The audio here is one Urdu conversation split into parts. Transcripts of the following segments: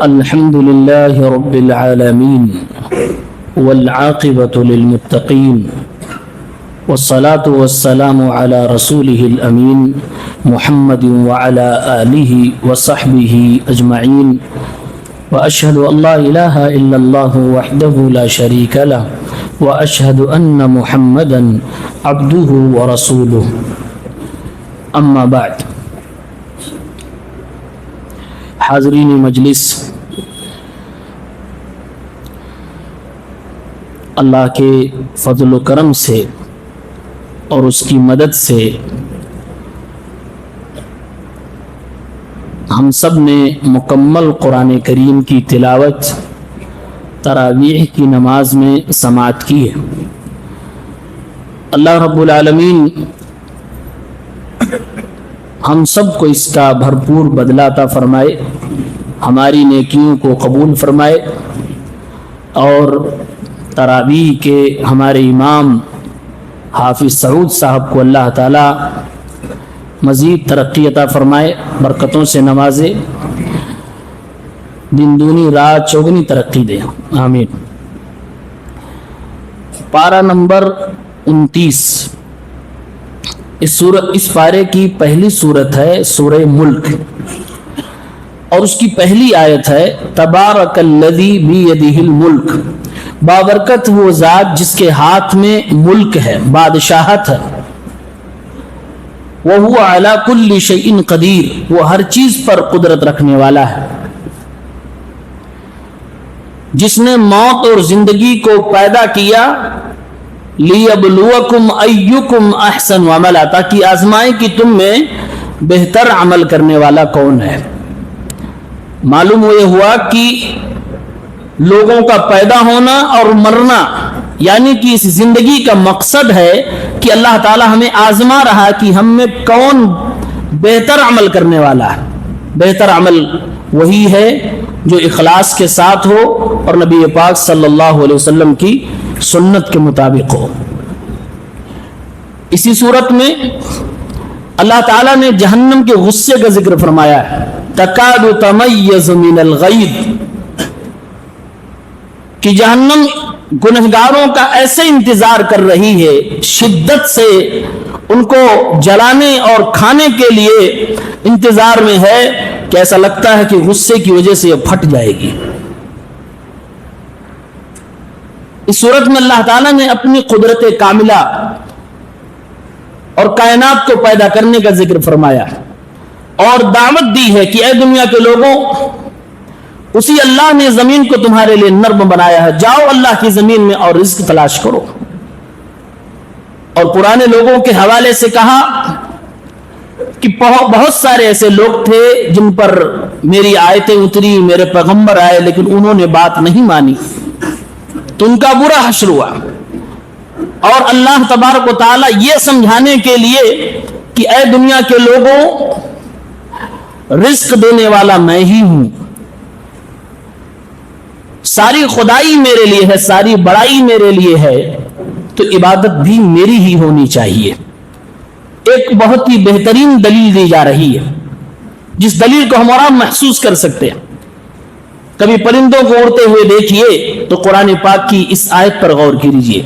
الحمد لله رب العالمين والعاقبة للمتقين والصلاة والسلام على رسوله الأمين محمد وعلى آله وصحبه أجمعين وأشهد أن لا إله إلا الله وحده لا شريك له وأشهد أن محمدا عبده ورسوله أما بعد. حاضرین مجلس، اللہ کے فضل و کرم سے اور اس کی مدد سے ہم سب نے مکمل قرآن کریم کی تلاوت تراویح کی نماز میں سماعت کی ہے. اللہ رب العالمین ہم سب کو اس کا بھرپور بدلہ عطا فرمائے، ہماری نیکیوں کو قبول فرمائے اور تراویح کے ہمارے امام حافظ سعود صاحب کو اللہ تعالی مزید ترقی عطا فرمائے، برکتوں سے نوازے، دن دونی رات چوگنی ترقی دے، آمین. پارہ نمبر 29. اس پارے کی پہلی صورت ہے سورہ ملک، اور اس کی پہلی آیت ہے تبارک الذی بیدہ الملک، بابرکت وہ ذات جس کے ہاتھ میں ملک ہے، بادشاہت ہے، وہو علی کل شیء قدیر، وہ ہر چیز پر قدرت رکھنے والا ہے، جس نے موت اور زندگی کو پیدا کیا لیبلوکم ایکم احسن عملا، تاکہ آزمائے کہ تم میں بہتر عمل کرنے والا کون ہے. معلوم یہ ہوا کہ لوگوں کا پیدا ہونا اور مرنا، یعنی کہ اس زندگی کا مقصد ہے کہ اللہ تعالی ہمیں آزما رہا کہ ہم میں کون بہتر عمل کرنے والا ہے. بہتر عمل وہی ہے جو اخلاص کے ساتھ ہو اور نبی پاک صلی اللہ علیہ وسلم کی سنت کے مطابق ہو. اسی صورت میں اللہ تعالیٰ نے جہنم کے غصے کا ذکر فرمایا ہے، تکاد تمیز من الغیظ، کہ جہنم گنہگاروں کا ایسے انتظار کر رہی ہے، شدت سے ان کو جلانے اور کھانے کے لیے انتظار میں ہے کہ ایسا لگتا ہے کہ غصے کی وجہ سے یہ پھٹ جائے گی. اس صورت میں اللہ تعالیٰ نے اپنی قدرت کاملہ اور کائنات کو پیدا کرنے کا ذکر فرمایا اور دعوت دی ہے کہ اے دنیا کے لوگوں، اسی اللہ نے زمین کو تمہارے لیے نرم بنایا ہے، جاؤ اللہ کی زمین میں اور رزق تلاش کرو. اور پرانے لوگوں کے حوالے سے کہا کہ بہت سارے ایسے لوگ تھے جن پر میری آیتیں اتری، میرے پیغمبر آئے، لیکن انہوں نے بات نہیں مانی تو ان کا برا حشر ہوا. اور اللہ تبارک و تعالیٰ یہ سمجھانے کے لیے کہ اے دنیا کے لوگوں، رزق دینے والا میں ہی ہوں، ساری خدائی میرے لیے ہے، ساری بڑائی میرے لیے ہے، تو عبادت بھی میری ہی ہونی چاہیے. ایک بہت ہی بہترین دلیل دی جا رہی ہے، جس دلیل کو ہم اور آپ محسوس کر سکتے ہیں. کبھی پرندوں کو اڑتے ہوئے دیکھیے تو قرآن پاک کی اس آیت پر غور کیجیے.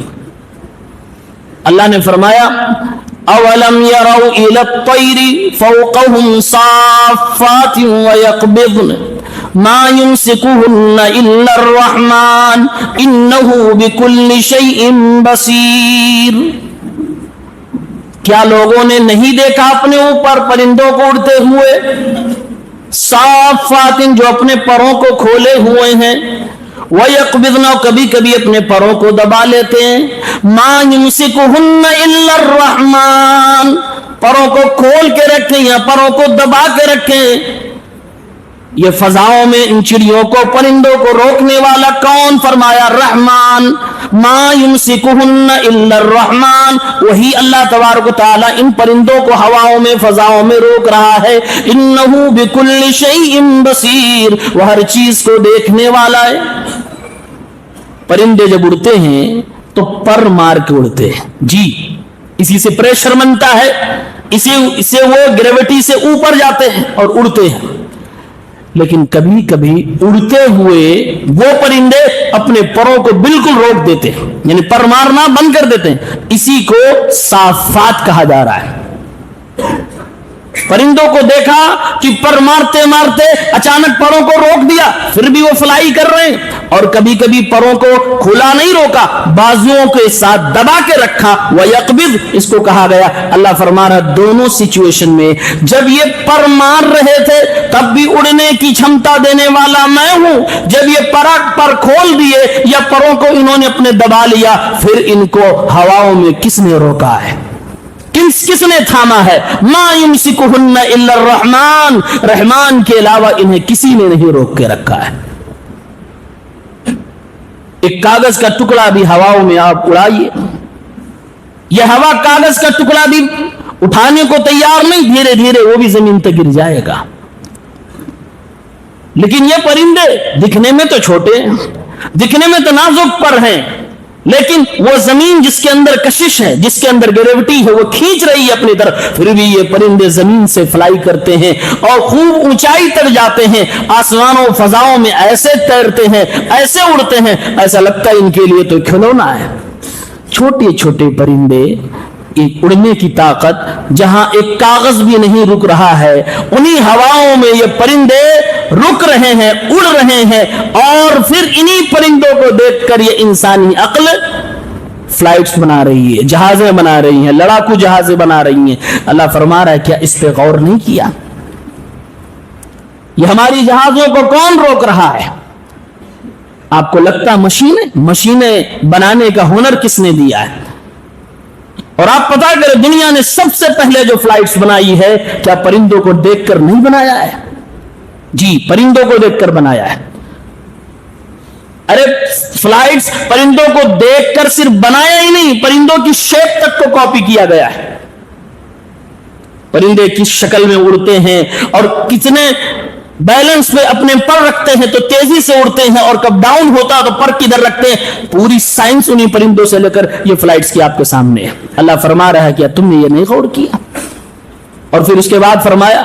اللہ نے فرمایا اولم يروا الى الطير فوقهم صافات ويقبضن ما يمسكهن الا الرحمن انه بكل شيء بصير. کیا لوگوں نے نہیں دیکھا اپنے اوپر پرندوں کو اڑتے ہوئے، صافات جو اپنے پروں کو کھولے ہوئے ہیں، وَيَقْبِضْنَ کبھی کبھی اپنے پروں کو دبا لیتے ہیں، مَا يُمْسِكُهُنَّ إِلَّا الرَّحْمَنُ، پروں کو کھول کے رکھیں یا پروں کو دبا کے رکھیں. یہ فضاؤں میں ان چڑیوں کو، پرندوں کو روکنے والا کون؟ فرمایا رحمان. ما یمسکہن الا الرحمن، وہی اللہ تبارک و تعالی ان پرندوں کو ہواؤں میں، فضاؤں میں روک رہا ہے. انہ بکل شیء بصیر، وہ ہر چیز کو دیکھنے والا ہے. پرندے جب اڑتے ہیں تو پر مار کے اڑتے ہیں، جی اسی سے پریشر بنتا ہے، اسے وہ گریوٹی سے اوپر جاتے ہیں اور اڑتے ہیں. لیکن کبھی کبھی اڑتے ہوئے وہ پرندے اپنے پروں کو بالکل روک دیتے ہیں، یعنی پر مارنا بند کر دیتے ہیں. اسی کو صافات کہا جا رہا ہے. پرندوں کو دیکھا کہ پر مارتے مارتے اچانک پروں کو روک دیا، پھر بھی وہ فلائی کر رہے ہیں. اور کبھی کبھی پروں کو کھلا نہیں روکا، بازوؤں کے ساتھ دبا کے رکھا. وَيَقْبِضْ اس کو کہا گیا. اللہ فرما رہا دونوں سچویشن میں جب یہ پر مار رہے تھے تب بھی اڑنے کی چھمتا دینے والا میں ہوں، جب یہ پر کھول دیے یا پروں کو انہوں نے اپنے دبا لیا پھر ان کو ہواؤں میں کس نے روکا ہے، کس نے تھاما ہے؟ ما یمسکہن الا الرحمن، رحمان کے علاوہ انہیں کسی نے نہیں روک کے رکھا ہے. ایک کاغذ کا ٹکڑا بھی ہواؤں میں آپ اڑائیے، یہ ہوا کاغذ کا ٹکڑا بھی اٹھانے کو تیار نہیں، دھیرے دھیرے وہ بھی زمین تک گر جائے گا. لیکن یہ پرندے دکھنے میں تو چھوٹے ہیں، دکھنے میں تو نازک پر ہیں، لیکن وہ زمین جس کے اندر کشش ہے، جس کے اندر گریوٹی ہے، وہ کھینچ رہی ہے اپنی طرف، پھر بھی یہ پرندے زمین سے فلائی کرتے ہیں اور خوب اونچائی تک جاتے ہیں، آسمانوں فضاؤں میں ایسے تیرتے ہیں، ایسے اڑتے ہیں، ایسا لگتا ہے ان کے لیے تو کھلونا ہے. چھوٹے چھوٹے پرندے، ایک اڑنے کی طاقت، جہاں ایک کاغذ بھی نہیں رک رہا ہے انہی ہواؤں میں یہ پرندے رک رہے ہیں، اڑ رہے ہیں. اور پھر انہی پرندوں کو دیکھ کر یہ انسانی عقل فلائٹس بنا رہی ہے، جہازیں بنا رہی ہیں، لڑاکو جہازیں بنا رہی ہیں. اللہ فرما رہا ہے کیا اس پہ غور نہیں کیا؟ یہ ہماری جہازوں کو کون روک رہا ہے؟ آپ کو لگتا مشینیں بنانے کا ہنر کس نے دیا ہے؟ اور آپ پتا کریں دنیا نے سب سے پہلے جو فلائٹس بنائی ہے کیا پرندوں کو دیکھ کر نہیں بنایا ہے؟ جی، پرندوں کو دیکھ کر بنایا ہے. ارے فلائٹس پرندوں کو دیکھ کر صرف بنایا ہی نہیں، پرندوں کی شیپ تک کو کاپی کیا گیا ہے. پرندے کس شکل میں اڑتے ہیں اور کتنے بیلنس پہ اپنے پر رکھتے ہیں تو تیزی سے اڑتے ہیں، اور کب ڈاؤن ہوتا تو پر کدھر رکھتے ہیں، پوری سائنس انہی پرندوں سے لے کر یہ فلائٹس کی آپ کے سامنے ہے. اللہ فرما رہا ہے کیا تم نے یہ نہیں غور کیا؟ اور پھر اس کے بعد فرمایا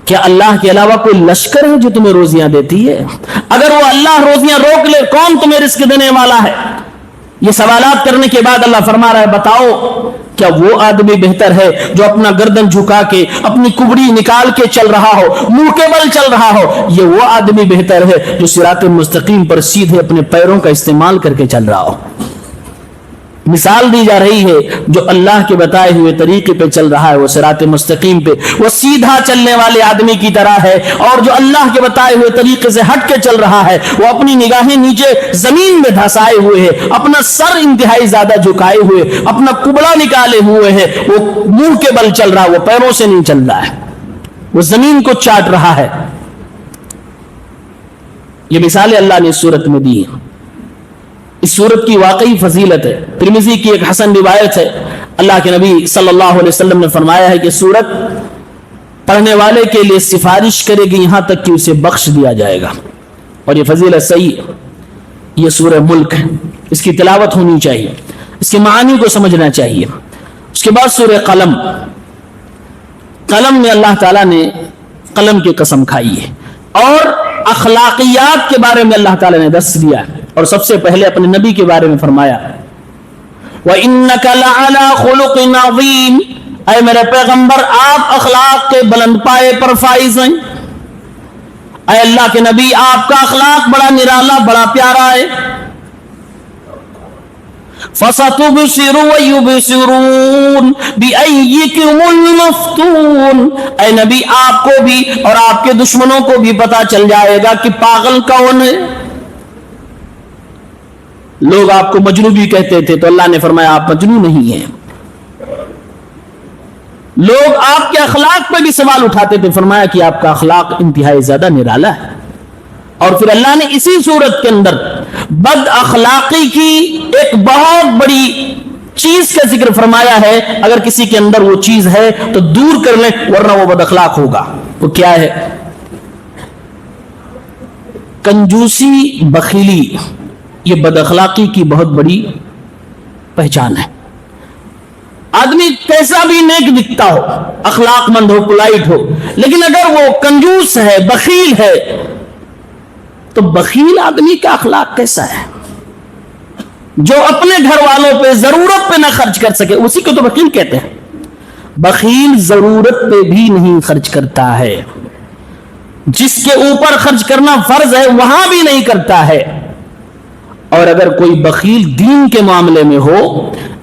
کیا اللہ کے علاوہ کوئی لشکر ہے جو تمہیں روزیاں دیتی ہے؟ اگر وہ اللہ روزیاں روک لے کون تمہیں رزق دینے والا ہے؟ یہ سوالات کرنے کے بعد اللہ فرما رہا ہے بتاؤ کیا وہ آدمی بہتر ہے جو اپنا گردن جھکا کے اپنی کبڑی نکال کے چل رہا ہو، منہ کے بل چل رہا ہو، یہ وہ آدمی بہتر ہے جو صراط مستقیم پر سیدھے اپنے پیروں کا استعمال کر کے چل رہا ہو؟ مثال دی جا رہی ہے جو اللہ کے بتائے ہوئے طریقے پہ چل رہا ہے وہ صراط مستقیم پہ، وہ سیدھا چلنے والے آدمی کی طرح ہے. اور جو اللہ کے بتائے ہوئے طریقے سے ہٹ کے چل رہا ہے وہ اپنی نگاہیں نیچے زمین میں دھسائے ہوئے ہے، اپنا سر انتہائی زیادہ جھکائے ہوئے، اپنا کبڑا نکالے ہوئے ہے، وہ منہ کے بل چل رہا ہے، وہ پیروں سے نہیں چل رہا ہے، وہ زمین کو چاٹ رہا ہے. یہ مثالیں اللہ نے اس صورت میں دی ہیں. اس صورت کی واقعی فضیلت ہے. ترمذی کی ایک حسن روایت ہے، اللہ کے نبی صلی اللہ علیہ وسلم نے فرمایا ہے کہ سورت پڑھنے والے کے لیے سفارش کرے گی یہاں تک کہ اسے بخش دیا جائے گا. اور یہ فضیلت صحیح ہے. یہ سورہ ملک ہے، اس کی تلاوت ہونی چاہیے، اس کے معانی کو سمجھنا چاہیے. اس کے بعد سورہ قلم. قلم میں اللہ تعالیٰ نے قلم کی قسم کھائی ہے اور اخلاقیات کے بارے میں اللہ تعالیٰ نے درس دیا ہے. اور سب سے پہلے اپنے نبی کے بارے میں فرمایا وَإِنَّكَ لَعَلَىٰ خُلُقٍ عَظِيمٍ، اے میرے پیغمبر آپ اخلاق کے بلند پائے پر فائز ہیں. اے اللہ کے نبی آپ کا اخلاق بڑا نرالا، بڑا پیارا ہے. فَسَتُبْصِرُ وَيُبْصِرُونَ بِأَيِّكُمُ الْمَفْتُونُ، اے نبی آپ کو بھی اور آپ کے دشمنوں کو بھی پتا چل جائے گا کہ پاگل کون ہے. لوگ آپ کو مجنون بھی کہتے تھے تو اللہ نے فرمایا آپ مجنون نہیں ہیں. لوگ آپ کے اخلاق پہ بھی سوال اٹھاتے تھے، فرمایا کہ آپ کا اخلاق انتہائی زیادہ نرالا ہے. اور پھر اللہ نے اسی صورت کے اندر بد اخلاقی کی ایک بہت بڑی چیز کا ذکر فرمایا ہے. اگر کسی کے اندر وہ چیز ہے تو دور کر لیں ورنہ وہ بد اخلاق ہوگا. وہ کیا ہے؟ کنجوسی، بخیلی. یہ بد اخلاقی کی بہت بڑی پہچان ہے. آدمی کیسا بھی نیک دکھتا ہو، اخلاق مند ہو، پولائٹ ہو، لیکن اگر وہ کنجوس ہے، بخیل ہے، تو بخیل آدمی کا اخلاق کیسا ہے؟ جو اپنے گھر والوں پہ ضرورت پہ نہ خرچ کر سکے اسی کو تو بخیل کہتے ہیں۔ بخیل ضرورت پہ بھی نہیں خرچ کرتا ہے، جس کے اوپر خرچ کرنا فرض ہے وہاں بھی نہیں کرتا ہے۔ اور اگر کوئی بخیل دین کے معاملے میں ہو،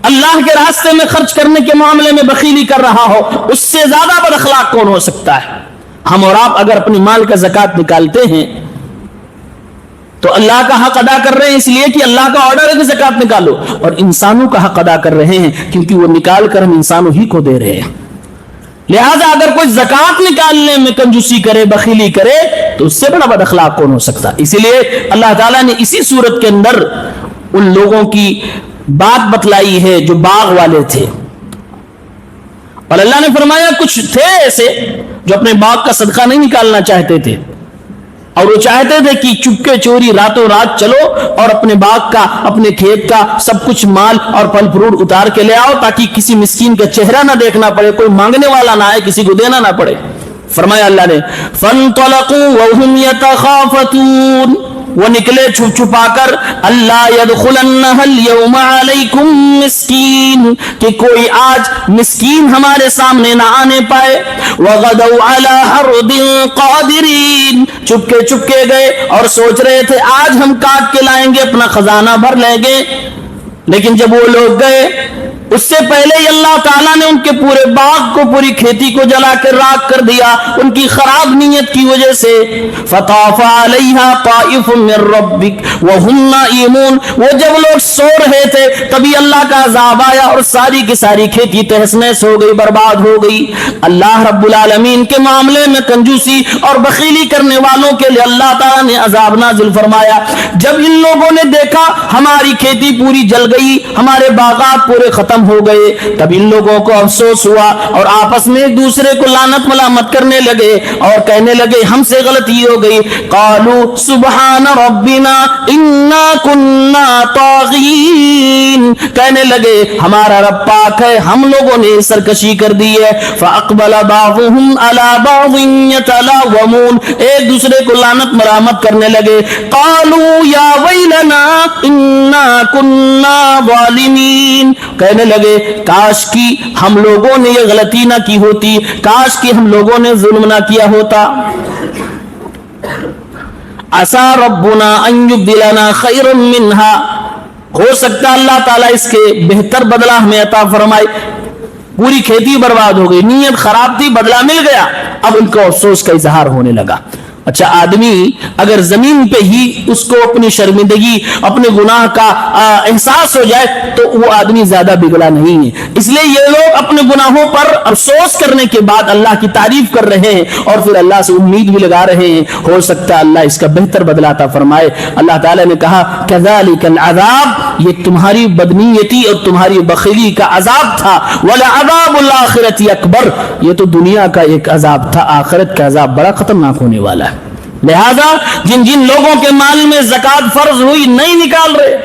اللہ کے راستے میں خرچ کرنے کے معاملے میں بخیلی کر رہا ہو، اس سے زیادہ بد اخلاق کون ہو سکتا ہے؟ ہم اور آپ اگر اپنی مال کا زکوٰۃ نکالتے ہیں تو اللہ کا حق ادا کر رہے ہیں، اس لیے کہ اللہ کا آرڈر ہے کہ زکوٰۃ نکالو، اور انسانوں کا حق ادا کر رہے ہیں کیونکہ وہ نکال کر ہم انسانوں ہی کو دے رہے ہیں۔ لہذا اگر کوئی زکوٰۃ نکالنے میں کنجوسی کرے، بخیلی کرے، تو اس سے بڑا بد اخلاق کون ہو سکتا؟ اسی لیے اللہ تعالیٰ نے اسی صورت کے اندر ان لوگوں کی بات بتلائی ہے جو باغ والے تھے، اور اللہ نے فرمایا کچھ تھے ایسے جو اپنے باغ کا صدقہ نہیں نکالنا چاہتے تھے، اور وہ چاہتے تھے کہ چپکے چوری راتوں رات چلو اور اپنے باغ کا، اپنے کھیت کا سب کچھ مال اور پھل فروٹ اتار کے لے آؤ تاکہ کسی مسکین کا چہرہ نہ دیکھنا پڑے، کوئی مانگنے والا نہ آئے، کسی کو دینا نہ پڑے۔ فرمایا اللہ نے فَانْطَلَقُوا وَهُمْ يَتَخَافَتُونَ، وہ نکلے چھپ چھپا کر، اللہ يَدْخُلَنَّهَا الْيَوْمَ عَلَيْكُمْ مِسْكِينٌ، کہ کوئی آج مسکین ہمارے سامنے نہ آنے پائے، وَغَدَوْا عَلَى حَرْدٍ قَادِرِينَ، چپکے گئے اور سوچ رہے تھے آج ہم کاٹ کے لائیں گے، اپنا خزانہ بھر لیں گے، لیکن جب وہ لوگ گئے اس سے پہلے ہی اللہ تعالیٰ نے ان کے پورے باغ کو، پوری کھیتی کو جلا کر راکھ کر دیا ان کی خراب نیت کی وجہ سے۔ فطاف علیہا طائف من ربک وہم نائمون، وہ جب لوگ سو رہے تھے تبھی اللہ کا عذاب آیا اور ساری کی ساری کھیتی تہس نہس ہو گئی، برباد ہو گئی۔ اللہ رب العالمین کے معاملے میں کنجوسی اور بخیلی کرنے والوں کے لیے اللہ تعالیٰ نے عذاب نازل فرمایا۔ جب ان لوگوں نے دیکھا ہماری کھیتی پوری جل گئی، ہمارے باغات پورے ختم ہو گئے، تب ان لوگوں کو افسوس ہوا اور آپس میں ایک دوسرے کو لعنت ملامت کرنے لگے اور کہنے لگے ہم سے غلطی ہو گئی۔ قالوا سبحان ربنا انا كنا طاغین، کہنے لگے ہمارا رب پاک ہے، ہم لوگوں نے سرکشی کر دی ہے۔ فاقبل بعضهم على بعض يتلاومون، ایک دوسرے کو لعنت ملامت کرنے لگے۔ قالوا یا ویلنا انا كنا ظالمین، کہنے لگے کاش کی ہم لوگوں نے یہ غلطی نہ کی ہوتی، کاش کی ہم لوگوں نے ظلم نہ کیا ہوتا۔ عسى ربنا ان يبدلنا خيرا منها، ہو سکتا اللہ تعالیٰ اس کے بہتر بدلہ ہمیں عطا فرمائے۔ پوری کھیتی برباد ہو گئی، نیت خراب تھی، بدلہ مل گیا، اب ان کو افسوس کا اظہار ہونے لگا۔ اچھا آدمی اگر زمین پہ ہی اس کو اپنی شرمندگی، اپنے گناہ کا احساس ہو جائے تو وہ آدمی زیادہ بگڑا نہیں ہے۔ اس لیے یہ لوگ اپنے گناہوں پر افسوس کرنے کے بعد اللہ کی تعریف کر رہے ہیں اور پھر اللہ سے امید بھی لگا رہے ہیں، ہو سکتا ہے اللہ اس کا بہتر بدلہ عطا فرمائے۔ اللہ تعالیٰ نے کہا کذالک العذاب، یہ تمہاری بدنیتی اور تمہاری بخیلی کا عذاب تھا، ولعذاب الآخرۃ اکبر، یہ تو دنیا کا ایک عذاب تھا، آخرت کا عذاب بڑا خطرناک ہونے والا ہے۔ لہذا جن جن لوگوں کے مال میں زکوٰۃ فرض ہوئی نہیں نکال رہے،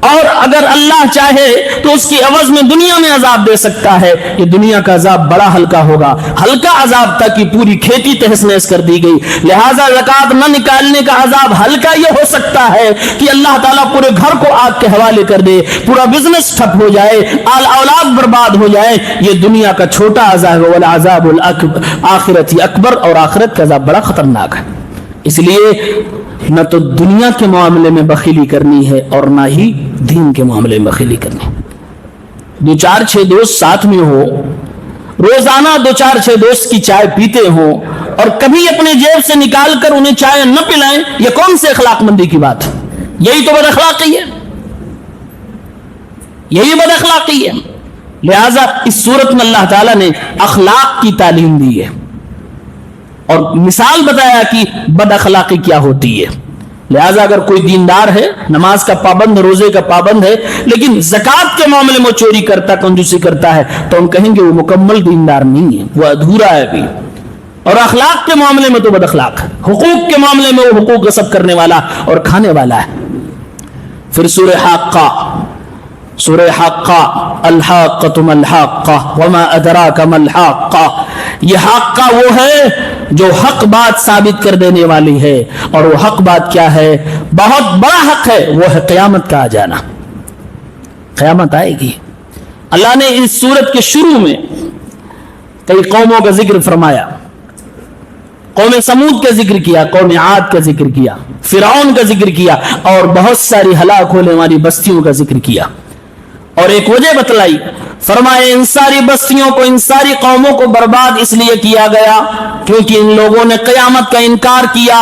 اور اگر اللہ چاہے تو اس کی عوض میں دنیا میں عذاب دے سکتا ہے، یہ دنیا کا عذاب بڑا ہلکا ہوگا، ہلکا عذاب تھا کہ پوری کھیتی تہس نہس کر دی گئی۔ لہذا زکوٰۃ نہ نکالنے کا عذاب ہلکا یہ ہو سکتا ہے کہ اللہ تعالیٰ پورے گھر کو آگ کے حوالے کر دے، پورا بزنس ٹھپ ہو جائے، آل اولاد برباد ہو جائے، یہ دنیا کا چھوٹا عذاب ہے، والعذاب الآخرۃ اکبر، اور آخرت کا عذاب بڑا خطرناک ہے۔ اس لیے نہ تو دنیا کے معاملے میں بخیلی کرنی ہے اور نہ ہی دین کے معاملے میں بخیلی کرنی ہے۔ دو چار چھ دوست ساتھ میں ہو، روزانہ دو چار چھ دوست کی چائے پیتے ہوں اور کبھی اپنے جیب سے نکال کر انہیں چائے نہ پلائیں، یہ کون سے اخلاق مندی کی بات ہے؟ یہی تو بد اخلاقی ہے، یہی بد اخلاقی ہے۔ لہذا اس صورت میں اللہ تعالیٰ نے اخلاق کی تعلیم دی ہے اور مثال بتایا کہ بد اخلاقی کیا ہوتی ہے۔ لہذا اگر کوئی دیندار ہے، نماز کا پابند، روزے کا پابند ہے، لیکن زکوٰۃ کے معاملے میں چوری کرتا، کنجوسی کرتا ہے، تو ہم کہیں گے وہ مکمل دیندار نہیں ہے، وہ ادھورا ہے بھی۔ اور اخلاق کے معاملے میں تو بد اخلاق ہے، حقوق کے معاملے میں وہ حقوق غصب کرنے والا اور کھانے والا ہے۔ پھر سورہ حاقہ سورہ حاقہ، الحاقۃ ملحاقہ وما ادراک ملحاقہ، یہ حاقہ وہ ہے جو حق بات ثابت کر دینے والی ہے، اور وہ حق بات کیا ہے؟ بہت بڑا حق ہے، وہ ہے قیامت کا آ جانا۔ قیامت آئے گی۔ اللہ نے اس سورت کے شروع میں کئی قوموں کا ذکر فرمایا، قوم سمود کا ذکر کیا، قوم عاد کا ذکر کیا، فرعون کا ذکر کیا، اور بہت ساری ہلاک ہونے والی بستیوں کا ذکر کیا، اور ایک وجہ بتلائی، فرمائے ان ساری بستیوں کو، ان ساری قوموں کو برباد اس لیے کیا گیا کیونکہ ان لوگوں نے قیامت کا انکار کیا۔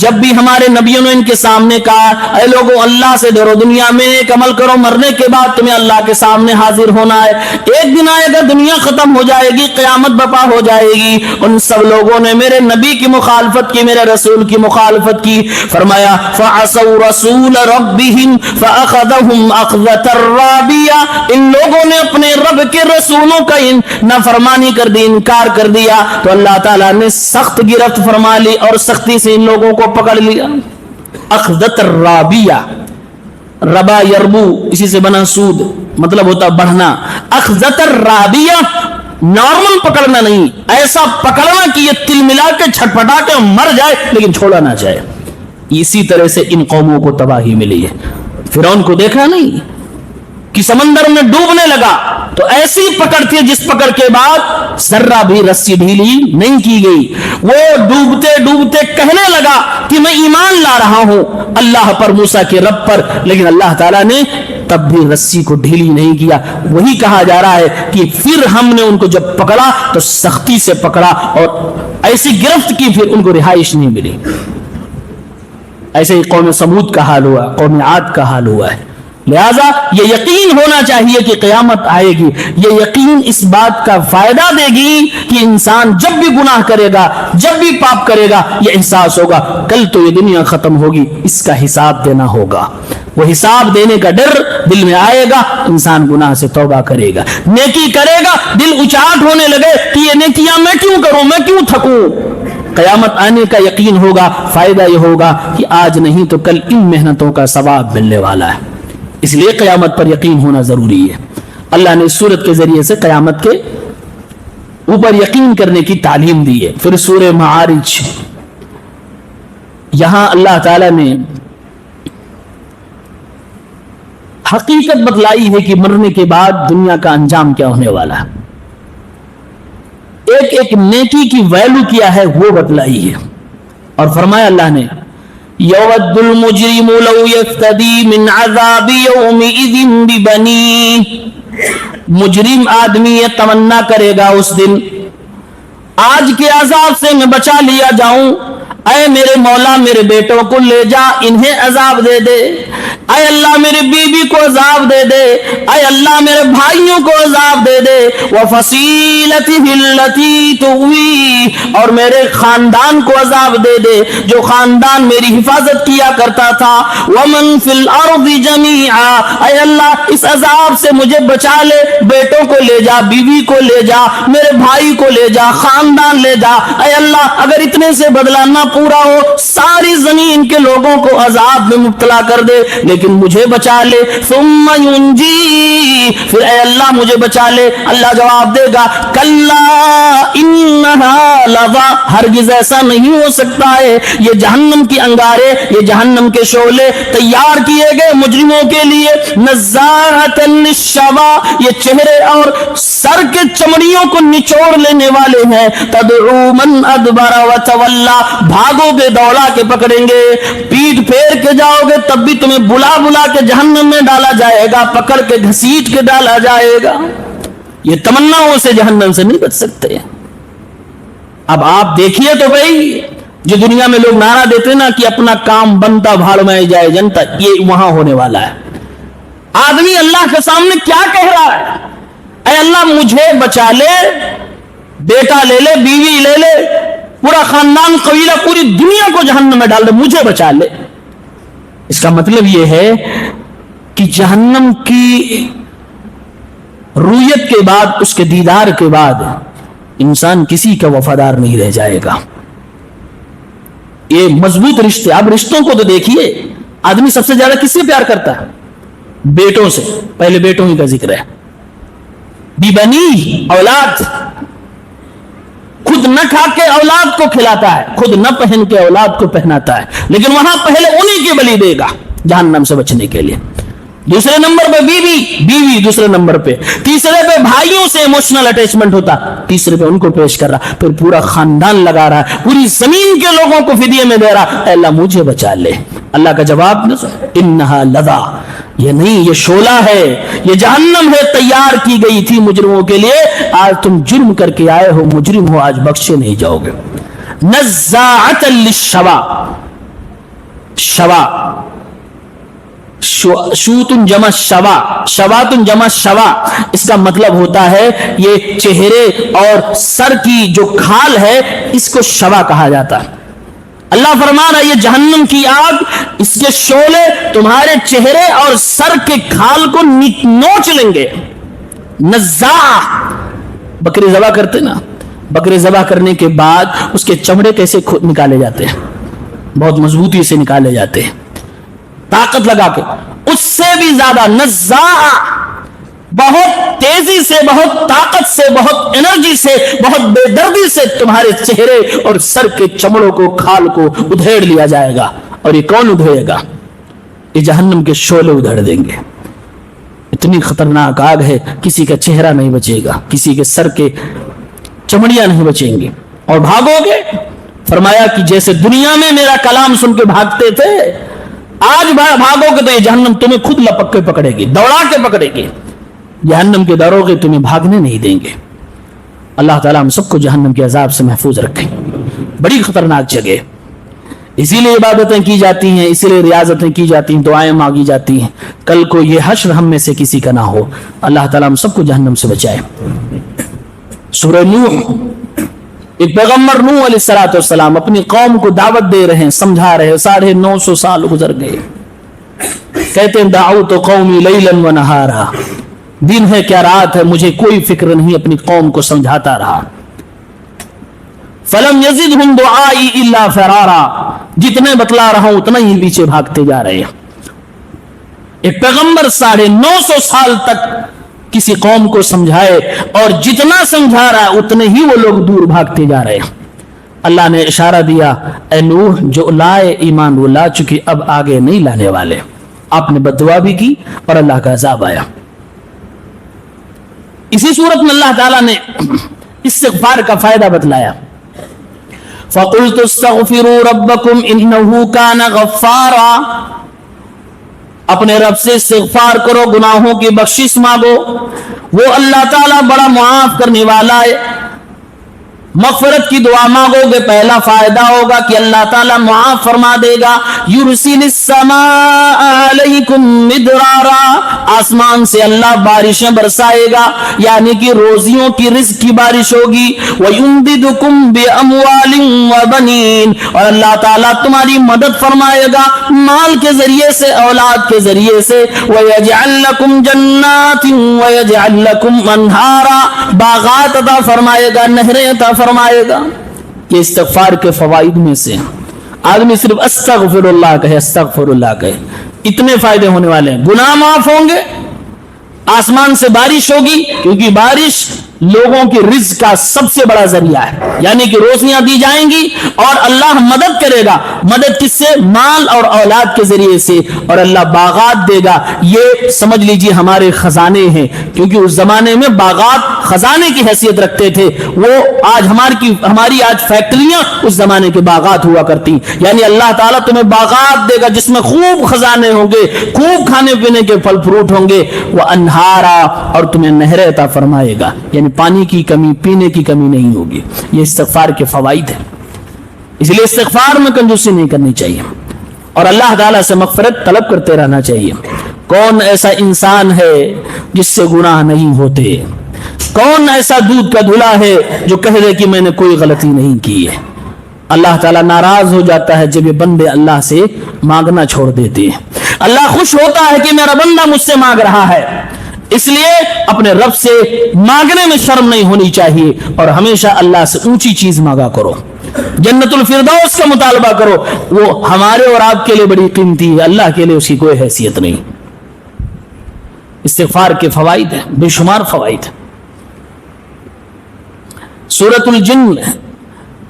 جب بھی ہمارے نبیوں نے ان کے سامنے کہا اے لوگوں اللہ سے ڈرو، دنیا میں ایک عمل کرو، مرنے کے بعد تمہیں اللہ کے سامنے حاضر ہونا ہے، ایک دن آئے گا دنیا ختم ہو جائے گی، قیامت برپا ہو جائے گی، ان سب لوگوں نے میرے نبی کی مخالفت کی، میرے رسول کی مخالفت کی۔ فرمایا فعصوا رسول ربهم فاخذهم اخذة رابية، ان لوگوں نے اپنے رب کے رسولوں کا نافرمانی کر دی، انکار کر دیا، تو اللہ تعالیٰ نے سخت گرفت فرما لی اور سختی سے ان لوگوں کو پکڑ لیا۔ اخذت الرابیہ، ربا یربو اسی سے بنا سود، مطلب ہوتا بڑھنا۔ اخذت الرابیہ نارمل پکڑنا نہیں، ایسا پکڑنا کہ یہ تل ملا کے چھٹپٹا کے مر جائے لیکن چھوڑا نہ جائے۔ اسی طرح سے ان قوموں کو تباہی ملی ہے۔ فرعون کو دیکھا نہیں کہ سمندر میں ڈوبنے لگا، تو ایسی پکڑ تھی جس پکڑ کے بعد ذرہ بھی رسی ڈھیلی نہیں کی گئی۔ وہ ڈوبتے ڈوبتے کہنے لگا کہ میں ایمان لا رہا ہوں اللہ پر، موسیٰ کے رب پر، لیکن اللہ تعالیٰ نے تب بھی رسی کو ڈھیلی نہیں کیا۔ وہی کہا جا رہا ہے کہ پھر ہم نے ان کو جب پکڑا تو سختی سے پکڑا اور ایسی گرفت کی، پھر ان کو رہائش نہیں ملی۔ ایسے ہی قوم سمود کا حال ہوا، قوم عاد کا حال ہوا ہے۔ لہذا یہ یقین ہونا چاہیے کہ قیامت آئے گی۔ یہ یقین اس بات کا فائدہ دے گی کہ انسان جب بھی گناہ کرے گا، جب بھی پاپ کرے گا، یہ احساس ہوگا کل تو یہ دنیا ختم ہوگی، اس کا حساب دینا ہوگا۔ وہ حساب دینے کا ڈر دل میں آئے گا، انسان گناہ سے توبہ کرے گا، نیکی کرے گا، دل اچاٹ ہونے لگے کہ یہ نیکیاں میں کیوں کروں، میں کیوں تھکوں۔ قیامت آنے کا یقین ہوگا، فائدہ یہ ہوگا کہ آج نہیں تو کل ان محنتوں کا ثواب ملنے والا ہے۔ اس لیے قیامت پر یقین ہونا ضروری ہے۔ اللہ نے اس سورت کے ذریعے سے قیامت کے اوپر یقین کرنے کی تعلیم دی ہے۔ پھر سورہ معارج، یہاں اللہ تعالی نے حقیقت بتلائی ہے کہ مرنے کے بعد دنیا کا انجام کیا ہونے والا ہے، ایک ایک نیکی کی ویلو کیا ہے وہ بتلائی ہے، اور فرمایا اللہ نے یود المجرم لو یفتدی من عذاب یومئذ ببنیہ، مجرم آدمی یہ تمنا کرے گا اس دن آج کے عذاب سے میں بچا لیا جاؤں، اے میرے مولا میرے بیٹوں کو لے جا، انہیں عذاب دے دے، اے اللہ میری بیوی کو عذاب دے دے، اے اللہ میرے بھائیوں کو عذاب دے دے، وفصیلتہ التی تؤوی، اور میرے خاندان کو عذاب دے دے جو خاندان میری حفاظت کیا کرتا تھا، ومن فی الارض جمیعا، اے اللہ اس عذاب سے مجھے بچا لے، بیٹوں کو لے جا، بیوی کو لے جا، میرے بھائی کو لے جا، خاندان لے جا، اے اللہ اگر اتنے سے بدلہ نہ پورا ہو ساری زمین کے لوگوں کو عذاب میں مبتلا کر دے، لیکن مجھے بچا لے، ثم ینجی، پھر اے اللہ مجھے بچا لے۔ اللہ جواب دے گا کلا انہا لظا، ہرگز ایسا نہیں ہو سکتا ہے، یہ جہنم کی انگارے، یہ جہنم کے شعلے تیار کیے گئے مجرموں کے لیے، نزاعۃ للشوا، یہ چہرے اور سر کے چمڑیوں کو نچوڑ لینے والے ہیں، تدعو من ادبر وتولا، بھاگو گے دوڑا کے پکڑیں گے، پیٹ پھیر کے جاؤ گے تب بھی تمہیں بلا بلا کے جہنم میں ڈالا جائے گا، پکڑ کے گھسیٹ کے ڈالا جائے گا۔ یہ تمناؤں سے جہنم سے نہیں بچ سکتے۔ اب آپ دیکھیے تو بھائی جو دنیا میں لوگ نعرہ دیتے نا کہ اپنا کام بنتا بھاڑ میں جائے جنتا، یہ وہاں ہونے والا ہے۔ آدمی اللہ کے سامنے کیا کہہ رہا ہے؟ اے اللہ مجھے بچا لے، بیٹا لے لے، بیوی لے لے، پورا خاندان قبیلہ پوری دنیا کو جہنم میں ڈال دے، مجھے بچا لے۔ اس کا مطلب یہ ہے کہ جہنم کی رویت کے بعد، اس کے دیدار کے بعد انسان کسی کا وفادار نہیں رہ جائے گا۔ یہ مضبوط رشتے، آپ رشتوں کو تو دیکھیے، آدمی سب سے زیادہ کس سے پیار کرتا ہے؟ بیٹوں سے، پہلے بیٹوں ہی کا ذکر ہے. ببنی، اولاد، خود نہ کھا کے اولاد کو کھلاتا ہے، خود نہ پہن کے اولاد کو پہناتا ہے، لیکن وہاں پہلے انہی کی بلی دے گا جہنم سے بچنے کے لیے. دوسرے نمبر پہ بیوی دوسرے نمبر پہ، تیسرے پہ بھائیوں سے ایموشنل اٹیچمنٹ ہوتا، تیسرے پہ ان کو پیش کر رہا، پھر پورا خاندان لگا رہا ہے، پوری زمین کے لوگوں کو فدیے میں دے رہا. اے اللہ مجھے بچا لے. اللہ کا جواب انہا لظا، یہ نہیں، یہ شعلہ ہے، یہ جہنم ہے، تیار کی گئی تھی مجرموں کے لیے. آج تم جرم کر کے آئے ہو، مجرم ہو، آج بخشے نہیں جاؤ گے. نزاعۃ للشوا، شوا، شوتن جمع شوا، شواتن جمع شوا، اس کا مطلب ہوتا ہے یہ چہرے اور سر کی جو کھال ہے اس کو شوا کہا جاتا ہے. اللہ فرما رہا ہے یہ جہنم کی آگ، اس کے شعلے تمہارے چہرے اور سر کے کھال کو نوچ لیں گے. نزاع، بکری ذبح کرتے نا، بکری ذبح کرنے کے بعد اس کے چمڑے کیسے نکالے جاتے ہیں؟ بہت مضبوطی سے نکالے جاتے ہیں، طاقت لگا کے. اس سے بھی زیادہ نزاع، بہت تیزی سے، بہت طاقت سے، بہت انرجی سے، بہت بے دردی سے تمہارے چہرے اور سر کے چمڑوں کو، کھال کو ادھیڑ لیا جائے گا. اور یہ کون ادھیڑے گا؟ یہ جہنم کے شعلے ادھیڑ دیں گے. اتنی خطرناک آگ ہے، کسی کا چہرہ نہیں بچے گا، کسی کے سر کے چمڑیاں نہیں بچیں گی. اور بھاگو گے، فرمایا کہ جیسے دنیا میں میرا کلام سن کے بھاگتے تھے، آج بھاگو گے تو یہ جہنم تمہیں خود لپک کے پکڑے گی، دوڑا کے پکڑے گی. جہنم کے دروغے تمہیں بھاگنے نہیں دیں گے. اللہ تعالیٰ ہم سب کو جہنم کے عذاب سے محفوظ رکھیں. بڑی خطرناک جگہ، اسی لیے عبادتیں کی جاتی ہیں، اسی لیے ریاضتیں کی جاتی ہیں، دعائیں مانگی جاتی ہیں. کل کو یہ حشر ہم میں سے کسی کا نہ ہو. اللہ تعالیٰ ہم سب کو جہنم سے بچائے. سورہ نوح، ایک پیغمبر نوح علیہ السلام اپنی قوم کو دعوت دے رہے ہیں، سمجھا رہے ہیں. 950 سال گزر گئے. کہتے ہیں دعوت قومی لیلا و نہارا، دن ہے کیا رات ہے، مجھے کوئی فکر نہیں، اپنی قوم کو سمجھاتا رہا. فلم یزدہم دعائی الا فرارا، جتنے بتلا رہا ہوں اتنا ہی پیچھے بھاگتے جا رہے ہیں. ایک پیغمبر 950 سال تک کسی قوم کو سمجھائے، اور جتنا سمجھا رہا ہے اتنے ہی وہ لوگ دور بھاگتے جا رہے ہیں. اللہ نے اشارہ دیا، اے نوح، جو لائے ایمان وہ لا چکے، اب آگے نہیں لانے والے. آپ نے بد دعا بھی کی اور اللہ کا عذاب آیا. اسی صورت میں اللہ تعالیٰ نے استغفار کا فائدہ بتلایا. فَقُلْتُ اسْتَغْفِرُوا رَبَّكُمْ إِنَّهُ كَانَ غَفَّارًا، اپنے رب سے استغفار کرو، گناہوں کی بخشش مانگو، وہ اللہ تعالیٰ بڑا معاف کرنے والا ہے. مغفرت کی دعا مانگو گے، پہلا فائدہ ہوگا کہ اللہ تعالیٰ معاف فرما دے گا. یرسل السماء علیکم مدرارا، آسمان سے اللہ بارشیں برسائے گا، یعنی کہ روزیوں کی رزق کی بارش ہوگی. وَيُمْدِدُكُمْ بِأَمْوَالٍ وَبَنِينَ، اور اللہ تعالیٰ تمہاری مدد فرمائے گا مال کے ذریعے سے، اولاد کے ذریعے سے. وَيَجْعَلْ لَكُمْ جَنَّاتٍ وَيَجْعَلْ لَكُمْ أَنْهَارًا، باغات عطا فرمائے گا، نہریں عطا فرمائے گا. یہ استغفار کے فوائد میں سے آدمی صرف استغفر اللہ کہے، استغفر اللہ کہے، اتنے فائدے ہونے والے ہیں. گناہ معاف ہوں گے، آسمان سے بارش ہوگی، کیونکہ بارش لوگوں کی رزق کا سب سے بڑا ذریعہ ہے، یعنی کہ روزیاں دی جائیں گی اور اللہ مدد کرے گا. مدد کس سے؟ مال اور اولاد کے ذریعے سے. اور اللہ باغات دے گا. یہ سمجھ لیجیے ہمارے خزانے ہیں، کیونکہ اس زمانے میں باغات خزانے کی حیثیت رکھتے تھے. وہ آج ہماری آج فیکٹریاں اس زمانے کے باغات ہوا کرتی. یعنی اللہ تعالیٰ تمہیں باغات دے گا جس میں خوب خزانے ہوں گے، خوب کھانے پینے کے پھل فروٹ ہوں گے. وہ انہارا، اور تمہیں نہریں عطا فرمائے گا، یعنی پانی کی کمی، پینے کی کمی نہیں ہوگی. یہ استغفار کے فوائد ہیں. اس لیے استغفار میں کنجوسی نہیں کرنی چاہیے اور اللہ تعالیٰ سے مغفرت طلب کرتے رہنا چاہیے. کون ایسا انسان ہے جس سے گناہ نہیں ہوتے؟ کون ایسا دودھ کا دھلا ہے جو کہہ دے کہ میں نے کوئی غلطی نہیں کی ہے؟ اللہ تعالیٰ ناراض ہو جاتا ہے جب یہ بندے اللہ سے مانگنا چھوڑ دیتے ہیں. اللہ خوش ہوتا ہے کہ میرا بندہ مجھ سے مانگ رہا ہے. اس لیے اپنے رب سے مانگنے میں شرم نہیں ہونی چاہیے اور ہمیشہ اللہ سے اونچی چیز مانگا کرو. جنت الفردوس کا مطالبہ کرو، وہ ہمارے اور آپ کے لیے بڑی قیمتی ہے، اللہ کے لیے اس کی کوئی حیثیت نہیں. استغفار کے فوائد ہیں، بے شمار فوائد ہیں۔ سورۃ الجن،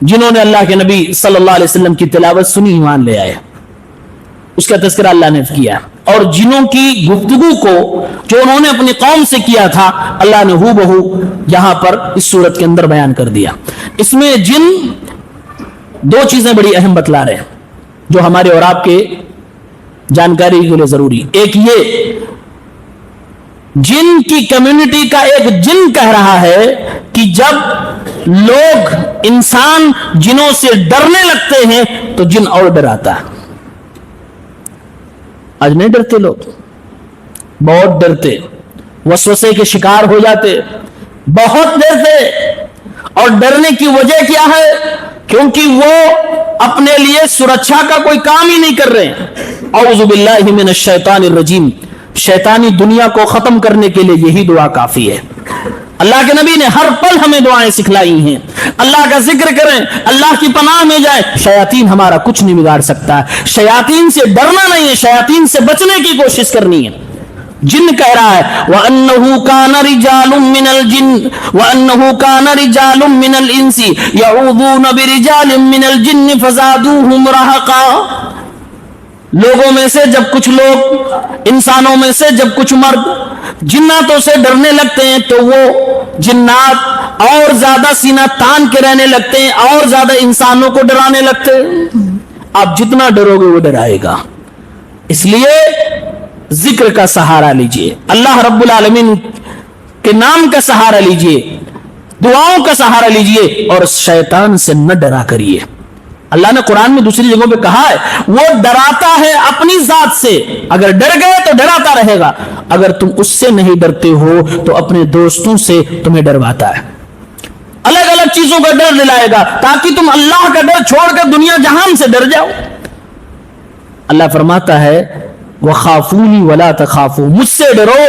جنہوں نے اللہ کے نبی صلی اللہ علیہ وسلم کی تلاوت سنی ایمان لے آئے، اس کا تذکرہ اللہ نے کیا، اور جنوں کی گفتگو کو جو انہوں نے اپنی قوم سے کیا تھا اللہ نے ہو بہو یہاں پر اس سورت کے اندر بیان کر دیا۔ اس میں جن دو چیزیں بڑی اہم بتلا رہے ہیں جو ہمارے اور آپ کے جانکاری کے لیے ضروری۔ ایک یہ جن کی کمیونٹی کا ایک جن کہہ رہا ہے کہ جب لوگ انسان جنوں سے ڈرنے لگتے ہیں تو جن اور ڈراتا ہے۔ آج نہیں ڈرتے لوگ، بہت ڈرتے، وسوسے کے شکار ہو جاتے، بہت ڈرتے، اور ڈرنے کی وجہ کیا ہے؟ کیونکہ وہ اپنے لیے سرکشا کا کوئی کام ہی نہیں کر رہے ہیں۔ اعوذ باللہ من الشیطان الرجیم، شیطانی دنیا کو ختم کرنے کے لیے یہی دعا کافی ہے۔ اللہ کے نبی نے ہر پل ہمیں دعائیں سکھلائی ہیں، اللہ کا ذکر کریں، اللہ کی پناہ میں جائیں، شیاطین ہمارا کچھ نہیں بگاڑ سکتا ہے۔ شیاطین سے ڈرنا نہیں ہے، شیاطین سے بچنے کی کوشش کرنی ہے۔ جن کہہ رہا ہے وَأَنَّهُ كَانَ رِجَالٌ مِّنَ الْجِنِّ وَأَنَّهُ كَانَ رِجَالٌ مِّنَ الْإِنسِ يَعُوذُونَ بِرِجَالٍ مِّنَ الْجِنِّ فَزَادُوهُمْ رَهَقًا۔ لوگوں میں سے جب کچھ لوگ، انسانوں میں سے جب کچھ مرد جناتوں سے ڈرنے لگتے ہیں تو وہ جنات اور زیادہ سینہ تان کے رہنے لگتے ہیں، اور زیادہ انسانوں کو ڈرانے لگتے ہیں۔ آپ جتنا ڈرو گے وہ ڈرائے گا۔ اس لیے ذکر کا سہارا لیجئے، اللہ رب العالمین کے نام کا سہارا لیجئے، دعاؤں کا سہارا لیجئے، اور شیطان سے نہ ڈرا کریے۔ اللہ نے قرآن میں دوسری جگہوں پہ کہا ہے وہ ڈراتا ہے اپنی ذات سے، اگر ڈر گئے تو ڈراتا رہے گا، اگر تم اس سے نہیں ڈرتے ہو تو اپنے دوستوں سے تمہیں ڈرواتا ہے، الگ الگ چیزوں کا ڈر دلائے گا تاکہ تم اللہ کا ڈر چھوڑ کر دنیا جہان سے ڈر جاؤ۔ اللہ فرماتا ہے وَخَافُونِي وَلَا تَخَافُوا، مجھ سے ڈرو،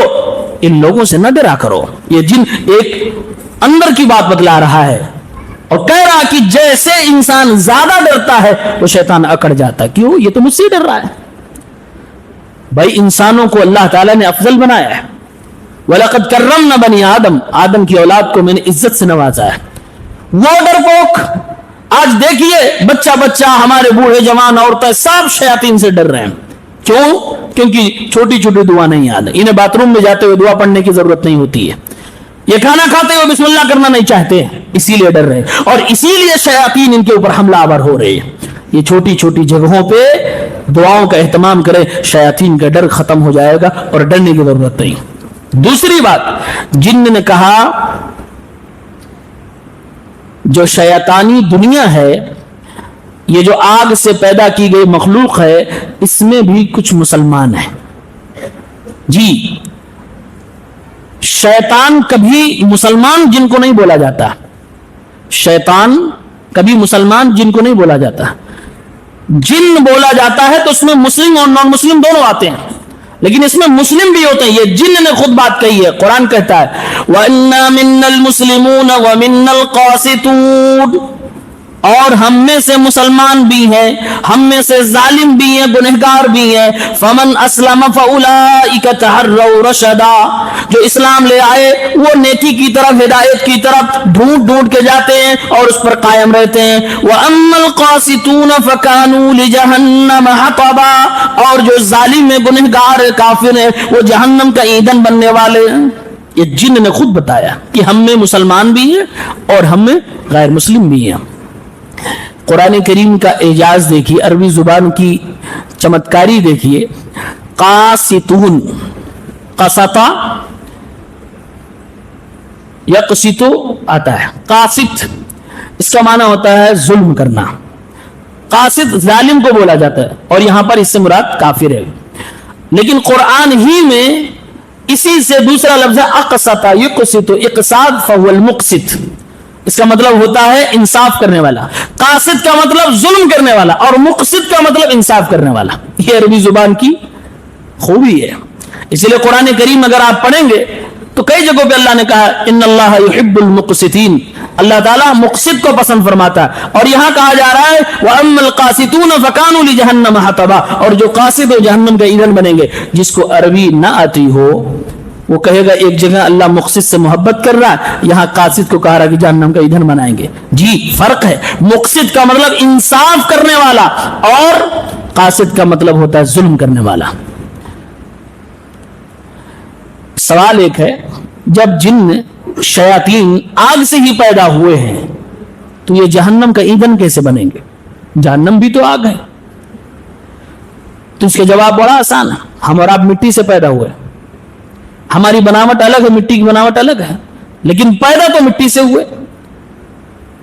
ان لوگوں سے نہ ڈرا کرو۔ یہ جن ایک اندر کی بات بتلا رہا ہے اور کہہ رہا کہ جیسے انسان زیادہ ڈرتا ہے تو شیطان اکڑ جاتا ہے، کیوں؟ یہ تو مجھ سے ڈر رہا ہے۔ بھائی انسانوں کو اللہ تعالیٰ نے افضل بنایا ہے، وَلَقَدْ كَرَّمْنَا بَنِي آدم، آدم کی اولاد کو میں نے عزت سے نوازا ہے۔ وہ ڈرپوک آج دیکھیے بچہ بچہ، ہمارے بوڑھے جوان عورتیں سب شیاطین سے ڈر رہے ہیں۔ کیوں؟ کیونکہ چھوٹی چھوٹی دعا نہیں یاد ہے، انہیں باتھ روم میں جاتے ہوئے دعا پڑھنے کی ضرورت نہیں ہوتی ہے، یہ کھانا کھاتے ہوئے بسم اللہ کرنا نہیں چاہتے، اسی لیے ڈر رہے ہیں، اور اسی لیے شیاطین ان کے اوپر حملہ آور ہو رہے ہیں۔ یہ چھوٹی چھوٹی جگہوں پہ دعاؤں کا اہتمام کریں، شیاطین کا ڈر ختم ہو جائے گا اور ڈرنے کی ضرورت نہیں۔ دوسری بات، جن نے کہا جو شیطانی دنیا ہے، یہ جو آگ سے پیدا کی گئی مخلوق ہے، اس میں بھی کچھ مسلمان ہیں۔ جی، شیطان کبھی مسلمان جن کو نہیں بولا جاتا، شیطان کبھی مسلمان جن کو نہیں بولا جاتا، جن بولا جاتا ہے تو اس میں مسلم اور نان مسلم دونوں آتے ہیں، لیکن اس میں مسلم بھی ہوتے ہیں۔ یہ جن نے خود بات کہی ہے، قرآن کہتا ہے وَإِنَّا مِنَّا الْمُسْلِمُونَ وَمِنَّا الْقَاسِطُونَ، اور ہم میں سے مسلمان بھی ہیں، ہم میں سے ظالم بھی ہیں، گنہگار بھی ہیں۔ فَمَنْ أَسْلَمَ فَأُولَئِكَ تَحَرَّوْا رَشَدًا، جو اسلام لے آئے وہ نیکی کی طرف، ہدایت کی طرف ڈھونڈ ڈھونڈ کے جاتے ہیں اور اس پر قائم رہتے ہیں۔ وَأَمَّا الْقَاسِطُونَ فَكَانُوا لِجَهَنَّمَ حَطَبًا، اور جو ظالم ہے، گنہگار ہے، کافر ہے، وہ جہنم کا ایندھن بننے والے ہیں۔ یہ جن نے خود بتایا کہ ہم میں مسلمان بھی ہیں اور ہم میں غیر مسلم بھی ہیں۔ قرآن کریم کا اعجاز دیکھیے، عربی زبان کی چمتکاری دیکھیے۔ قاسطون، قسطا یقسطو آتا ہے، قاسط اس کا معنی ہوتا ہے ظلم کرنا، قاسط ظالم کو بولا جاتا ہے، اور یہاں پر اس سے مراد کافر ہے۔ لیکن قرآن ہی میں اسی سے دوسرا لفظ ہے اقسط یقسط، اقساط فهو المقسط، اس کا مطلب ہوتا ہے انصاف کرنے والا۔ قاسط کا مطلب ظلم کرنے والا، اور مقسط کا مطلب انصاف کرنے والا۔ یہ عربی زبان کی خوبی ہے۔ اس لیے قرآن کریم اگر آپ پڑھیں گے تو کئی جگہوں پہ اللہ نے کہا ان اللہ یحب المقسطین، اللہ تعالیٰ مقسط کو پسند فرماتا ہے، اور یہاں کہا جا رہا ہے وَأَمَّا الْقَاسِطُونَ فَكَانُوا لِجَهَنَّمَ حَطَبًا، اور جو قاسط و جہنم کے ایندھن بنیں گے۔ جس کو عربی نہ آتی ہو وہ کہے گا ایک جگہ اللہ مقصد سے محبت کر رہا ہے, یہاں قاصد کو کہا رہا کہ جہنم کا ایندھن بنائیں گے. جی فرق ہے. مقصد کا مطلب انصاف کرنے والا اور قاصد کا مطلب ہوتا ہے ظلم کرنے والا. سوال ایک ہے, جب جن شیاطین آگ سے ہی پیدا ہوئے ہیں تو یہ جہنم کا ایندھن کیسے بنیں گے؟ جہنم بھی تو آگ ہے. تو اس کا جواب بڑا آسان ہے. ہم اور آپ مٹی سے پیدا ہوئے, ہماری بناوٹ الگ ہے, مٹی کی بناوٹ الگ ہے, لیکن پیدا تو مٹی سے ہوئے.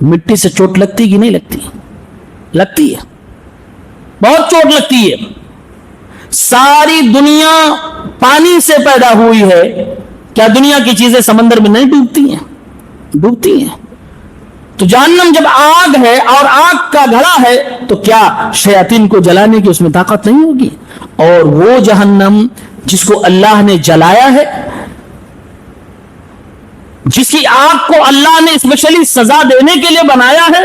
مٹی سے چوٹ لگتی کہ نہیں لگتی؟ لگتی ہے, بہت چوٹ لگتی ہے. ساری دنیا پانی سے پیدا ہوئی ہے, کیا دنیا کی چیزیں سمندر میں نہیں ڈوبتی ہیں؟ ڈوبتی ہیں. تو جہنم جب آگ ہے اور آگ کا گھڑا ہے تو کیا شیاطین کو جلانے کی اس میں طاقت نہیں ہوگی؟ اور وہ جہنم جس کو اللہ نے جلایا ہے, جس کی آگ کو اللہ نے اسپیشلی سزا دینے کے لیے بنایا ہے,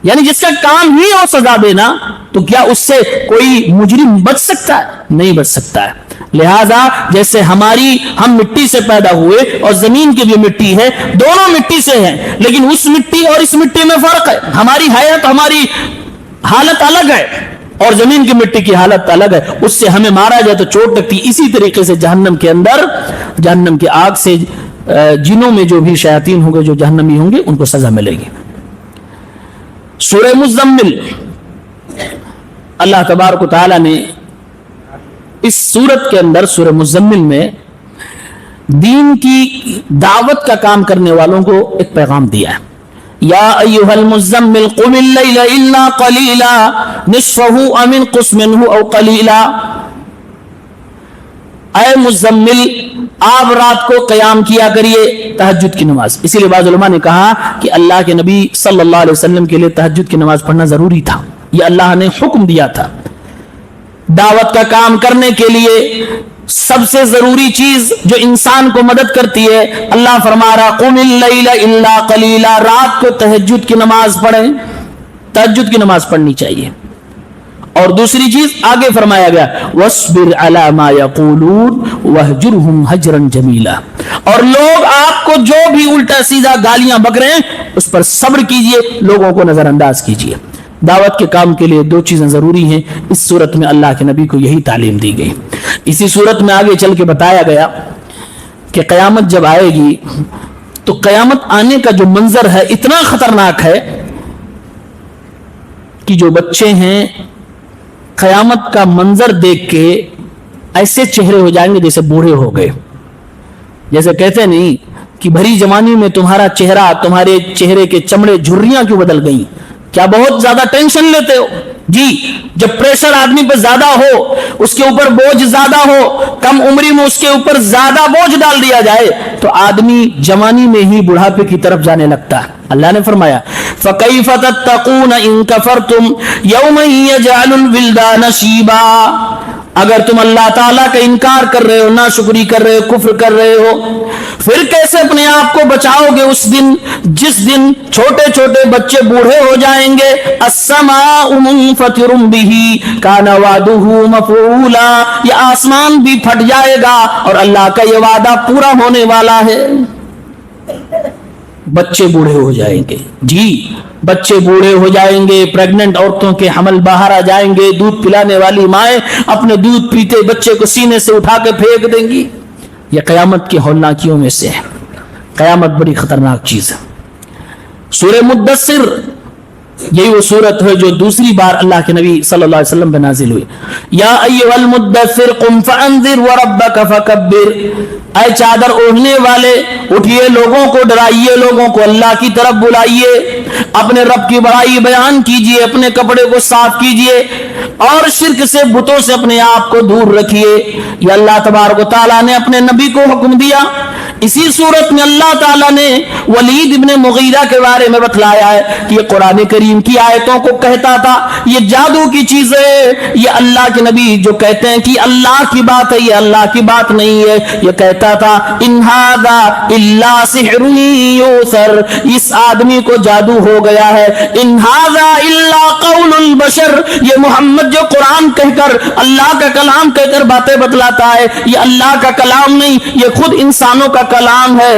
یعنی جس کا کام ہی ہو سزا دینا, تو کیا اس سے کوئی مجرم بچ سکتا ہے؟ نہیں بچ سکتا ہے. لہذا جیسے ہم مٹی سے پیدا ہوئے اور زمین کی بھی مٹی ہے, دونوں مٹی سے ہیں, لیکن اس مٹی اور اس مٹی میں فرق ہے. ہماری حیات, ہماری حالت الگ ہے اور زمین کی مٹی کی حالت الگ ہے. اس سے ہمیں مارا جائے تو چوٹ لگتی. اسی طریقے سے جہنم کے اندر, جہنم کی آگ سے جنوں میں جو بھی شیاطین ہوں گے, جو جہنمی ہوں گے, ان کو سزا ملے گی. سورہ مزمل, اللہ تبارک و تعالی نے اس سورت کے اندر, سورہ مزمل میں, دین کی دعوت کا کام کرنے والوں کو ایک پیغام دیا ہے. یا ایھا المزمل قم اللیل الا قلیلا نصفہ او انقص منہ او قلیلا. اے مزمل, آپ رات کو قیام کیا کریے, تہجد کی نماز. اسی لیے بعض علماء نے کہا کہ اللہ کے نبی صلی اللہ علیہ وسلم کے لیے تہجد کی نماز پڑھنا ضروری تھا. یہ اللہ نے حکم دیا تھا. دعوت کا کام کرنے کے لیے سب سے ضروری چیز جو انسان کو مدد کرتی ہے, اللہ فرما رہا قم اللیل الا قلیلا, رات کو تہجد کی نماز پڑھیں. تہجد کی نماز پڑھنی چاہیے. اور دوسری چیز آگے فرمایا گیا وَاصْبِرْ عَلَى مَا يَقُولُونَ وَاهْجُرْهُمْ هَجْرًا جَمِيلًا. اور لوگ آپ کو جو بھی الٹا سیدھا گالیاں بک رہے ہیں اس پر صبر کیجئے, لوگوں کو نظر انداز کیجئے. دعوت کے کام کے لیے دو چیزیں ضروری ہیں. اس صورت میں اللہ کے نبی کو یہی تعلیم دی گئی. اسی صورت میں آگے چل کے بتایا گیا کہ قیامت جب آئے گی تو قیامت آنے کا جو منظر ہے اتنا خطرناک ہے کہ جو بچے ہیں قیامت کا منظر دیکھ کے ایسے چہرے ہو جائیں گے جیسے بوڑھے ہو گئے. جیسے کہتے نہیں کہ بھری جوانی میں تمہارا چہرہ, تمہارے چہرے کے چمڑے جھریاں کیوں بدل گئیں؟ کیا بہت زیادہ ٹینشن لیتے ہو؟ جی, جب پریشر آدمی پہ زیادہ ہو, اس کے اوپر بوجھ زیادہ ہو, کم عمری میں اس کے اوپر زیادہ بوجھ ڈال دیا جائے تو آدمی جوانی میں ہی بڑھاپے کی طرف جانے لگتا ہے. اللہ نے فرمایا فَكَيْفَ تَتَّقُونَ إِن كَفَرْتُمْ يَوْمًا يَجْعَلُ الْوِلْدَانَ شِيبًا. اگر تم اللہ تعالیٰ کا انکار کر رہے ہو, ناشکری کر رہے ہو, کفر کر رہے ہو, پھر کیسے اپنے آپ کو بچاؤ گے اس دن جس دن چھوٹے چھوٹے بچے بوڑھے ہو جائیں گے. السماء منفطر به كان وعده مفعولا. یہ آسمان بھی پھٹ جائے گا اور اللہ کا یہ وعدہ پورا ہونے والا ہے. بچے بوڑھے ہو جائیں گے. جی, بچے بوڑھے ہو جائیں گے, پریگننٹ عورتوں کے حمل باہر آ جائیں گے, دودھ پلانے والی مائیں اپنے دودھ پیتے بچے کو سینے سے اٹھا کے پھینک دیں گی. یہ قیامت کی ہولناکیوں میں سے ہے. قیامت بڑی خطرناک چیز ہے. سورہ مدثر, یہی وہ سورت ہے جو دوسری بار اللہ کے نبی صلی اللہ علیہ وسلم پہ نازل ہوئی. یا ایھا المدثر قم فانذر وربک فکبر. اے چادر اوڑھنے والے, اٹھیے, لوگوں کو ڈرائیے, لوگوں کو اللہ کی طرف بلائیے, اپنے رب کی بڑائی بیان کیجئے, اپنے کپڑے کو صاف کیجئے اور شرک سے, بتوں سے اپنے آپ کو دور رکھیے. یہ اللہ تبارک و تعالیٰ نے اپنے نبی کو حکم دیا. اسی صورت میں اللہ تعالیٰ نے ولید ابن مغیرہ کے بارے میں بتلایا ہے کہ یہ قرآن کریم کی آیتوں کو کہتا تھا یہ جادو کی چیزیں، یہ اللہ کے نبی جو کہتے ہیں کہ اللہ کی بات ہے، یہ اللہ کی بات نہیں ہے، یہ کہتا تھا ان ھذا الا سحر یؤثر، اس آدمی کو جادو ہو گیا ہے، ان ھذا الا قول البشر، یہ محمد جو قرآن کہہ کر اللہ کا کلام کہہ کر باتیں بتلاتا ہے یہ اللہ کا کلام نہیں، یہ خود انسانوں کا کلام ہے۔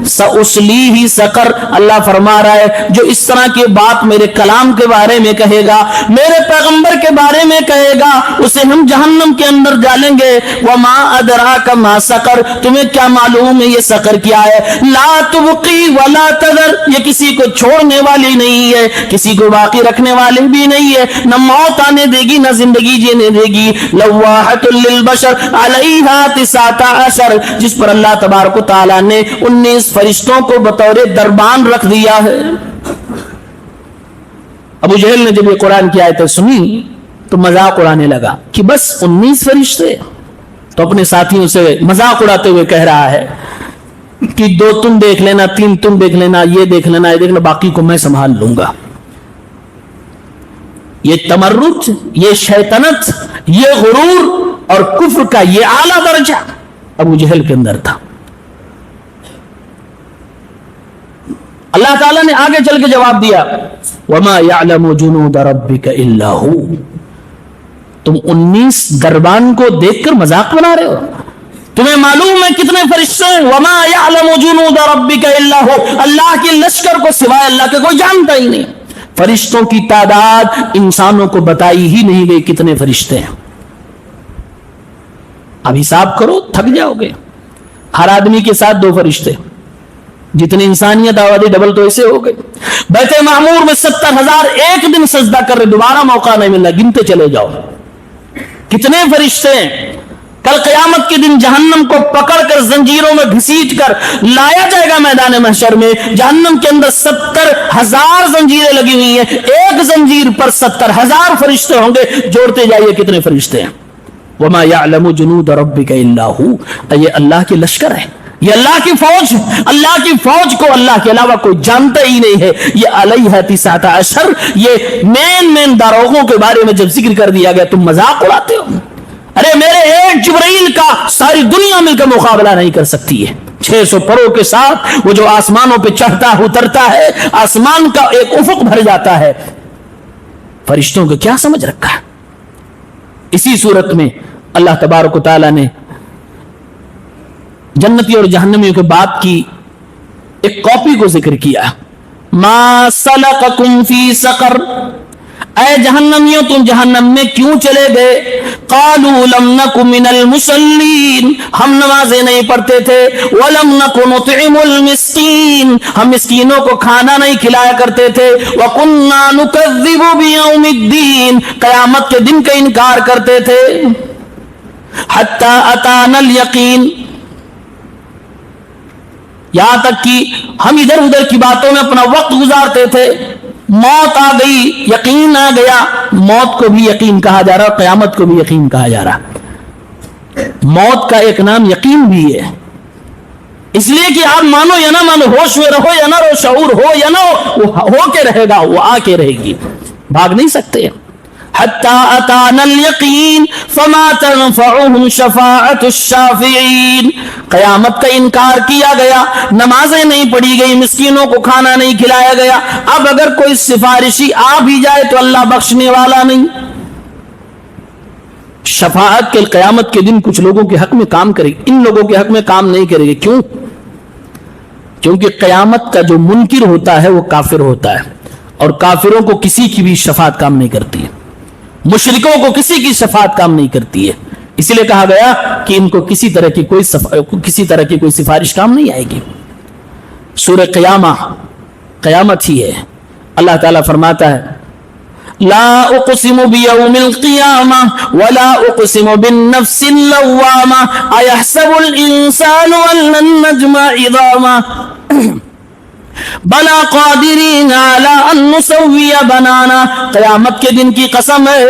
سأصلیہ سقر، اللہ فرما رہا ہے جو اس طرح کی بات میرے کلام کے بارے میں کہے گا، میرے پیغمبر کے بارے میں کہے گا، اسے ہم جہنم کے اندر ڈالیں گے۔ وما ادراک ما سقر، تمہیں کیا معلوم ہے یہ سقر کیا ہے؟ لا تبقی ولا تذر، یہ کسی کو چھوڑنے والی نہیں ہے، کسی کو باقی رکھنے والی بھی نہیں ہے، نہ موت آنے دے گی نہ زندگی جینے دے گی۔ لواحۃ للبشر علیہا 19، جس پر اللہ تبارک و تعالیٰ نے 19 فرشتوں کو بطور دربان رکھ دیا ہے۔ ابو جہل نے جب یہ قرآن کی آیتیں سنی تو مذاق اڑانے لگا کہ بس 19 فرشتے، تو اپنے ساتھیوں سے مذاق اڑاتے ہوئے کہہ رہا ہے کہ 2 تم دیکھ لینا، 3 تم دیکھ لینا، یہ دیکھ لینا، یہ دیکھ لینا، باقی کو میں سنبھال لوں گا۔ یہ تمرد، یہ شیطنت، یہ غرور اور کفر کا یہ اعلیٰ درجہ ابو جہل کے اندر تھا۔ اللہ تعالیٰ نے آگے چل کے جواب دیا وَمَا يَعْلَمُ جُنُودَ رَبِّكَ إِلَّا هُوَ، تم 19 دربان کو دیکھ کر مذاق بنا رہے ہو، تمہیں معلوم ہے کتنے فرشتے ہیں؟ وَمَا يَعْلَمُ جُنُودَ رَبِّكَ إِلَّا هُوَ، اللہ کے لشکر کو سوائے اللہ کے کوئی جانتا ہی نہیں۔ فرشتوں کی تعداد انسانوں کو بتائی ہی نہیں گئی کتنے فرشتے ہیں، اب حساب کرو تھک جاؤ گے۔ ہر آدمی کے ساتھ 2 فرشتے، جتنی انسانیت آبادی ڈبل تو ایسے ہو گئے۔ بیت معمور میں 70,000 ایک دن سجدہ کر رہے، دوبارہ موقع نہیں ملنا، گنتے چلے جاؤ کتنے فرشتے ہیں۔ کل قیامت کے دن جہنم کو پکڑ کر زنجیروں میں گھسیٹ کر لایا جائے گا میدان محشر میں، جہنم کے اندر 70,000 زنجیریں لگی ہوئی ہیں، ایک زنجیر پر 70,000 فرشتے ہوں گے، جوڑتے جائیے کتنے فرشتے ہیں۔ وَمَا يَعْلَمُ جُنُودَ رَبِّكَ إِلَّا هُوَ، یہ اللہ کی لشکر ہے، یہ اللہ کی فوج، اللہ کی فوج کو اللہ کے علاوہ کوئی جانتا ہی نہیں ہے۔ یہ علیہ 19، یہ مین داروغوں کے بارے میں جب ذکر کر دیا گیا تم مذاق اڑاتے ہو۔ ارے میرے ایک جبرائیل کا ساری دنیا مل کر مقابلہ نہیں کر سکتی ہے، 600 پروں کے ساتھ وہ جو آسمانوں پہ چڑھتا اترتا ہے، آسمان کا ایک افق بھر جاتا ہے، فرشتوں کو کیا سمجھ رکھا ہے۔ اسی صورت میں اللہ تبارک و تعالیٰ نے جنتی اور جہنمیوں کی بات کی ایک کاپی کو ذکر کیا، ما سلککم فی سقر، اے جہنمیوں تم جہنم میں کیوں چلے گئے؟ قالوا لم نک من المصلین، ہم نمازیں نہیں پڑھتے تھے، ولم نک نطعم المسکین، ہم مسکینوں کو کھانا نہیں کھلایا کرتے تھے، وکنا نکذب بیوم الدین، قیامت کے دن کا انکار کرتے تھے، حتی اتانا الیقین، یہاں تک کہ ہم ادھر ادھر کی باتوں میں اپنا وقت گزارتے تھے، موت آ گئی، یقین آ گیا، موت کو بھی یقین کہا جا رہا، قیامت کو بھی یقین کہا جا رہا۔ موت کا ایک نام یقین بھی ہے، اس لیے کہ آپ مانو یا نہ مانو، ہوش میں رہو یا نہ رہو، شعور ہو یا نہ ہو، وہ ہو کے رہے گا، وہ آ کے رہے گی، بھاگ نہیں سکتے۔ حتی اتانا الیقین فما تنفعهم شفاعت الشافعین، قیامت کا انکار کیا گیا، نمازیں نہیں پڑھی گئی، مسکینوں کو کھانا نہیں کھلایا گیا، اب اگر کوئی سفارشی آ بھی جائے تو اللہ بخشنے والا نہیں۔ شفاعت کے قیامت کے دن کچھ لوگوں کے حق میں کام کرے گی، ان لوگوں کے حق میں کام نہیں کرے گی، کیوں؟ کیونکہ قیامت کا جو منکر ہوتا ہے وہ کافر ہوتا ہے، اور کافروں کو کسی کی بھی شفاعت کام نہیں کرتی ہے، مشرکوں کو کسی کی شفاعت کام نہیں کرتی ہے، اس لیے کہا گیا کہ ان کو کسی طرح کی کوئی سفارش کام نہیں آئے گی۔ سورہ قیامہ قیامت ہی ہے، اللہ تعالیٰ فرماتا ہے لا اقسم بیوم القیامہ ولا اقسم بالنفس اللوامہ ایحسب الانسان ان لن نجمع عظامہ بلا قادرین علی ان نسوی بنانا، قیامت کے دن کی قسم ہے،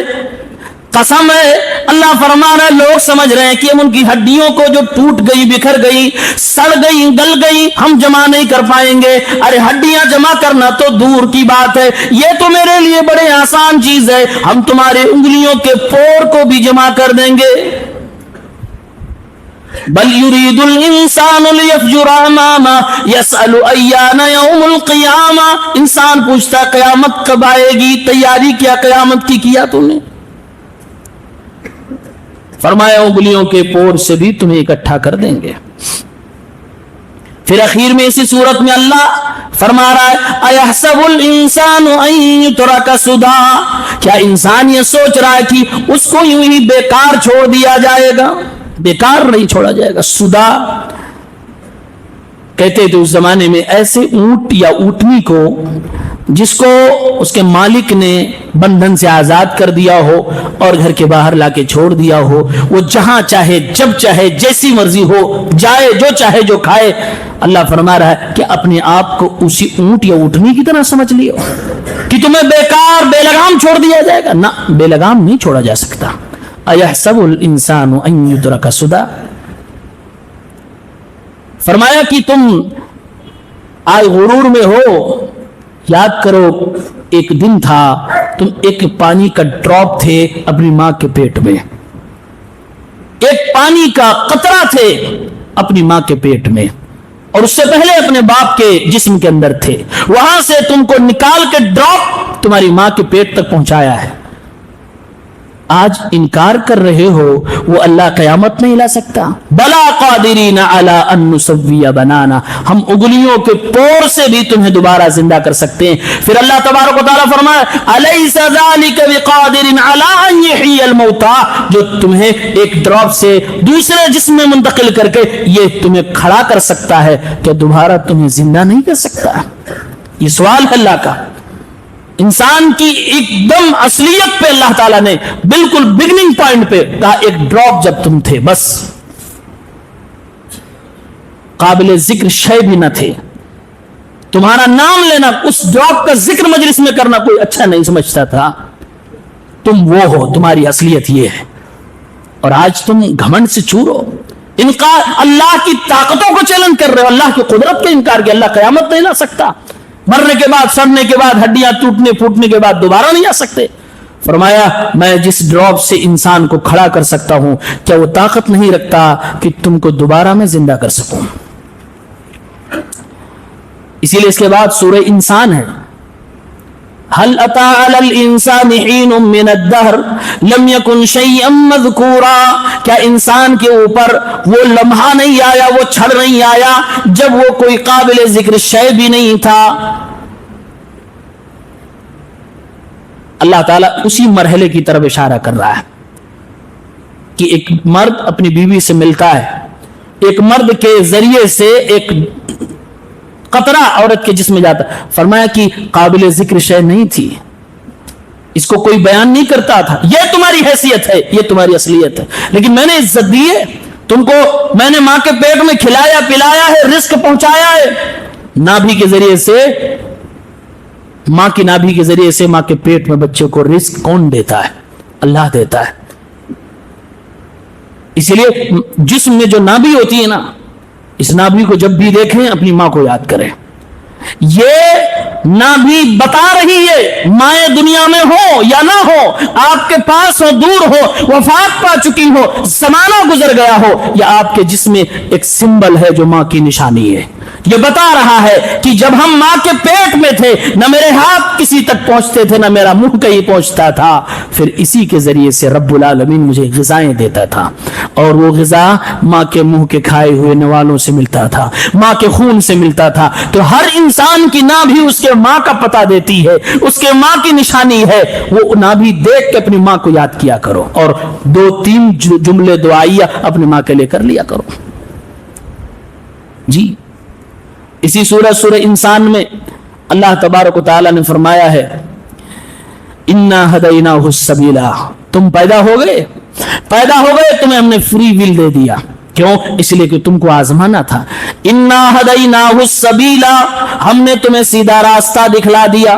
قسم ہے اللہ فرما رہا ہے لوگ سمجھ رہے ہیں کہ ہم ان کی ہڈیوں کو جو ٹوٹ گئی بکھر گئی سڑ گئی گل گئی ہم جمع نہیں کر پائیں گے. ارے ہڈیاں جمع کرنا تو دور کی بات ہے, یہ تو میرے لیے بڑے آسان چیز ہے, ہم تمہارے انگلیوں کے پور کو بھی جمع کر دیں گے. بل یرید الانسان لیفجر امامہ یسأل ایان یوم القیامہ. انسان پوچھتا قیامت کب آئے گی, تیاری کیا قیامت کی کیا تم نے؟ فرمایا انگلیوں کے پور سے بھی تمہیں اکٹھا کر دیں گے. پھر اخیر میں اسی صورت میں اللہ فرما رہا ہے ایحسب الانسان ان یترک سدی. کیا انسان یہ سوچ رہا ہے کہ اس کو یوں ہی بیکار چھوڑ دیا جائے گا؟ بیکار نہیں چھوڑا جائے گا. سدا کہتے تھے اس زمانے میں ایسے اونٹ یا اونٹنی کو جس کو اس کے مالک نے بندھن سے آزاد کر دیا ہو اور گھر کے باہر لا کے چھوڑ دیا ہو, وہ جہاں چاہے جب چاہے جیسی مرضی ہو جائے, جو چاہے جو کھائے. اللہ فرما رہا ہے کہ اپنے آپ کو اسی اونٹ یا اونٹنی کی طرح سمجھ لیو کہ تمہیں بیکار بے لگام چھوڑ دیا جائے گا. نہ, بے لگام نہیں چھوڑا جا سکتا. ایحسب الانسان ان یترک سدی. فرمایا کہ تم آج غرور میں ہو. یاد کرو ایک دن تھا تم ایک پانی کا ڈراپ تھے اپنی ماں کے پیٹ میں, ایک پانی کا قطرہ تھے اپنی ماں کے پیٹ میں, اور اس سے پہلے اپنے باپ کے جسم کے اندر تھے. وہاں سے تم کو نکال کے ڈراپ تمہاری ماں کے پیٹ تک پہنچایا ہے. آج انکار کر رہے ہو, وہ اللہ قیامت نہیں لا سکتا. بلا قادرین علی ان نسوی بنانا. ہم انگلیوں کے پور سے بھی تمہیں دوبارہ زندہ کر سکتے ہیں. پھر اللہ تبارک و تعالیٰ فرمایا الیس ذلک بقادر علی ان یحیی الموتى. جو تمہیں ایک ڈراپ سے دوسرے جسم میں منتقل کر کے یہ تمہیں کھڑا کر سکتا ہے, کہ دوبارہ تمہیں زندہ نہیں کر سکتا؟ یہ سوال ہے اللہ کا. انسان کی ایک دم اصلیت پہ اللہ تعالیٰ نے بالکل بگننگ پوائنٹ پہ کہا ایک ڈراپ جب تم تھے, بس قابل ذکر شے بھی نہ تھے. تمہارا نام لینا, اس ڈراپ کا ذکر مجلس میں کرنا کوئی اچھا نہیں سمجھتا تھا. تم وہ ہو, تمہاری اصلیت یہ ہے. اور آج تم گھمنڈ سے چور ہو, انکار, اللہ کی طاقتوں کو چیلنج کر رہے ہو, اللہ کی قدرت کا انکار کیا. اللہ قیامت نہیں لا سکتا, مرنے کے بعد, سڑنے کے بعد, ہڈیاں ٹوٹنے پھوٹنے کے بعد دوبارہ نہیں آ سکتے. فرمایا میں جس ڈراپ سے انسان کو کھڑا کر سکتا ہوں, کیا وہ طاقت نہیں رکھتا کہ تم کو دوبارہ میں زندہ کر سکوں؟ اسی لیے اس کے بعد سورہ انسان ہے. هل اتى على الانسان حين من الدهر لم يكن شيئا مذكورا. کیا انسان کے اوپر وہ لمحہ نہیں آیا, وہ چھڑ نہیں آیا جب وہ کوئی قابل ذکر شے بھی نہیں تھا؟ اللہ تعالیٰ اسی مرحلے کی طرف اشارہ کر رہا ہے کہ ایک مرد اپنی بیوی سے ملتا ہے, ایک مرد کے ذریعے سے ایک قطرہ عورت کے جسم میں جاتا. فرمایا کہ قابل ذکر شے نہیں تھی, اس کو کوئی بیان نہیں کرتا تھا. یہ تمہاری حیثیت ہے, یہ تمہاری اصلیت ہے, لیکن میں نے عزت دی ہے تم کو, میں نے ماں کے پیٹ میں کھلایا پلایا ہے, رزق پہنچایا ہے. نابھی کے ذریعے سے, ماں کی نابھی کے ذریعے سے ماں کے پیٹ میں بچے کو رزق کون دیتا ہے؟ اللہ دیتا ہے. اسی لیے جسم میں جو نابھی ہوتی ہے نا, اس نابھی کو جب بھی دیکھیں اپنی ماں کو یاد کریں. یہ نابھی بتا رہی ہے, مائیں دنیا میں ہو یا نہ ہو, آپ کے پاس ہو دور ہو, وفات پا چکی ہو, زمانہ گزر گیا ہو, یا آپ کے جسم میں ایک سمبل ہے جو ماں کی نشانی ہے. یہ بتا رہا ہے کہ جب ہم ماں کے پیٹ میں تھے نہ میرے ہاتھ کسی تک پہنچتے تھے, نہ میرا منہ کہیں پہنچتا تھا. پھر اسی کے ذریعے سے رب العالمین مجھے غذائیں دیتا تھا, اور وہ غذا ماں کے منہ کے کھائے ہوئے نوالوں سے ملتا تھا, ماں کے خون سے ملتا تھا. تو ہر انسان کی نابھی اس کے ماں کا پتہ دیتی ہے, اس کے ماں کی نشانی ہے. وہ نابھی دیکھ کے اپنی ماں کو یاد کیا کرو, اور 2-3 جملے دعائیہ اپنی ماں کے لے کر لیا کرو. جی اسی سورہ انسان میں اللہ تبارک و تعالیٰ نے فرمایا ہے انا ہدیناہ السبیل. تم پیدا ہو گئے, تمہیں ہم نے فری ول دے دیا. کیوں؟ اس لیے کہ تم کو آزمانا تھا. انا ہدیناہ السبیل, ہم نے تمہیں سیدھا راستہ دکھلا دیا.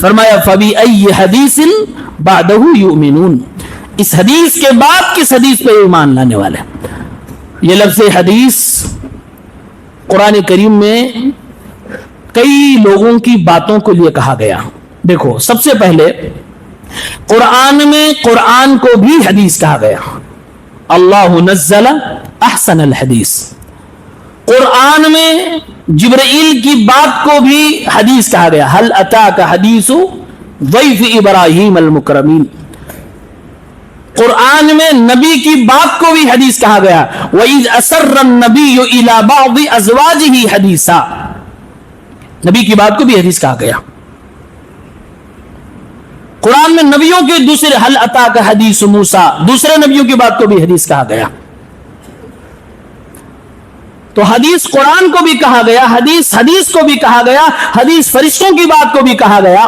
فرمایا فَبِأَيِّ حَدِيثٍ بَعْدَهُ يُؤْمِنُونَ, اس حدیث کے بعد کس حدیث پہ ایمان لانے والے. یہ لفظ حدیث قرآن کریم میں کئی لوگوں کی باتوں کو لیے کہا گیا. دیکھو, سب سے پہلے قرآن میں قرآن کو بھی حدیث کہا گیا. اللہ نزل احسن الحدیث. قرآن میں جبرائیل کی بات کو بھی حدیث کہا گیا. هل اتاک حدیث ضیف ابراہیم المکرمین. قرآن میں نبی کی بات کو بھی حدیث کہا گیا. وَإِذْ أَسَرَّ النَّبِيُّ إِلَى بَعْضِ أَزْوَاجِهِ حَدِيثًا. نبی کی بات کو بھی حدیث کہا گیا. قرآن میں نبیوں کے دوسرے حل اتاک حدیث موسیٰ, دوسرے نبیوں کی بات کو بھی حدیث کہا گیا. تو حدیث قرآن کو بھی کہا گیا, حدیث کو بھی کہا گیا, حدیث فرشتوں کی بات کو بھی کہا گیا.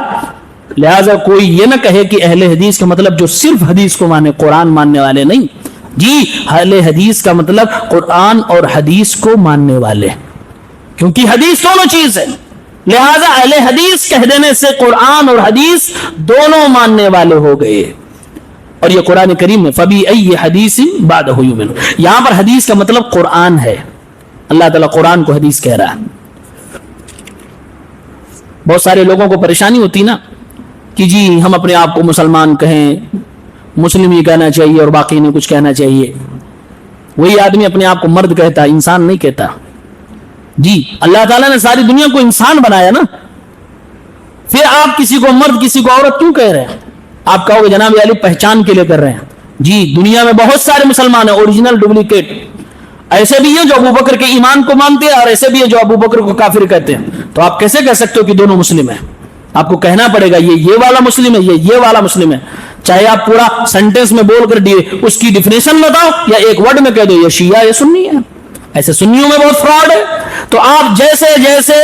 لہذا کوئی یہ نہ کہے کہ اہل حدیث کا مطلب جو صرف حدیث کو مانے, قرآن ماننے والے نہیں. جی, اہل حدیث کا مطلب قرآن اور حدیث کو ماننے والے, کیونکہ حدیث دونوں چیز ہے. لہذا اہل حدیث کہہ دینے سے قرآن اور حدیث دونوں ماننے والے ہو گئے. اور یہ قرآن کریم میں فَبِأَيِّ حَدِيثٍ بَعْدَهُ يُؤْمِنُونَ, یہاں پر حدیث کا مطلب قرآن ہے. اللہ تعالیٰ قرآن کو حدیث کہہ رہا ہے. بہت سارے لوگوں کو پریشانی ہوتی نا کہ جی ہم اپنے آپ کو مسلمان کہیں, مسلم ہی کہنا چاہیے اور باقی نہیں کچھ کہنا چاہیے. وہی آدمی اپنے آپ کو مرد کہتا, انسان نہیں کہتا. جی, اللہ تعالیٰ نے ساری دنیا کو انسان بنایا نا, پھر آپ کسی کو مرد کسی کو عورت کیوں کہہ رہے ہیں؟ آپ کہو گے جناب علی پہچان کے لیے کر رہے ہیں. جی, دنیا میں بہت سارے مسلمان ہیں, اوریجنل ڈپلیکیٹ. ایسے بھی ہیں جو ابو بکر کے ایمان کو مانتے ہیں, اور ایسے بھی ہیں جو ابو بکر کو کافر کہتے ہیں. تو آپ کیسے کہہ سکتے ہو کہ دونوں مسلم ہیں؟ آپ کو کہنا پڑے گا یہ والا مسلم ہے, یہ والا مسلم ہے. چاہے آپ پورا سینٹینس میں بول کر اس کی ڈیفینیشن بتاؤ, یا ایک ورڈ میں کہہ دو یہ شیعہ یہ سنی ہے. ایسے سنیوں میں بہت فراڈ ہے. تو آپ جیسے جیسے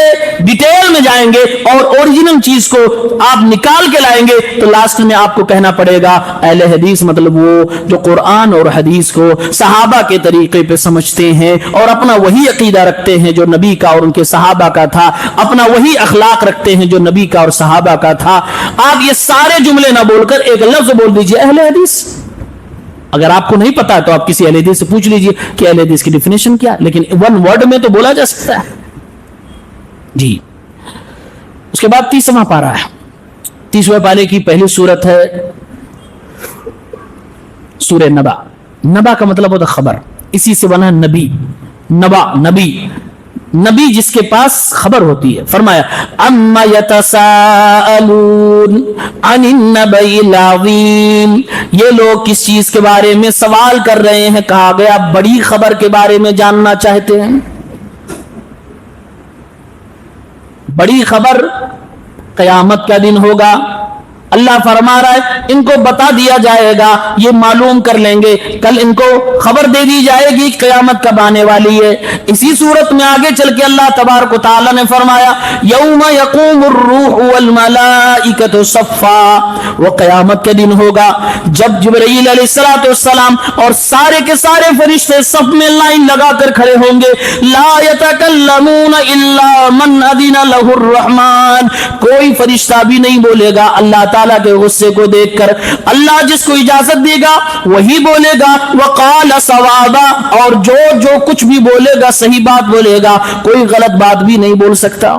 ڈیٹیل میں جائیں گے اور اوریجنل چیز کو آپ نکال کے لائیں گے, تو لاسٹ میں آپ کو کہنا پڑے گا اہل حدیث مطلب وہ جو قرآن اور حدیث کو صحابہ کے طریقے پہ سمجھتے ہیں اور اپنا وہی عقیدہ رکھتے ہیں جو نبی کا اور ان کے صحابہ کا تھا, اپنا وہی اخلاق رکھتے ہیں جو نبی کا اور صحابہ کا تھا. آپ یہ سارے جملے نہ بول کر ایک لفظ بول دیجئے اہل حدیث. اگر آپ کو نہیں پتا تو آپ کسی اہل حدیث سے پوچھ لیجئے کہ اہل حدیث کی ڈیفینیشن کیا, لیکن ون ورڈ میں تو بولا جا سکتا ہے. جی, اس کے بعد 30واں پارہ ہے. 30ویں پارے کی پہلی سورت ہے سورہ نبا. نبا کا مطلب ہوتا خبر, اسی سے بنا نبی. نبا نبی جس کے پاس خبر ہوتی ہے. فرمایا اما یتساءلون عن النبأ العظیم, یہ لوگ کس چیز کے بارے میں سوال کر رہے ہیں؟ کہا گیا بڑی خبر کے بارے میں جاننا چاہتے ہیں. بڑی خبر قیامت کا دن ہوگا. اللہ فرما رہا ہے ان کو بتا دیا جائے گا, یہ معلوم کر لیں گے, کل ان کو خبر دے دی جائے گی قیامت کب آنے والی ہے. اسی صورت میں آگے چل کے اللہ تبارک و تعالی نے فرمایا یوم یقوم الروح والملائکۃ صفا, وہ قیامت کے دن ہوگا جب جبرائیل علیہ السلام اور سارے کے سارے فرشتے صف میں لائن لگا کر کھڑے ہوں گے. لا یتکلمون الا من اذن له الرحمن, کوئی فرشتہ بھی نہیں بولے گا اللہ تعالیٰ کے غصے کو دیکھ کر. اللہ جس کو اجازت دے گا وہی بولے گا. وقال صوابا, اور جو کچھ بھی بولے گا صحیح بات بولے گا, کوئی غلط بات بھی نہیں بول سکتا.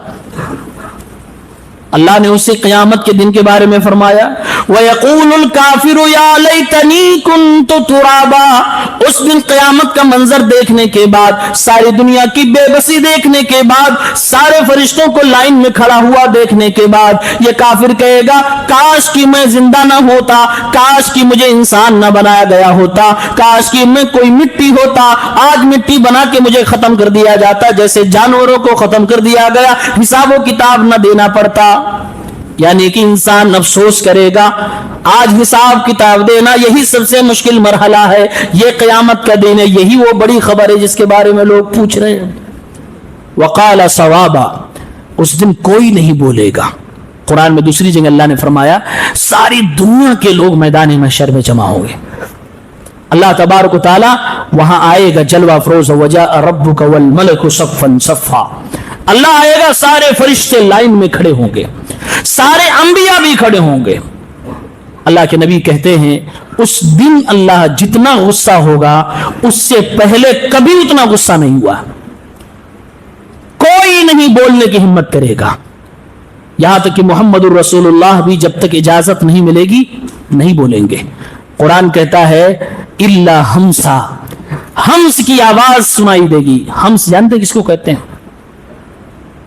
اللہ نے اسے قیامت کے دن کے بارے میں فرمایا وَيَقُولُ الْكَافِرُ يَا لَيْتَنِي كُنْتُ تُرَابًا. اس دن قیامت کا منظر دیکھنے کے بعد, ساری دنیا کی بے بسی دیکھنے کے بعد, سارے فرشتوں کو لائن میں کھڑا ہوا دیکھنے کے بعد, یہ کافر کہے گا کاش کہ میں زندہ نہ ہوتا, کاش کہ مجھے انسان نہ بنایا گیا ہوتا, کاش کہ میں کوئی مٹی ہوتا, آج مٹی بنا کے مجھے ختم کر دیا جاتا جیسے جانوروں کو ختم کر دیا گیا, حساب و کتاب نہ دینا پڑتا. یعنی کہ انسان افسوس کرے گا. آج حساب کتاب دینا یہی سب سے مشکل مرحلہ ہے. یہ قیامت کا دن ہے, یہی وہ بڑی خبر ہے جس کے بارے میں لوگ پوچھ رہے ہیں. وقال صوابا, اس دن کوئی نہیں بولے گا. قرآن میں دوسری جگہ اللہ نے فرمایا ساری دنیا کے لوگ میدان محشر میں جمع ہوں گے. اللہ تبارک و تعالی وہاں آئے گا جلوہ افروز, وجاء ربک والملک صفا صفا. اللہ آئے گا, سارے فرشتے لائن میں کھڑے ہوں گے. سارے انبیاء بھی کھڑے ہوں گے. اللہ کے نبی کہتے ہیں اس دن اللہ جتنا غصہ ہوگا اس سے پہلے کبھی اتنا غصہ نہیں ہوا. کوئی نہیں بولنے کی ہمت کرے گا, یہاں تک کہ محمد الرسول اللہ بھی جب تک اجازت نہیں ملے گی نہیں بولیں گے. قرآن کہتا ہے الا ہمسا, ہمس کی آواز سنائی دے گی. ہمس جانتے کس کو کہتے ہیں؟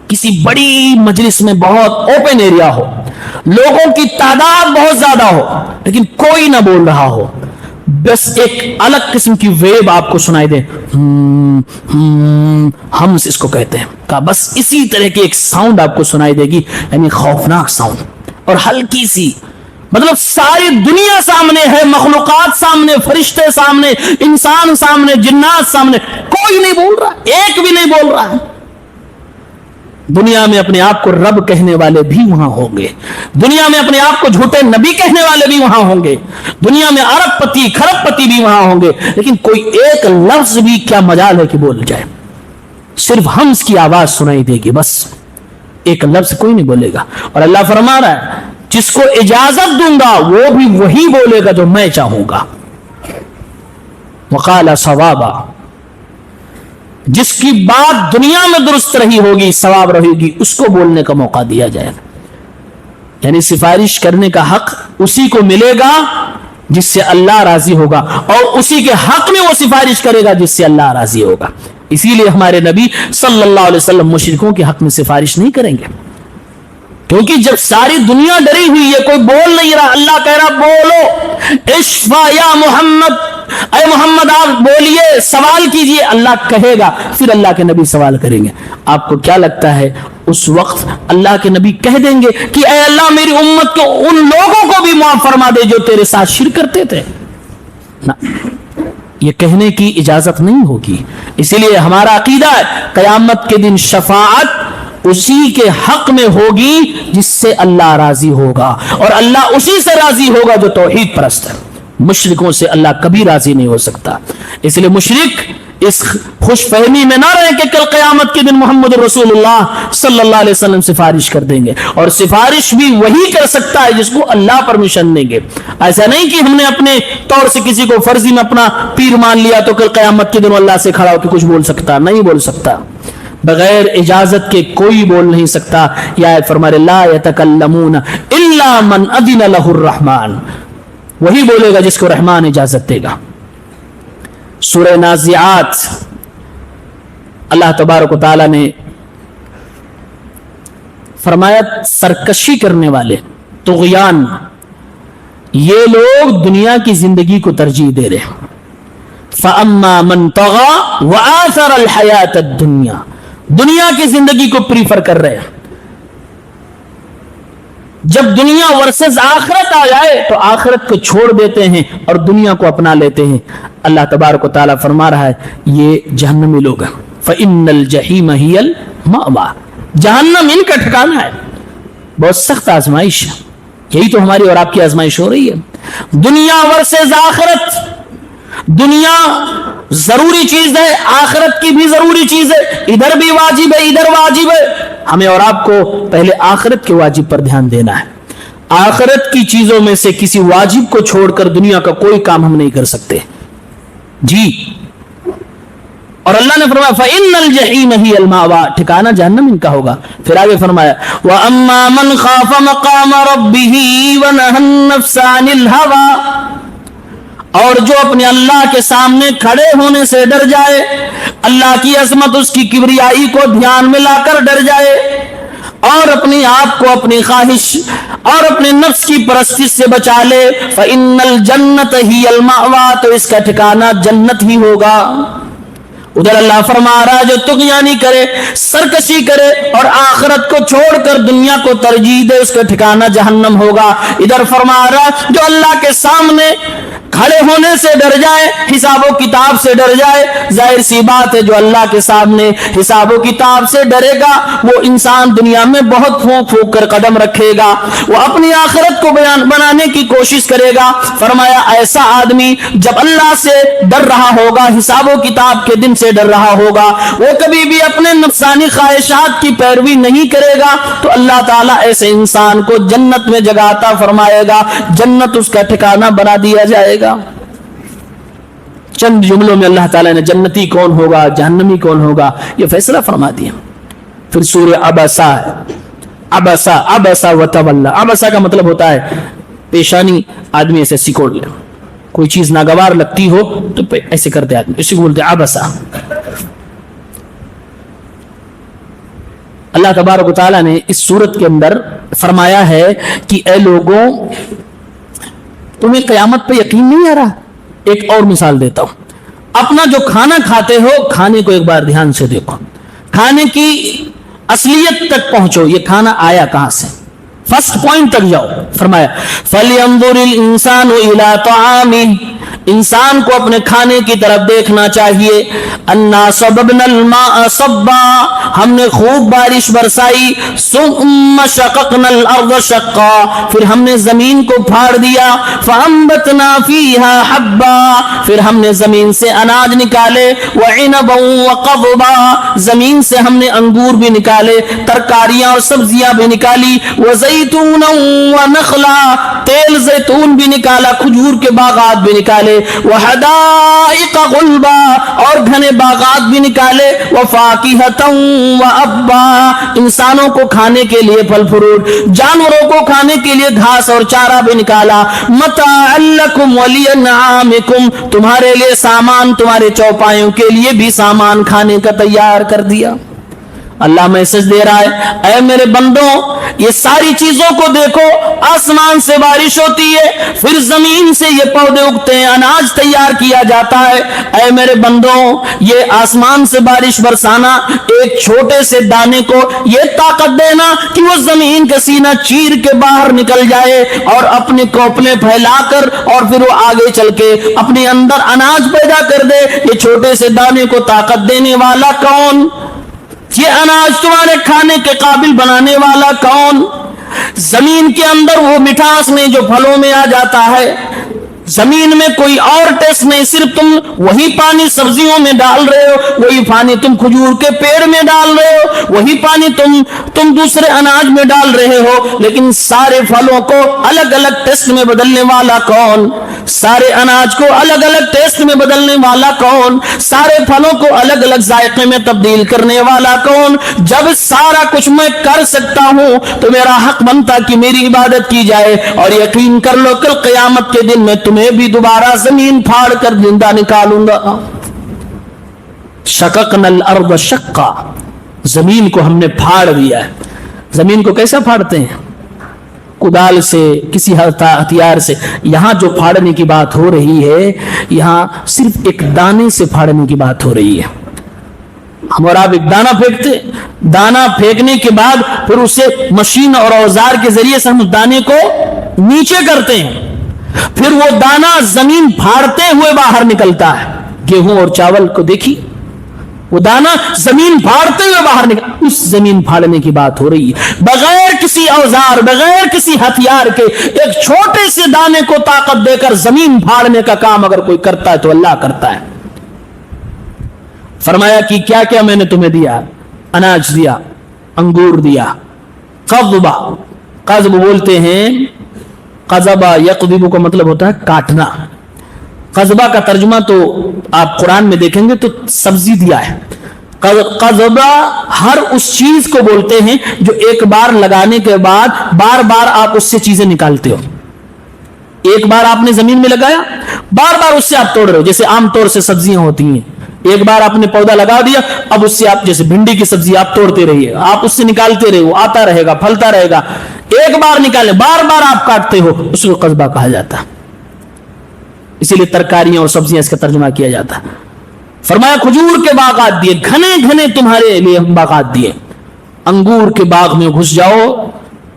کسی بڑی مجلس میں بہت اوپن ایریا ہو, لوگوں کی تعداد بہت زیادہ ہو, لیکن کوئی نہ بول رہا ہو, بس ایک الگ قسم کی ویو آپ کو سنائی دے, ہمس اس کو کہتے ہیں. کہا بس اسی طرح کی ایک ساؤنڈ آپ کو سنائی دے گی, یعنی خوفناک ساؤنڈ, اور ہلکی سی, مطلب ساری دنیا سامنے ہے, مخلوقات سامنے, فرشتے سامنے, انسان سامنے, جنات سامنے, کوئی نہیں بول رہا, ایک بھی نہیں بول رہا ہے. دنیا میں اپنے آپ کو رب کہنے والے بھی وہاں ہوں گے, دنیا میں اپنے آپ کو جھوٹے نبی کہنے والے بھی وہاں ہوں گے, دنیا میں ارب پتی کھرب پتی بھی وہاں ہوں گے, لیکن کوئی ایک لفظ بھی کیا مجال ہے کہ بول جائے. صرف ہمس کی آواز سنائی دے گی, بس ایک لفظ کوئی نہیں بولے گا. اور اللہ فرما رہا ہے جس کو اجازت دوں گا وہ بھی وہی بولے گا جو میں چاہوں گا. وقال صوابا, جس کی بات دنیا میں درست رہی ہوگی, ثواب رہے گی, اس کو بولنے کا موقع دیا جائے گا. یعنی سفارش کرنے کا حق اسی کو ملے گا جس سے اللہ راضی ہوگا, اور اسی کے حق میں وہ سفارش کرے گا جس سے اللہ راضی ہوگا. اسی لیے ہمارے نبی صلی اللہ علیہ وسلم مشرکوں کے حق میں سفارش نہیں کریں گے, کیونکہ جب ساری دنیا ڈری ہوئی ہے, کوئی بول نہیں رہا, اللہ کہہ رہا بولو, اشفا یا محمد, اے محمد آپ بولیے, سوال کیجئے. اللہ کہے گا, پھر اللہ کے نبی سوال کریں گے. آپ کو کیا لگتا ہے اس وقت اللہ کے نبی کہہ دیں گے کہ اے اللہ میری امت کو ان لوگوں کو بھی معاف فرما دے جو تیرے ساتھ شرک کرتے تھے؟ نہ, یہ کہنے کی اجازت نہیں ہوگی. اسی لیے ہمارا عقیدہ ہے قیامت کے دن شفاعت اسی کے حق میں ہوگی جس سے اللہ راضی ہوگا, اور اللہ اسی سے راضی ہوگا جو توحید پرست ہے. مشرکوں سے اللہ کبھی راضی نہیں ہو سکتا. اس لیے مشرک اس خوش فہمی میں نہ رہے کہ کل قیامت کے دن محمد رسول اللہ صلی اللہ علیہ وسلم سفارش کر دیں گے, اور سفارش بھی وہی کر سکتا ہے جس کو اللہ پرمیشن دیں گے. ایسا نہیں کہ ہم نے اپنے طور سے کسی کو فرضی میں اپنا پیر مان لیا تو کل قیامت کے دن اللہ سے کھڑا ہو کے کچھ بول سکتا, نہیں بول سکتا. بغیر اجازت کے کوئی بول نہیں سکتا. یہ آیت فرما رہے لا یتکلمون الا من اذن له الرحمن, وہی بولے گا جس کو رحمان اجازت دے گا. سورہ نازعات اللہ تبارک و تعالی نے فرمایا سرکشی کرنے والے, طغیان, یہ لوگ دنیا کی زندگی کو ترجیح دے رہے ہیں. فَأَمَّا مَنْ طَغَى وَآثَرَ الْحَيَاةَ الدُّنْيَا, دنیا کی زندگی کو پریفر کر رہے ہیں. جب دنیا ورسز آخرت آ جائے تو آخرت کو چھوڑ دیتے ہیں اور دنیا کو اپنا لیتے ہیں. اللہ تبارک و تعالیٰ فرما رہا ہے یہ جہنمی لوگ ہیں. فَإِنَّ الْجَحِيمَ هِيَ الْمَأْوَى, جہنم ان کا ٹھکانہ ہے. بہت سخت آزمائش ہے, یہی تو ہماری اور آپ کی آزمائش ہو رہی ہے. دنیا ورسز آخرت, دنیا ضروری چیز ہے, آخرت کی بھی ضروری چیز ہے, ادھر بھی واجب ہے ادھر واجب ہے. ہمیں اور آپ کو پہلے آخرت کے واجب پر دھیان دینا ہے. آخرت کی چیزوں میں سے کسی واجب کو چھوڑ کر دنیا کا کوئی کام ہم نہیں کر سکتے جی. اور اللہ نے فرمایا فَإِنَّ الْجَحِيمَ هِيَ الْمَأْوَى, ٹھکانہ جہنم ان کا ہوگا. پھر آگے فرمایا وَأَمَّا مَنْ خَافَ مَقَامَ رَبِّهِ وَنَهَى النَّفْسَ عَنِ الْهَوَى, اور جو اپنے اللہ کے سامنے کھڑے ہونے سے ڈر جائے, اللہ کی عظمت اس کی کبریائی کو دھیان میں لا کر ڈر جائے, اور اپنے آپ کو اپنی خواہش اور اپنے نفس کی پرستش سے بچا لے, فَإِنَّ الْجَنَّةَ هِيَ الْمَأْوَى, تو اس کا ٹھکانہ جنت ہی ہوگا. ادھر اللہ فرما رہا ہے جو طغیانی کرے, سرکشی کرے اور آخرت کو چھوڑ کر دنیا کو ترجیح دے, اس کا ٹھکانہ جہنم ہوگا. ادھر فرما رہا ہے جو اللہ کے سامنے کھڑے ہونے سے ڈر جائے, حساب و کتاب سے ڈر جائے. ظاہر سی بات ہے جو اللہ کے سامنے حساب و کتاب سے ڈرے گا وہ انسان دنیا میں بہت پھونک پھونک کر قدم رکھے گا, وہ اپنی آخرت کو بنانے کی کوشش کرے گا. فرمایا ایسا آدمی جب اللہ سے ڈر رہا ہوگا, حساب و کتاب کے دن سے ڈر رہا ہوگا, وہ کبھی بھی اپنے نفسانی خواہشات کی پیروی نہیں کرے گا, تو اللہ تعالیٰ ایسے انسان کو جنت میں جگہ عطا فرمائے گا, جنت اس کا ٹھکانہ بنا دیا جائے گا. چند جملوں میں اللہ تعالیٰ نے جنتی کون ہوگا, جہنمی کون ہوگا, یہ فیصلہ فرما دیا. پھر سورہ عبسہ ہے, عبسہ وتولی. عبسہ کا مطلب ہوتا ہے پیشانی آدمی ایسے سکوڑ لے, کوئی چیز ناگوار لگتی ہو تو ایسے کرتے آدمی, اسی کو بولتے عبسہ. اللہ تبارک و تعالیٰ نے اس سورت کے اندر فرمایا ہے کہ اے لوگوں تمہیں قیامت پہ یقین نہیں آ رہا. ایک اور مثال دیتا ہوں, اپنا جو کھانا کھاتے ہو کھانے کو ایک بار دھیان سے دیکھو, کھانے کی اصلیت تک پہنچو, یہ کھانا آیا کہاں سے, فرسٹ پوائنٹ تک جاؤ. فرمایا فَلْيَنظُرِ الْإِنسَانُ إِلَىٰ طَعَامِهِ, انسان کو اپنے کھانے کی طرف دیکھنا چاہیے. اَنَّا صَبَبْنَا الْمَاءَ صَبًّا, ہم نے خوب بارش برسائی. ثُمَّ شَقَقْنَا الْأَرْضَ شَقًّا, پھر ہم نے زمین کو پھاڑ دیا. فَأَنبَتْنَا فِيهَا حَبًّا, پھر ہم نے زمین سے اناج نکالے. وَعِنَبًا وَقَضْبًا, زمین سے ہم نے انگور بھی نکالے, ترکاریاں اور سبزیاں بھی نکالی. وَزَيْتُونًا وَنَخْلًا, تیل زیتون بھی نکالا, کھجور کے باغات بھی نکالے. وحدائق غلبا, اور گھنے باغات بھی نکالے. وفاکہۃ وابا, انسانوں کو کھانے کے لیے پھل فروٹ, جانوروں کو کھانے کے لیے گھاس اور چارہ بھی نکالا. متاعا لکم ولانعامکم, تمہارے لیے سامان, تمہارے چوپایوں کے لیے بھی سامان کھانے کا تیار کر دیا. اللہ میسج دے رہا ہے اے میرے بندوں یہ ساری چیزوں کو دیکھو. آسمان سے بارش ہوتی ہے, پھر زمین سے یہ پودے اگتے ہیں, اناج تیار کیا جاتا ہے. اے میرے بندوں یہ آسمان سے بارش برسانا, ایک چھوٹے سے دانے کو یہ طاقت دینا کہ وہ زمین کا سینہ چیر کے باہر نکل جائے اور اپنے کوپلیں پھیلا کر اور پھر وہ آگے چل کے اپنے اندر اناج پیدا کر دے, یہ چھوٹے سے دانے کو طاقت دینے والا کون؟ یہ اناج تمہارے کھانے کے قابل بنانے والا کون؟ زمین کے اندر وہ مٹھاس نہیں جو پھلوں میں آ جاتا ہے, زمین میں کوئی اور ٹیسٹ نہیں, صرف تم وہی پانی سبزیوں میں ڈال رہے ہو, وہی پانی تم کھجور کے پیڑ میں ڈال رہے ہو, وہی پانی تم دوسرے اناج میں ڈال رہے ہو. لیکن سارے پھلوں کو الگ الگ ٹیسٹ میں بدلنے والا کون؟ سارے اناج کو الگ الگ ٹیسٹ میں بدلنے والا کون؟ سارے پھلوں کو الگ الگ ذائقے میں تبدیل کرنے والا کون؟ جب سارا کچھ میں کر سکتا ہوں تو میرا حق بنتا کہ میری عبادت کی جائے. اور یقین کر لو کل قیامت کے دن میں تمہیں بھی دوبارہ زمین پھاڑ کر زندہ نکالوں گا. شققنا الارض شقا, زمین کو ہم نے پھاڑ دیا ہے. زمین کو کیسا پھاڑتے ہیں؟ کدال سے, کسی ہتھیار سے. یہاں جو پھاڑنے کی بات ہو رہی ہے یہاں صرف ایک دانے سے پھاڑنے کی بات ہو رہی ہے. ہم اور آپ ایک دانہ پھینکتے, دانہ پھینکنے کے بعد پھر اسے مشین اور اوزار کے ذریعے سے ہم دانے کو نیچے کرتے ہیں, پھر وہ دانہ زمین پھاڑتے ہوئے باہر نکلتا ہے. گیہوں اور چاول کو دیکھی, وہ دانہ زمین پھاڑتے ہوئے باہر نکل, اس زمین پھاڑنے کی بات ہو رہی ہے. بغیر کسی اوزار, بغیر کسی ہتھیار کے ایک چھوٹے سے دانے کو طاقت دے کر زمین پھاڑنے کا کام اگر کوئی کرتا ہے تو اللہ کرتا ہے. فرمایا کہ کیا کیا میں نے تمہیں دیا؟ اناج دیا, انگور دیا. قضبہ, قضب بولتے ہیں, قضبہ یقذب کا مطلب ہوتا ہے کاٹنا. قضبہ کا ترجمہ تو آپ قرآن میں دیکھیں گے تو سبزی دیا ہے. قضبہ ہر اس چیز کو بولتے ہیں جو ایک بار لگانے کے بعد بار بار آپ اس سے چیزیں نکالتے ہو. ایک بار آپ نے زمین میں لگایا, بار بار اس سے آپ توڑ رہے ہو. جیسے عام طور سے سبزیاں ہوتی ہیں, ایک بار آپ نے پودا لگا دیا, اب اس سے آپ جیسے بھنڈی کی سبزی آپ توڑتے رہیے, آپ اس سے نکالتے رہے, وہ آتا رہے گا, پھلتا رہے گا. ایک بار نکالے, بار بار آپ کاٹتے ہو, اس کو قضبہ کہا جاتا ہے. اسی لیے ترکاریاں اور سبزیاں اس کا ترجمہ کیا جاتا ہے. فرمایا کھجور کے باغات دیے, گھنے گھنے تمہارے لیے ہم باغات دیے. انگور کے باغ میں گھس جاؤ,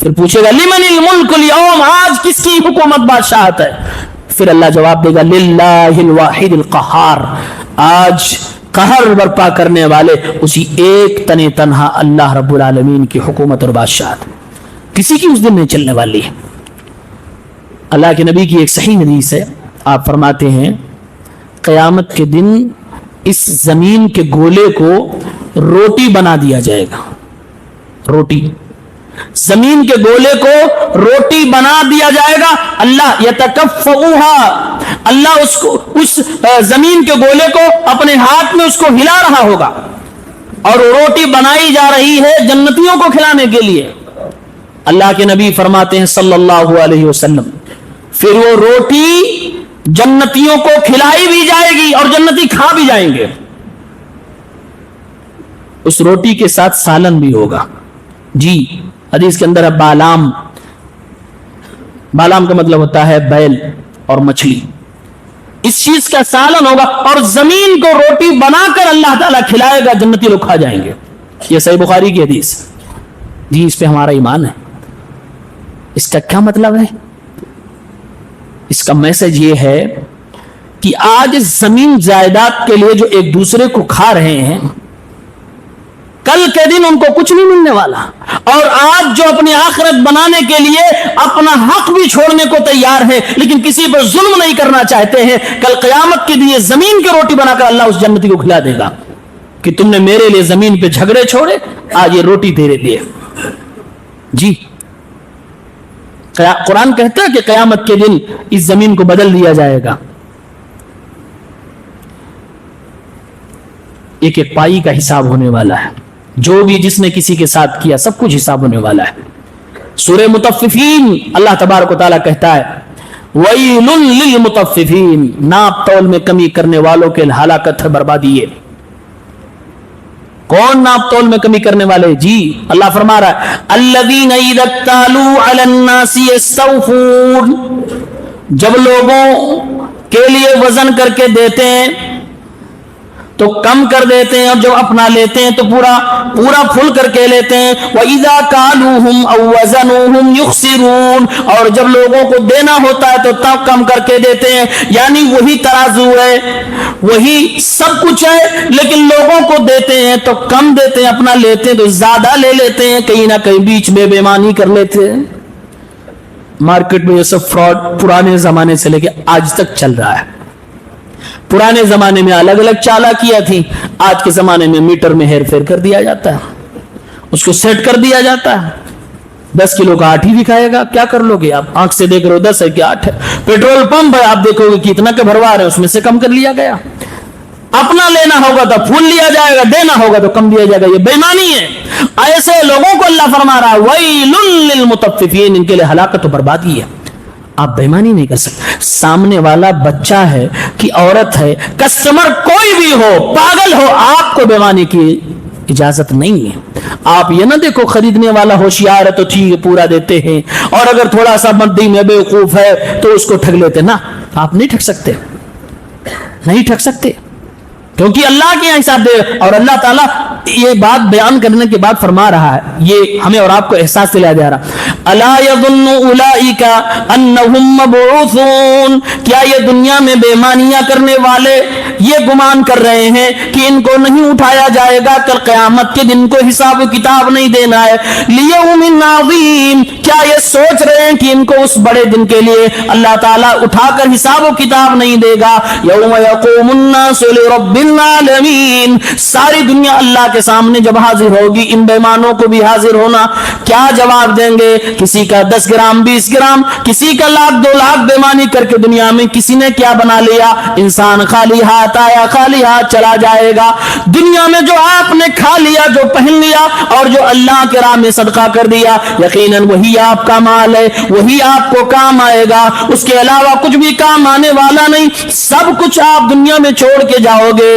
پھر پوچھے گا لمن الملک اليوم، آج کس کی حکومت بادشاہت ہے؟ پھر اللہ جواب دے گا للہ الواحد القہار، آج قہر برپا کرنے والے اسی ایک تن تنہا اللہ رب العالمین کی حکومت اور بادشاہت، کسی کی اس دن نہیں چلنے والی ہے۔ اللہ کے نبی کی ایک صحیح حدیث ہے، آپ فرماتے ہیں قیامت کے دن اس زمین کے گولے کو روٹی بنا دیا جائے گا، روٹی، زمین کے گولے کو روٹی بنا دیا جائے گا، اللہ یتکفؤھا، اللہ اس زمین کے گولے کو اپنے ہاتھ میں اس کو ہلا رہا ہوگا، اور روٹی بنائی جا رہی ہے جنتیوں کو کھلانے کے لیے۔ اللہ کے نبی فرماتے ہیں صلی اللہ علیہ وسلم پھر وہ روٹی جنتیوں کو کھلائی بھی جائے گی اور جنتی کھا بھی جائیں گے، اس روٹی کے ساتھ سالن بھی ہوگا۔ جی حدیث کے اندر ہے بالام، بالام کا مطلب ہوتا ہے بیل اور مچھلی، اس چیز کا سالن ہوگا، اور زمین کو روٹی بنا کر اللہ تعالیٰ کھلائے گا، جنتی لوگ کھا جائیں گے۔ یہ صحیح بخاری کی حدیث۔ جی اس پہ ہمارا ایمان ہے۔ اس کا کیا مطلب ہے؟ اس کا میسج یہ ہے کہ آج زمین جائیداد کے لیے جو ایک دوسرے کو کھا رہے ہیں، کل کے دن ان کو کچھ نہیں ملنے والا، اور آج جو اپنی آخرت بنانے کے لیے اپنا حق بھی چھوڑنے کو تیار ہے لیکن کسی پر ظلم نہیں کرنا چاہتے ہیں، کل قیامت کے دن یہ زمین کی روٹی بنا کر اللہ اس جنتی کو کھلا دے گا کہ تم نے میرے لیے زمین پہ جھگڑے چھوڑے، آج یہ روٹی تیرے لیے۔ جی قرآن کہتا ہے کہ قیامت کے دن اس زمین کو بدل دیا جائے گا، ایک ایک پائی کا حساب ہونے والا ہے، جو بھی جس نے کسی کے ساتھ کیا سب کچھ حساب ہونے والا ہے۔ سورہ مطففین اللہ تبارک و تعالیٰ کہتا ہے وَيْلٌ لِّلْمُطَفِّفِينَ، ناپ تول میں کمی کرنے والوں کے ہلاکت ہے، بربادی ہے۔ کون ناپ تول میں کمی کرنے والے؟ جی اللہ فرما رہا ہے الذین اذا اکتالوا علی الناس یستوفون، جب لوگوں کے لیے وزن کر کے دیتے ہیں تو کم کر دیتے ہیں، اور جب اپنا لیتے ہیں تو پورا فل کر کے لیتے ہیں۔ وَإِذَا كَالُوهُمْ أَوْ وَزَنُوهُمْ يُخْسِرُونَ، اور جب لوگوں کو دینا ہوتا ہے تو تب کم کر کے دیتے ہیں، یعنی وہی ترازو ہے، وہی سب کچھ ہے، لیکن لوگوں کو دیتے ہیں تو کم دیتے ہیں، اپنا لیتے ہیں تو زیادہ لے لیتے ہیں، کہیں نہ کہیں بیچ میں بے ایمانی کر لیتے ہیں۔ مارکیٹ میں یہ سب فراڈ پرانے زمانے سے لے کے آج تک چل رہا ہے۔ پرانے زمانے میں الگ الگ چالاکیاں تھیں، آج کے زمانے میں میٹر میں ہیر پھیر کر دیا جاتا ہے، اس کو سیٹ کر دیا جاتا ہے۔ 10 کلو کا 8 ہی دکھائے گا، کیا کر لو گے آپ؟ آنکھ سے دیکھ رہے ہو 10 ہے کہ 8 ہے۔ پیٹرول پمپ ہے، آپ دیکھو گے کتنا کے بھروا رہے ہیں، اس میں سے کم کر لیا گیا۔ اپنا لینا ہوگا تو پھول لیا جائے گا، دینا ہوگا تو کم دیا جائے گا، یہ بے ایمانی ہے۔ ایسے لوگوں کو اللہ فرما رہا ہے وَيْلٌ لِّلْمُطَفِّفِينَ، ان کے لیے ہلاکت و بربادی ہے۔ آپ بے ایمانی نہیں کر سکتے۔ سامنے والا بچہ ہے کہ عورت ہے، کسٹمر کوئی بھی ہو، پاگل ہو، آپ کو بے ایمانی کی اجازت نہیں ہے۔ آپ یہ نہ دیکھو خریدنے والا ہوشیار ہے تو ٹھیک ہے پورا دیتے ہیں، اور اگر تھوڑا سا مدی میں بیوقوف ہے تو اس کو ٹھگ لیتے، نہ، آپ نہیں ٹھگ سکتے، نہیں ٹھگ سکتے، کیونکہ اللہ کے یہاں حساب دے۔ اور اللہ تعالیٰ یہ بات بیان کرنے کے بعد فرما رہا ہے، یہ ہمیں اور آپ کو احساس دلایا جا رہا، الا یظن اولئک انہم مبعوثون، کیا یہ دنیا میں بے ایمانیاں کرنے والے یہ گمان کر رہے ہیں کہ ان کو نہیں اٹھایا جائے گا، کل قیامت کے دن کو حساب و کتاب نہیں دینا ہے۔ لیوم عظیم، کیا یہ سوچ رہے ہیں کہ ان کو اس بڑے دن کے لیے اللہ تعالیٰ اٹھا کر حساب و کتاب نہیں دے گا؟ یوم یقوم الناس لرب العالمین، ساری دنیا اللہ کے سامنے جب حاضر ہوگی، ان بے ایمانوں کو بھی حاضر ہونا، کیا جواب دیں گے؟ کسی کا 10 گرام 20 گرام، کسی کا 1,00,000 2,00,000 بے ایمانی کر کے دنیا میں کسی نے کیا بنا لیا؟ انسان خالی ہاتھ آیا، خالی ہاتھ چلا جائے گا۔ دنیا میں جو آپ نے کھا لیا، جو پہن لیا، اور جو اللہ کے راہ میں صدقہ کر دیا، یقیناً وہی آپ کا مال ہے، وہی آپ کو کام آئے گا، اس کے علاوہ کچھ بھی کام آنے والا نہیں۔ سب کچھ آپ دنیا میں چھوڑ کے جاؤ گے،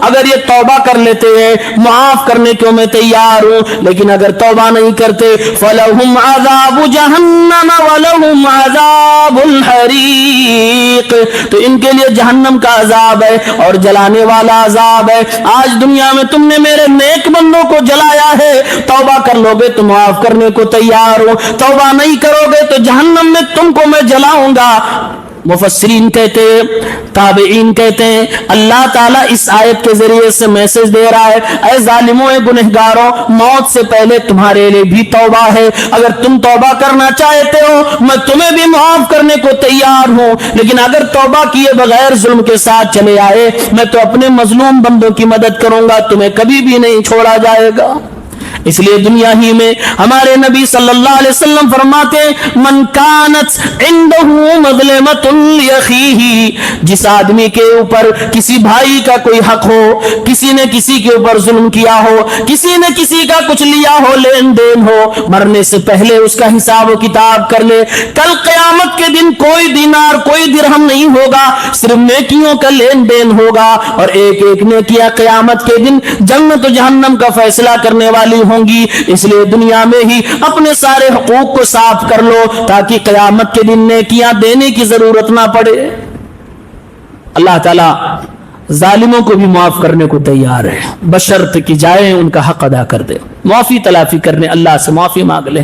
اگر یہ توبہ کر لیتے ہیں معاف کرنے کو میں تیار ہوں، لیکن اگر توبہ نہیں کرتے فلہم عذاب جہنم ولہم عذاب الحریق، تو ان کے لیے جہنم کا عذاب ہے اور جلانے والا عذاب ہے۔ آج دنیا میں تم نے میرے نیک بندوں کو جلایا ہے، توبہ کر لو گے تو معاف کرنے کو تیار ہو، توبہ نہیں کرو گے تو جہنم میں تم کو میں جلاؤں گا۔ مفسرین کہتے ہیں، تابعین کہتے ہیں، اللہ تعالیٰ اس آیت کے ذریعے سے میسج دے رہا ہے، اے ظالموں، اے گنہگاروں، موت سے پہلے تمہارے لیے بھی توبہ ہے۔ اگر تم توبہ کرنا چاہتے ہو میں تمہیں بھی معاف کرنے کو تیار ہوں، لیکن اگر توبہ کیے بغیر ظلم کے ساتھ چلے آئے میں تو اپنے مظلوم بندوں کی مدد کروں گا، تمہیں کبھی بھی نہیں چھوڑا جائے گا۔ اس لیے دنیا ہی میں ہمارے نبی صلی اللہ علیہ وسلم فرماتے ہیں، من کانت عنده مظلمۃ لاخیہ، جس آدمی کے اوپر کسی بھائی کا کوئی حق ہو، کسی نے کسی کے اوپر ظلم کیا ہو، کسی نے کسی کا کچھ لیا ہو، لین دین ہو، مرنے سے پہلے اس کا حساب و کتاب کر لے۔ کل قیامت کے دن کوئی دینار کوئی درہم نہیں ہوگا، صرف نیکیوں کا لین دین ہوگا، اور ایک ایک نیکیاں قیامت کے دن جنت و جہنم کا فیصلہ کرنے والی ہوں گی۔ اس لیے دنیا میں ہی اپنے سارے حقوق کو صاف کر لو تاکہ قیامت کے دن نیکیاں دینے کی ضرورت نہ پڑے۔ اللہ تعالیٰ ظالموں کو بھی معاف کرنے کو تیار ہے، بشرط کہ جائیں ان کا حق ادا کر دے، معافی تلافی کرنے اللہ سے معافی مانگ لے۔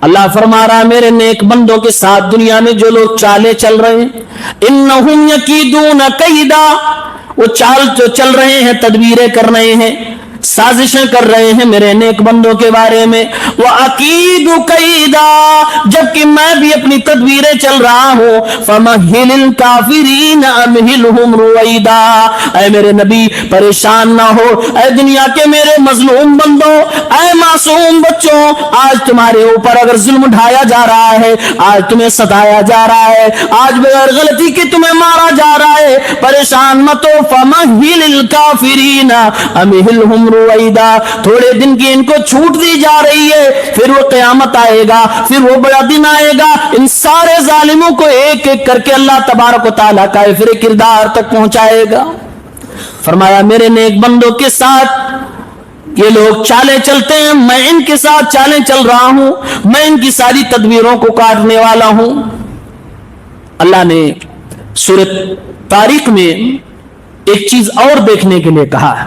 اللہ فرما رہا میرے نیک بندوں کے ساتھ دنیا میں جو لوگ چالیں چل رہے ہیں، انہم یکیدون کیدا، وہ چال جو چل رہے ہیں، تدبیریں کر رہے ہیں، سازشیں کر رہے ہیں میرے نیک بندوں کے بارے میں، وَأَكِيدُ كَيْدًا، جبکہ میں بھی اپنی تدبیریں چل رہا ہوں، فَمَهِّلِ الْكَافِرِينَ أَمْهِلْهُمْ رُوَيْدًا۔ اے میرے نبی پریشان نہ ہو، اے دنیا کے میرے مظلوم بندوں، اے معصوم بچوں، آج تمہارے اوپر اگر ظلم ڈھایا جا رہا ہے، آج تمہیں ستایا جا رہا ہے، آج بغیر غلطی کے تمہیں مارا جا رہا ہے، پریشان مت ہو، فَمَهِّلِ الْكَافِرِينَ أَمْهِلْهُمْ رویدہ، تھوڑے دن کی ان کو چھوٹ دی جا رہی ہے، پھر وہ قیامت آئے گا، پھر وہ بڑا دن آئے گا، ان سارے ظالموں کو ایک ایک کر کے اللہ تبارک و تعالیٰ کا پھر کردار تک پہنچائے گا۔ فرمایا میرے نیک بندوں کے ساتھ یہ لوگ چالیں چلتے ہیں، میں ان کے ساتھ چالیں چل رہا ہوں، میں ان کی ساری تدبیروں کو کاٹنے والا ہوں۔ اللہ نے سورۃ طارق میں ایک چیز اور دیکھنے کے لیے کہا ہے،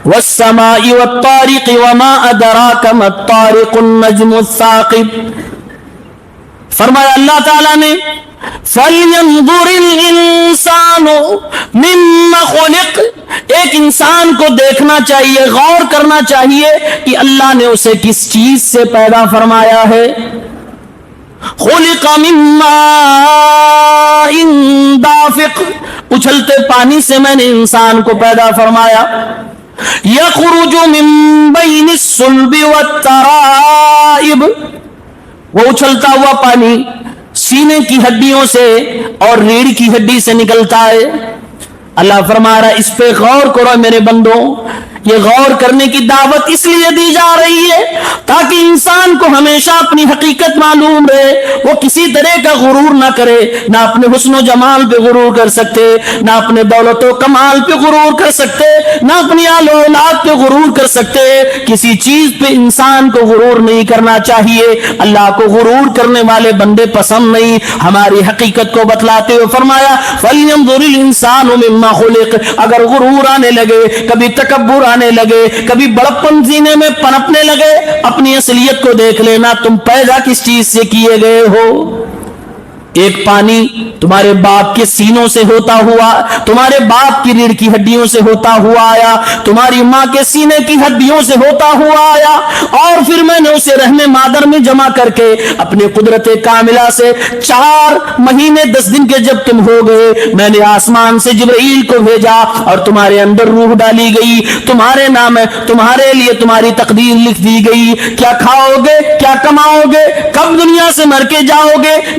وَالسَّمَاءِ وَالطَّارِقِ وَمَا أَدْرَاكَ مَا الطَّارِقُ النَّجْمُ الثَّاقِبُ، فرمایا اللہ تعالیٰ نے فَلْيَنظُرِ الْإِنسَانُ مِمَّا خُلِقَ، ایک انسان کو دیکھنا چاہیے، غور کرنا چاہیے کہ اللہ نے اسے کس چیز سے پیدا فرمایا ہے۔ خلق من ماء دافق، اچھلتے پانی سے میں نے انسان کو پیدا فرمایا۔ یخرج من بین الصلب والترائب، وہ اچھلتا ہوا پانی سینے کی ہڈیوں سے اور ریڑھ کی ہڈی سے نکلتا ہے۔ اللہ فرما رہا اس پہ غور کرو میرے بندوں، یہ غور کرنے کی دعوت اس لیے دی جا رہی ہے تاکہ انسان کو ہمیشہ اپنی حقیقت معلوم رہے، وہ کسی طرح کا غرور نہ کرے، نہ اپنے حسن و جمال پہ غرور کر سکتے، نہ اپنے دولت و کمال پہ غرور کر سکتے، نہ اپنی آل و اولاد پہ غرور کر سکتے۔ کسی چیز پہ انسان کو غرور نہیں کرنا چاہیے، اللہ کو غرور کرنے والے بندے پسند نہیں۔ ہماری حقیقت کو بتلاتے ہوئے فرمایا فَلْيَنظُرِ الْإِنسَانُ مِمَّا خُلِقَ، اگر غرور آنے لگے، کبھی تکبر آنے لگے، کبھی بڑپن سینے میں پنپنے لگے، اپنی اصلیت کو دیکھ لینا، تم پیدا کس چیز سے کیے گئے ہو۔ ایک پانی تمہارے باپ کے سینوں سے ہوتا ہوا، تمہارے باپ کی ریڑھ کی ہڈیوں سے ہوتا ہوا آیا، تمہاری ماں کے سینے کی ہڈیوں سے ہوتا ہوا آیا، اور پھر میں نے اسے رحم مادر میں جمع کر کے اپنی قدرت کاملہ سے 4 مہینے 10 دن کے جب تم ہو گئے، میں نے آسمان سے جبرائیل کو بھیجا اور تمہارے اندر روح ڈالی گئی، تمہارے نام ہے، تمہارے لیے تمہاری تقدیر لکھ دی گئی، کیا کھاؤ گے، کیا کماؤ گے، کب دنیا سے مر کے جاؤ گے،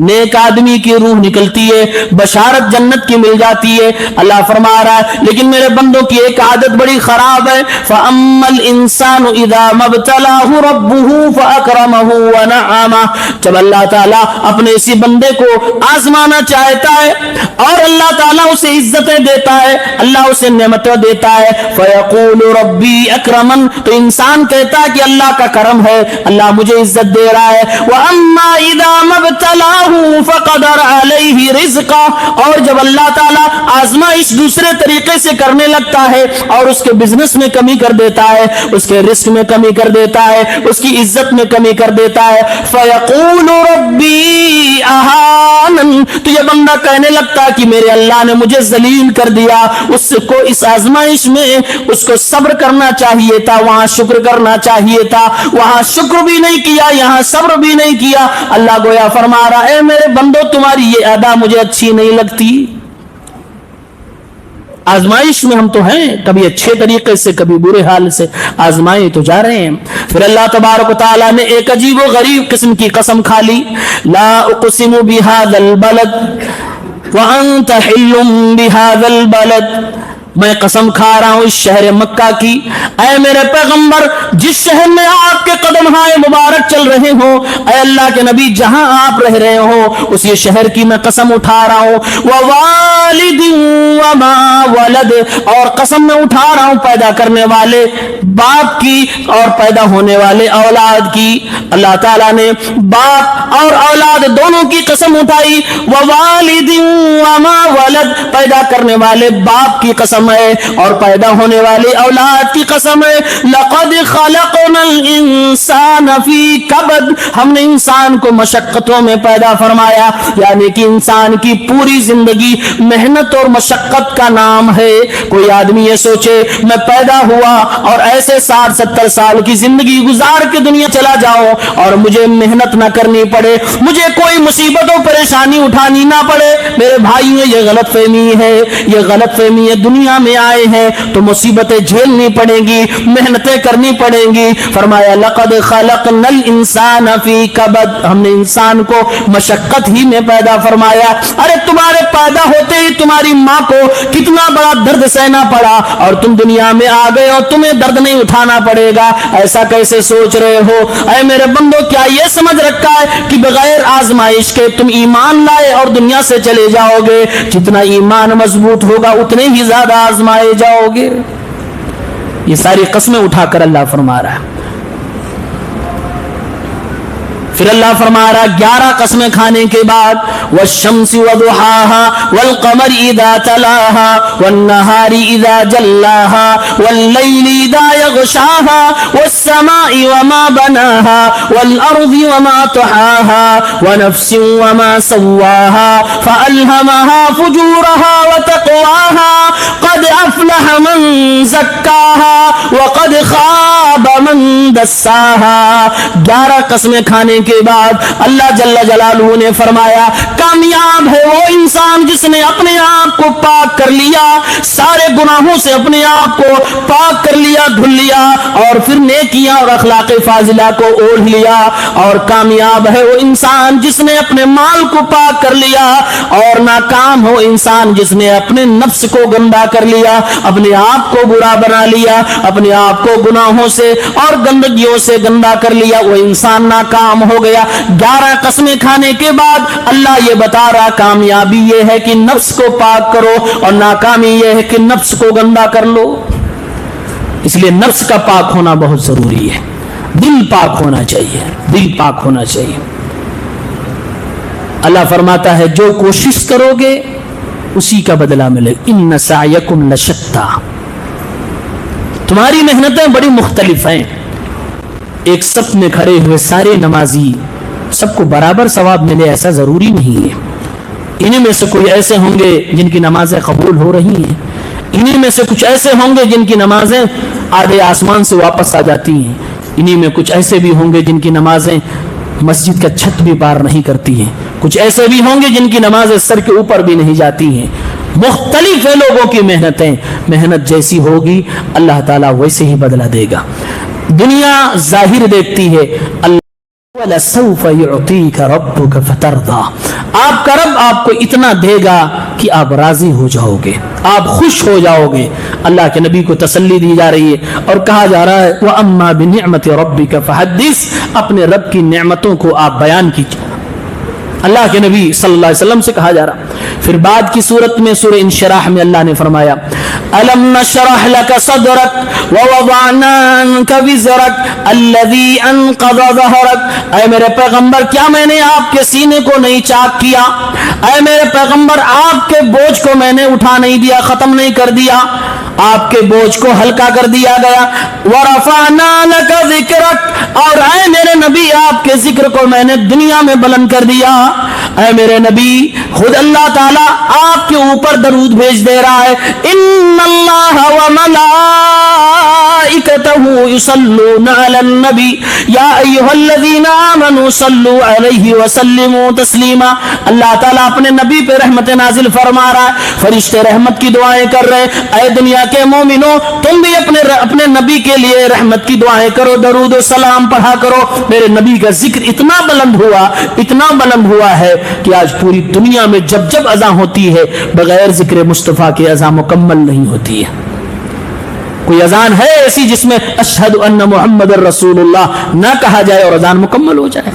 نیک آدمی کی روح نکلتی ہے, بشارت جنت کی مل جاتی ہے. اللہ فرما رہا ہے لیکن میرے بندوں کی ایک عادت بڑی خراب ہے. فَأَمَّا الْإِنسَانُ إِذَا مَا ابْتَلَاهُ رَبُّهُ فَأَكْرَمَهُ وَنَعَّمَهُ. جب اللہ تعالیٰ اپنے اسی بندے کو آزمانا چاہتا ہے اور اللہ تعالیٰ اسے عزتیں دیتا ہے, اللہ اسے نعمتیں دیتا ہے, فَيَقُولُ رَبِّي أَكْرَمَنِ, تو انسان کہتا ہے کہ اللہ کا کرم ہے, اللہ مجھے عزت دے رہا ہے. وَأَمَّا إِذَا مَا ابْتَلَاهُ فَقَدَرَ عَلَيْهِ رِزْقَهُ, اور جب اللہ تعالیٰ آزمائش دوسرے طریقے سے کرنے لگتا ہے اور اس کے بزنس میں کمی کر دیتا ہے, اس کے رزق میں کمی کر دیتا ہے, اس کی عزت میں کمی کر دیتا ہے, فَيَقُولُ رَبِّي أَهَانَنِ, تو یہ بندہ کہنے لگتا ہے کہ میرے اللہ نے مجھے ذلیل کر دیا. اس کو اس آزمائش میں اس کو صبر کرنا چاہیے تھا, وہاں شکر کرنا چاہیے تھا, وہاں شکر بھی نہیں کیا, یہاں صبر بھی نہیں کیا. اللہ گویا فرما رہا ہے میرے بندو تمہاری یہ ادا مجھے اچھی نہیں لگتی. آزمائش میں ہم تو ہیں, کبھی اچھے طریقے سے کبھی برے حال سے آزمائے تو جا رہے ہیں. پھر اللہ تبارک و تعالیٰ نے ایک عجیب و غریب قسم کی قسم کھا لی. لا اقسم بهذا البلد وانت حل بهذا البلد, میں قسم کھا رہا ہوں اس شہر مکہ کی, اے میرے پیغمبر جس شہر میں آپ کے قدم ہائے مبارک چل رہے ہوں, اے اللہ کے نبی جہاں آپ رہ رہے ہوں اس یہ شہر کی میں قسم اٹھا رہا ہوں. ووالد وما ولد, اور قسم میں اٹھا رہا ہوں پیدا کرنے والے باپ کی اور پیدا ہونے والے اولاد کی. اللہ تعالیٰ نے باپ اور اولاد دونوں کی قسم اٹھائی. ووالد وما ولد, پیدا کرنے والے باپ کی قسم ہے اور پیدا ہونے والی اولاد کی قسم ہے. لقد خلقنا الانسان فی کبد, ہم نے انسان کو مشقتوں میں پیدا فرمایا, یعنی کہ انسان کی پوری زندگی محنت اور مشقت کا نام ہے. کوئی آدمی یہ سوچے میں پیدا ہوا اور ایسے 60-70 سال کی زندگی گزار کے دنیا چلا جاؤں اور مجھے محنت نہ کرنی پڑے, مجھے کوئی مصیبت و پریشانی اٹھانی نہ پڑے. میرے بھائیوں یہ غلط فہمی ہے, یہ غلط فہمی ہے. دنیا میں آئے ہیں تو مصیبتیں جھیلنی پڑیں گی, محنتیں کرنی پڑیں گی. فرمایا لقد خلقنا الانسان فی کبد, ہم نے انسان کو مشقت ہی میں پیدا فرمایا. ارے تمہارے پیدا ہوتے ہی تمہاری ماں کو کتنا بڑا درد سہنا پڑا اور تم دنیا میں آ گئے اور تمہیں درد نہیں اٹھانا پڑے گا, ایسا کیسے سوچ رہے ہو؟ اے میرے بندو کیا یہ سمجھ رکھا ہے کہ بغیر آزمائش کے تم ایمان لائے اور دنیا سے چلے جاؤ گے؟ جتنا ایمان مضبوط ہوگا اتنے ہی زیادہ آزمائے جاؤ گے. یہ ساری قسمیں اٹھا کر اللہ فرما رہا ہے. پھر اللہ فرما رہا 11 قسمیں کھانے کے بعد, والشمس وضحاها والقمر اذا تلاها والنهار اذا جلاها والليل اذا يغشاها والسماء وما بناها والارض وما طحاها ونفس وما سواها فألهمها فجورها وتقواها قد افلح من زكاها وقد خاب من دساها. 11 قسمیں کھانے کے بعد اللہ جل جلالہ نے فرمایا کامیاب ہے وہ انسان جس نے اپنے آپ کو پاک کر لیا, سارے گناہوں سے اپنے آپ کو پاک کر لیا, دھل لیا, اور پھر نیکیاں اور اخلاق فاضلہ کو اوڑھ لیا. اور کامیاب ہے وہ انسان جس نے اپنے مال کو پاک کر لیا, اور ناکام ہو انسان جس نے اپنے نفس کو گندا کر لیا, اپنے آپ کو برا بنا لیا, اپنے آپ کو گناہوں سے اور گندگیوں سے گندا کر لیا. وہ انسان ناکام ہو گیا. 11 قسمیں کھانے کے بعد اللہ یہ بتا رہا کامیابی یہ ہے کہ نفس کو پاک کرو اور ناکامی یہ ہے کہ نفس کو گندا کر لو. اس لیے نفس کا پاک ہونا بہت ضروری ہے. دل پاک ہونا چاہیے, دل پاک ہونا چاہیے. اللہ فرماتا ہے جو کوشش کرو گے اسی کا بدلہ ملے. ان سعیکم لشتیٰ, تمہاری محنتیں بڑی مختلف ہیں. ایک صف میں کھڑے ہوئے سارے نمازی سب کو برابر ثواب ملے ایسا ضروری نہیں ہے. انہیں میں سے کوئی ایسے ہوں گے جن کی نمازیں قبول ہو رہی ہیں, انہیں میں سے کچھ ایسے ہوں گے جن کی نمازیں آدھے آسمان سے واپس آ جاتی ہیں, انہیں میں کچھ ایسے بھی ہوں گے جن کی نمازیں مسجد کا چھت بھی پار نہیں کرتی ہیں, کچھ ایسے بھی ہوں گے جن کی نمازیں سر کے اوپر بھی نہیں جاتی ہیں. مختلف ہے لوگوں کی محنتیں, محنت جیسی ہوگی اللہ تعالیٰ ویسے ہی بدلہ دے گا. دنیا ظاہر دیکھتی ہے, اللہ وَلَسَوْفَ يُعْطِيكَ رَبُّكَ فَتَرْضَى, آپ کا رب آپ کو اتنا دے گا کہ آپ راضی ہو جاؤ گے, آپ خوش ہو جاؤ گے. اللہ کے نبی کو تسلی دی جا رہی ہے اور کہا جا رہا ہے وَأَمَّا بِنِعْمَةِ رَبِّكَ فَحَدِّثْ, اپنے رب کی نعمتوں کو آپ بیان کیجئے. اللہ کے نبی صلی اللہ علیہ وسلم سے کہا جا رہا. پھر بعد کی صورت میں سورہ انشراح میں اللہ نے فرمایا أَلَمْ نَشْرَحْ لَكَ صَدْرَكَ وَوَضَعْنَا عَنْكَ وِزْرَكَ الَّذِي أَنْقَضَ ظَهْرَكَ, اے میرے پیغمبر کیا میں نے آپ کے سینے کو نہیں چاک کیا؟ اے میرے پیغمبر آپ کے بوجھ کو میں نے اٹھا نہیں دیا, ختم نہیں کر دیا, آپ کے بوجھ کو ہلکا کر دیا گیا. وَرَفَعْنَا لَكَ ذِكْرَكَ, اور اے میرے نبی آپ کے ذکر کو میں نے دنیا میں بلند کر دیا. اے میرے نبی خود اللہ تعالیٰ آپ کے اوپر درود بھیج دے رہا ہے ان اللہ وملائکتہ یصلون علی النبی یا ایھا الذین آمنوا صلوا علیہ وسلموا تسلیما. اللہ تعالیٰ اپنے نبی پہ رحمت نازل فرما رہا ہے, فرشتے رحمت کی دعائیں کر رہے. اے دنیا کے مومنوں تم بھی اپنے نبی کے لیے رحمت کی دعائیں کرو, درود و سلام پڑھا کرو. میرے نبی کا ذکر اتنا بلند ہوا ہے کہ آج پوری دنیا میں جب جب اذان ہوتی ہے بغیر ذکر مصطفیٰ کے اذان مکمل نہیں ہوتی ہے. کوئی اذان ہے ایسی جس میں اشہد ان محمد الرسول اللہ نہ کہا جائے اور اذان مکمل ہو جائے؟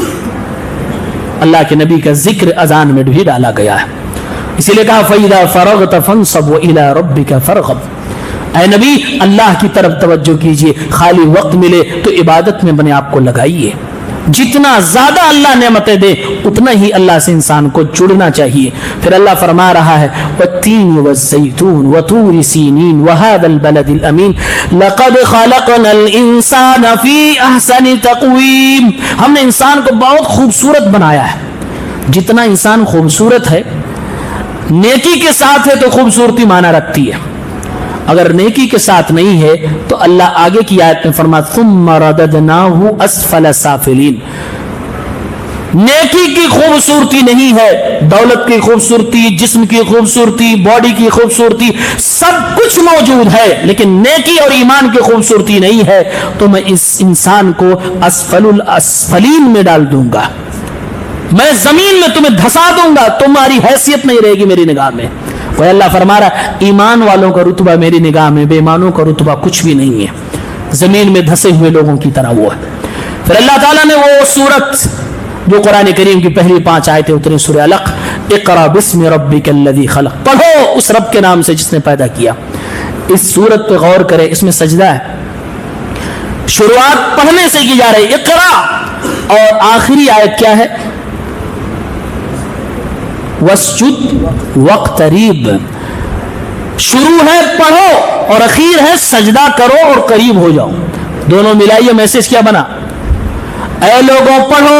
اللہ کے نبی کا ذکر اذان میں بھی ڈالا گیا ہے. اسی لیے کہا فَإِذَا فَرَغْتَ فَانْصَبْ وَإِلَىٰ رَبِّكَ فَارْغَب, اے نبی اللہ کی طرف توجہ کیجئے, خالی وقت ملے تو عبادت میں اپنے آپ کو لگائیے. جتنا زیادہ اللہ نعمتیں دے اتنا ہی اللہ سے انسان کو جڑنا چاہیے. پھر اللہ فرما رہا ہے وَالتِّينِ وَالزَّيْتُونِ وَطُورِ سِينِينَ وَهَذَا الْبَلَدِ الْأَمِينِ لَقَدْ خَلَقْنَا الْإِنسَانَ فِي أَحْسَنِ تَقْوِيمٍ, ہم نے انسان کو بہت خوبصورت بنایا ہے. جتنا انسان خوبصورت ہے, نیکی کے ساتھ ہے تو خوبصورتی معنی رکھتی ہے, اگر نیکی کے ساتھ نہیں ہے تو اللہ آگے کی آیت میں فرماتا ثم رددناہ اسفل سافلین. نیکی کی خوبصورتی نہیں ہے, دولت کی خوبصورتی, جسم کی خوبصورتی, باڈی کی خوبصورتی, سب کچھ موجود ہے, لیکن نیکی اور ایمان کی خوبصورتی نہیں ہے تو میں اس انسان کو اسفل الاسفلین میں ڈال دوں گا, میں زمین میں تمہیں دھسا دوں گا, تمہاری حیثیت نہیں رہے گی میری نگاہ میں. وہ اللہ فرما رہا ایمان والوں کا رتبہ میری نگاہ میں بے ایمانوں کا رتبہ کچھ بھی نہیں ہے, زمین میں دھسے ہوئے لوگوں کی طرح وہ ہے. پھر اللہ تعالیٰ نے وہ سورت جو قرآن کریم کی پہلی 5 آیتیں اتری سورہ علق, اقرا بسم ربک الذی خلق, پڑھو اس رب کے نام سے جس نے پیدا کیا. اس سورت پہ غور کرے, اس میں سجدہ ہے, شروعات پڑھنے سے کی جا رہی اقرا, اور آخری آیت کیا ہے وَاسْجُدْ وَاقْتَرِب. شروع ہے پڑھو اور اخیر ہے سجدہ کرو اور قریب ہو جاؤ. دونوں ملائیے میسج کیا بنا, اے لوگوں پڑھو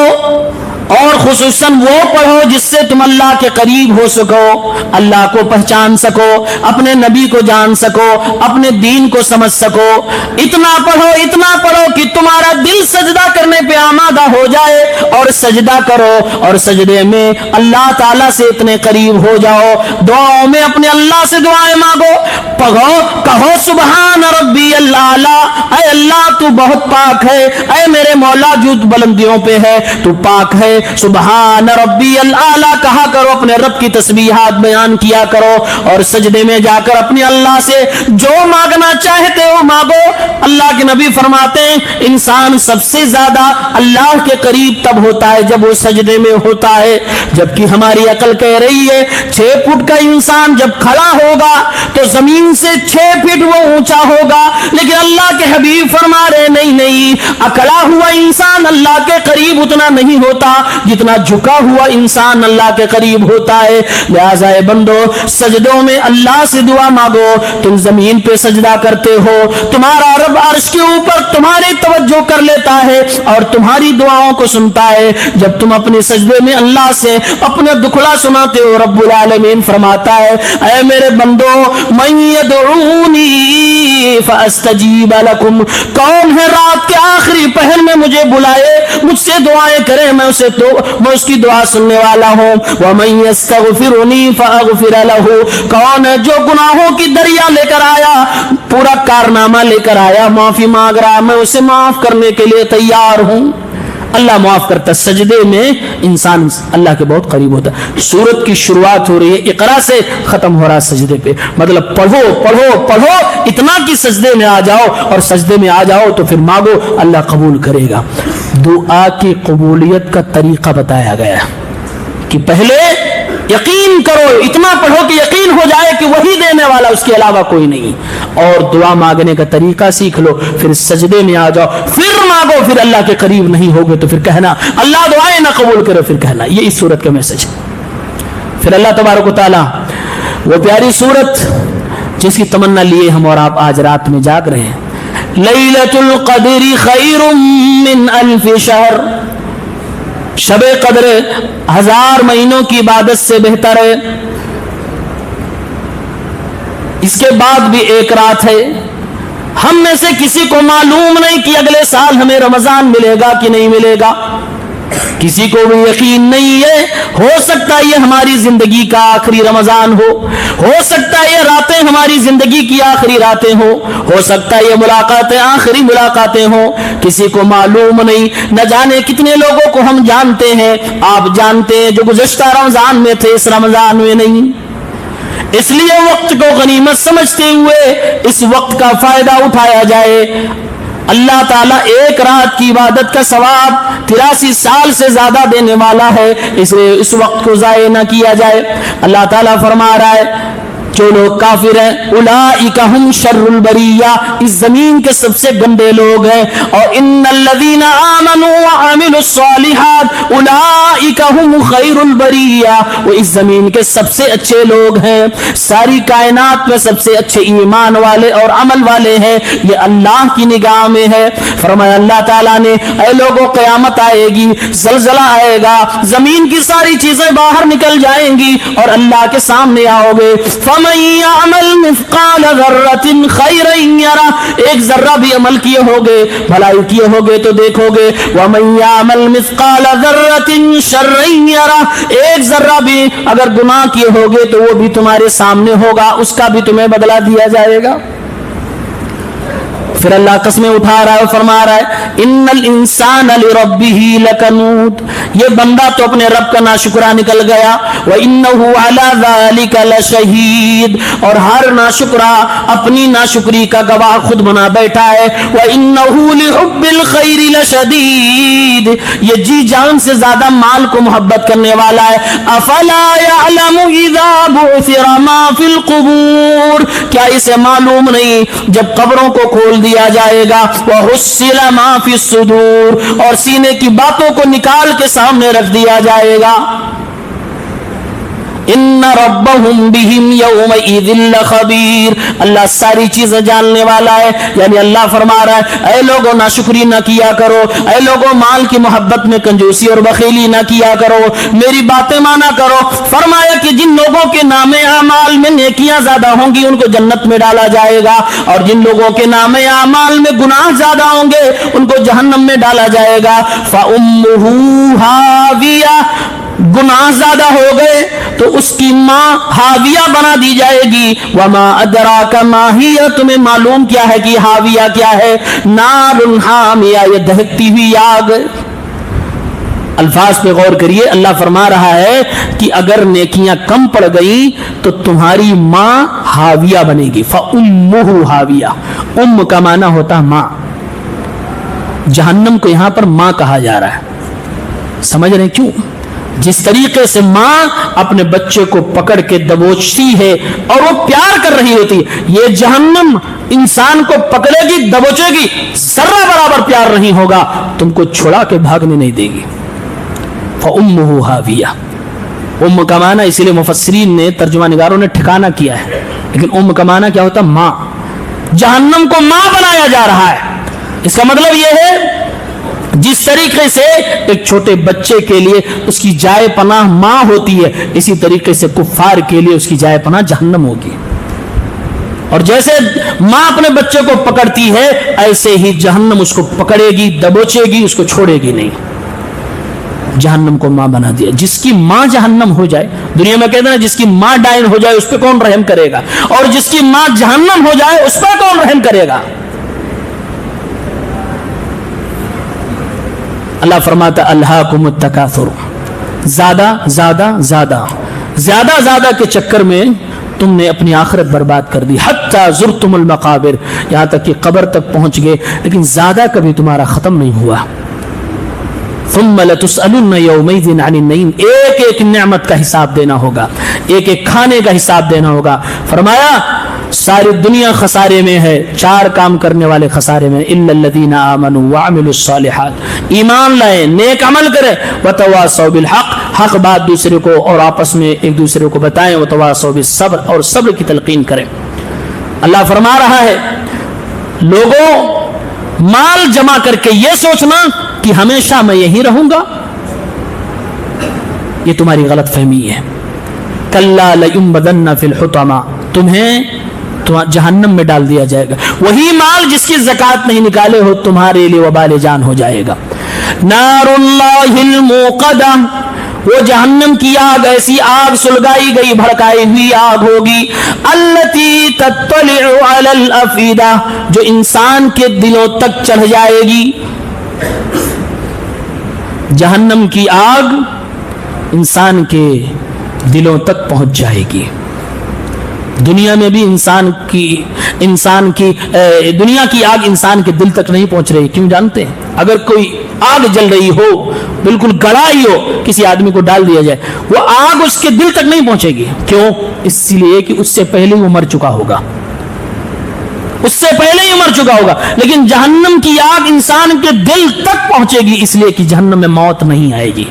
اور خصوصاً وہ پڑھو جس سے تم اللہ کے قریب ہو سکو, اللہ کو پہچان سکو, اپنے نبی کو جان سکو, اپنے دین کو سمجھ سکو. اتنا پڑھو کہ تمہارا دل سجدہ کرنے پہ آمادہ ہو جائے, اور سجدہ کرو اور سجدے میں اللہ تعالیٰ سے اتنے قریب ہو جاؤ. دعاؤں میں اپنے اللہ سے دعائیں مانگو, کہو سبحان ربی الاعلی, اے اللہ تو بہت پاک ہے, اے میرے مولا جو بلندیوں پہ ہے تو پاک ہے. سبحان ربی الاعلی کہا کرو, اپنے رب کی تسبیحات بیان کیا کرو, اور سجدے میں جا کر اپنے اللہ سے جو مانگنا چاہتے ہو مانگو. اللہ کے نبی فرماتے ہیں انسان سب سے زیادہ اللہ کے قریب تب ہوتا ہے جب وہ سجدے میں ہوتا ہے, جبکہ ہماری عقل کہہ رہی ہے 6 فٹ کا انسان جب کھڑا ہوگا تو زمین سے 6 فٹ وہ اونچا ہوگا, لیکن اللہ کے حبیب فرما رہے نہیں, اکڑا ہوا انسان اللہ کے قریب اتنا نہیں ہوتا جتنا جھکا ہوا انسان اللہ کے قریب ہوتا ہے. لہذا اے بندو سجدوں میں اللہ سے دعا مانگو. تم زمین پہ سجدہ کرتے ہو, تمہارا رب عرش کے اوپر تمہاری توجہ کر لیتا ہے اور تمہاری دعاؤں کو سنتا ہے. جب تم اپنے سجدے میں اللہ سے اپنے دکھڑا سناتے ہو, رب العالمین فرماتا ہے اے میرے بندو من یدعونی فاستجیب لکم, کون ہے رات کے آخری پہر میں مجھے بلائے, مجھ سے دعائیں کرے, میں اس کی دعا سننے والا ہوں. وَمَن يَسْتَغْفِرُنِي فَأَغْفِرَ لَهُ, کون ہے جو گناہوں کی دریا لے کر آیا, پورا کارنامہ لے کر آیا, معافی مانگ رہا, میں اسے معاف کرنے کے لیے تیار ہوں. اللہ معاف کرتا ہے. سجدے میں انسان اللہ کے بہت قریب ہوتا ہے. سورت کی شروعات ہو رہی ہے اقرا سے، ختم ہو رہا ہے سجدے پہ. مطلب پڑھو پڑھو پڑھو اتنا کہ سجدے میں آ جاؤ، اور سجدے میں آ جاؤ تو پھر مانگو، اللہ قبول کرے گا. دعا کی قبولیت کا طریقہ بتایا گیا کہ پہلے یقین کرو، اتنا پڑھو کہ یقین ہو جائے کہ وہی دینے والا، اس کے علاوہ کوئی نہیں. اور دعا مانگنے کا طریقہ سیکھ لو، پھر سجدے میں آ جاؤ، پھر مانگو. پھر اللہ کے قریب نہیں ہوگے تو پھر کہنا اللہ دعائیں نہ قبول کرے، پھر کہنا. یہ اس سورت کا میسج ہے. پھر اللہ تبارک و تعالی وہ پیاری سورت جس کی تمنا لیے ہم اور آپ آج رات میں جاگ رہے ہیں، لیلۃ القدر خیر من الف شہر، شب قدر 1000 مہینوں کی عبادت سے بہتر ہے. اس کے بعد بھی ایک رات ہے. ہم میں سے کسی کو معلوم نہیں کہ اگلے سال ہمیں رمضان ملے گا کہ نہیں ملے گا، کسی کو بھی یقین نہیں ہے. ہو سکتا ہے یہ ہماری زندگی کا آخری رمضان ہو سکتا ہے یہ راتیں ہماری زندگی کی آخری راتیں ہو سکتا ہے یہ ملاقاتیں آخری ملاقاتیں ہوں. کسی کو معلوم نہیں. نہ جانے کتنے لوگوں کو ہم جانتے ہیں، آپ جانتے ہیں، جو گزشتہ رمضان میں تھے، اس رمضان میں نہیں. اس لیے وقت کو غنیمت سمجھتے ہوئے اس وقت کا فائدہ اٹھایا جائے. اللہ تعالیٰ ایک رات کی عبادت کا ثواب 83 سال سے زیادہ دینے والا ہے، اس لیے اس وقت کو ضائع نہ کیا جائے. اللہ تعالیٰ فرما رہا ہے جو لوگ کافر ہیں اولئک هم شر البریہ، اس زمین کے سب سے گندے لوگ ہیں. اور ان الذین آمنوا وعملوا الصالحات اولئک هم خیر البریہ، وہ اس زمین کے سب سے اچھے لوگ ہیں. ساری کائنات میں سب سے اچھے ایمان والے اور عمل والے ہیں. یہ اللہ کی نگاہ میں ہے. فرمایا اللہ تعالیٰ نے اے لوگوں قیامت آئے گی، زلزلہ آئے گا، زمین کی ساری چیزیں باہر نکل جائیں گی اور اللہ کے سامنے آؤ گے. فمن یعمل مثقال ذرۃ خیرا یرہ، ایک ذرہ بھی عمل کیے ہوگے، بھلائی کیے ہوگے تو دیکھو گے. ومن یعمل مثقال ذرۃ شرا یرہ، ایک ذرہ بھی اگر گناہ کیے ہوگے تو وہ بھی تمہارے سامنے ہوگا، اس کا بھی تمہیں بدلہ دیا جائے گا. پھر اللہ قسمیں اٹھا رہا ہے اور فرما رہا ہے ان الانسان لربہ لکنود، یہ بندہ تو اپنے رب کا ناشکرا نکل گیا. وانہ علی ذلک لشہید، اور ہر ناشکرا اپنی ناشکری کا گواہ خود بنا بیٹھا ہے. وانہ لحب الخیر لشدید، یہ جی جان سے زیادہ مال کو محبت کرنے والا ہے. افلا یعلم اذا بعثر ما فی القبور، کیا اسے معلوم نہیں جب قبروں کو کھول دیا جائے گا، وحصل ما فی الصدور، اور سینے کی باتوں کو نکال کے سامنے رکھ دیا جائے گا. ان ربهم بهم یومئذ لخبیر، اللہ ساری چیزیں جاننے والا ہے. یعنی اللہ فرما رہا ہے اے لوگوں ناشکری نہ کیا کرو، اے لوگوں مال کی محبت میں کنجوسی اور بخیلی نہ کیا کرو، میری باتیں مانا کرو. فرمایا کہ جن لوگوں کے نام اعمال میں نیکیاں زیادہ ہوں گی ان کو جنت میں ڈالا جائے گا، اور جن لوگوں کے نام اعمال میں گناہ زیادہ ہوں گے ان کو جہنم میں ڈالا جائے گا. فأمه ہاویہ، گناہ زیادہ ہو گئے تو اس کی ماں ہاویہ بنا دی جائے گی. وما ادراک ما ہی، تمہیں معلوم کیا ہے کہ ہاویہ کیا ہے؟ نار حامیہ، یہ دہکتی ہوئی آگ. الفاظ پہ غور کریے. اللہ فرما رہا ہے کہ اگر نیکیاں کم پڑ گئی تو تمہاری ماں ہاویہ بنے گی. فأمہ ہاویہ، ام کا معنی ہوتا ماں. جہنم کو یہاں پر ماں کہا جا رہا ہے. سمجھ رہے ہیں کیوں؟ جس طریقے سے ماں اپنے بچے کو پکڑ کے دبوچتی ہے اور وہ پیار کر رہی ہوتی ہے، یہ جہنم انسان کو پکڑے گی، دبوچے گی، ذرہ برابر پیار نہیں ہوگا، تم کو چھڑا کے بھاگنے نہیں دے گی. فأمہ ہاویہ، ام کا معنی اسی لیے مفسرین نے، ترجمہ نگاروں نے ٹھکانہ کیا ہے، لیکن ام کا معنی کیا ہوتا؟ ماں. جہنم کو ماں بنایا جا رہا ہے. اس کا مطلب یہ ہے جس طریقے سے ایک چھوٹے بچے کے لیے اس کی جائے پناہ ماں ہوتی ہے، اسی طریقے سے کفار کے لیے اس کی جائے پناہ جہنم ہوگی. اور جیسے ماں اپنے بچے کو پکڑتی ہے ایسے ہی جہنم اس کو پکڑے گی، دبوچے گی، اس کو چھوڑے گی نہیں. جہنم کو ماں بنا دیا. جس کی ماں جہنم ہو جائے، دنیا میں کہتے ہیں جس کی ماں ڈائن ہو جائے اس پہ کون رحم کرے گا، اور جس کی ماں جہنم ہو جائے اس پہ کون رحم کرے گا؟ اللہ فرماتا الہاکم التکاثر، زیادہ زیادہ زیادہ زیادہ زیادہ کے چکر میں تم نے اپنی آخرت برباد کر دی، حتی زرتم المقابر، یہاں تک کہ قبر تک پہنچ گئے، لیکن زیادہ کبھی تمہارا ختم نہیں ہوا۔ ثم لتسألن یومئذ عن النعیم، ایک ایک نعمت کا حساب دینا ہوگا، ایک ایک کھانے کا حساب دینا ہوگا۔ فرمایا ساری دنیا خسارے میں ہے، چار کام کرنے والے خسارے میں، الا الذین آمنوا وعملوا الصالحات، ایمان لائے، نیک عمل کرے، وتواصوا بالحق، حق بات دوسرے کو اور آپس میں ایک دوسرے کو بتائیں، وتواصوا بالصبر، اور صبر کی تلقین کریں۔ اللہ فرما رہا ہے لوگوں مال جمع کر کے یہ سوچنا کہ ہمیشہ میں یہی رہوں گا، یہ تمہاری غلط فہمی ہے۔ کلا لینبذن فی الحطمہ، تمہیں جہنم میں ڈال دیا جائے گا، وہی مال جس کی زکوٰۃ نہیں نکالے ہو تمہارے لیے وبال جان ہو جائے گا۔ نار اللہ الموقدہ، وہ جہنم کی آگ، ایسی آگ سلگائی گئی بھڑکائی ہوئی آگ ہوگی، التی تطلع علی الافئدہ، جو انسان کے دلوں تک چڑھ جائے گی۔ جہنم کی آگ انسان کے دلوں تک پہنچ جائے گی۔ دنیا میں بھی دنیا کی آگ انسان کے دل تک نہیں پہنچ رہی، کیوں جانتے ہیں؟ اگر کوئی آگ جل رہی ہو، بالکل گڑائی ہو، کسی آدمی کو ڈال دیا جائے، وہ آگ اس کے دل تک نہیں پہنچے گی، کیوں؟ اس لیے کہ اس سے پہلے وہ مر چکا ہوگا، اس سے پہلے ہی مر چکا ہوگا۔ لیکن جہنم کی آگ انسان کے دل تک پہنچے گی، اس لیے کہ جہنم میں موت نہیں آئے گی،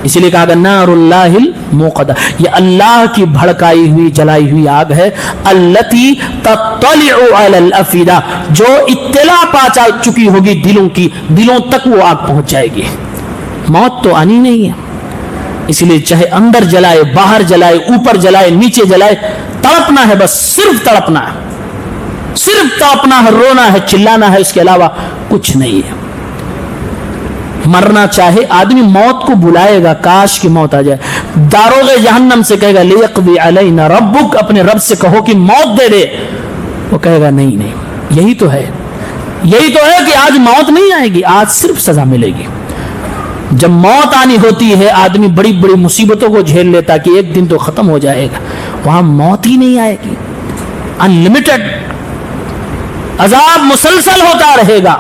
اسی لیے کہا گیا نار اللہ الموقدہ، یہ اللہ کی بھڑکائی ہوئی جلائی ہوئی آگ ہے، التی تطلع علی الافئدہ، جو اطلاع پا چکی ہوگی دلوں کی، دلوں تک وہ آگ پہنچ جائے گی۔ موت تو آنی نہیں ہے، اسی لیے چاہے اندر جلائے، باہر جلائے، اوپر جلائے، نیچے جلائے، تڑپنا ہے، بس صرف تڑپنا ہے، صرف تڑپنا ہے، رونا ہے، چلانا ہے، اس کے علاوہ کچھ نہیں ہے۔ مرنا چاہے آدمی موت کو بلائے گا، کاش کی موت آ جائے، داروغ جہنم سے کہے گا لیقضی علینا ربک، اپنے رب سے کہو کہ موت دے دے، وہ کہے گا نہیں نہیں، یہی تو ہے کہ آج موت نہیں آئے گی، آج صرف سزا ملے گی۔ جب موت آنی ہوتی ہے آدمی بڑی بڑی مصیبتوں کو جھیل لیتا کہ ایک دن تو ختم ہو جائے گا، وہاں موت ہی نہیں آئے گی، انلمیٹڈ عذاب مسلسل ہوتا رہے گا۔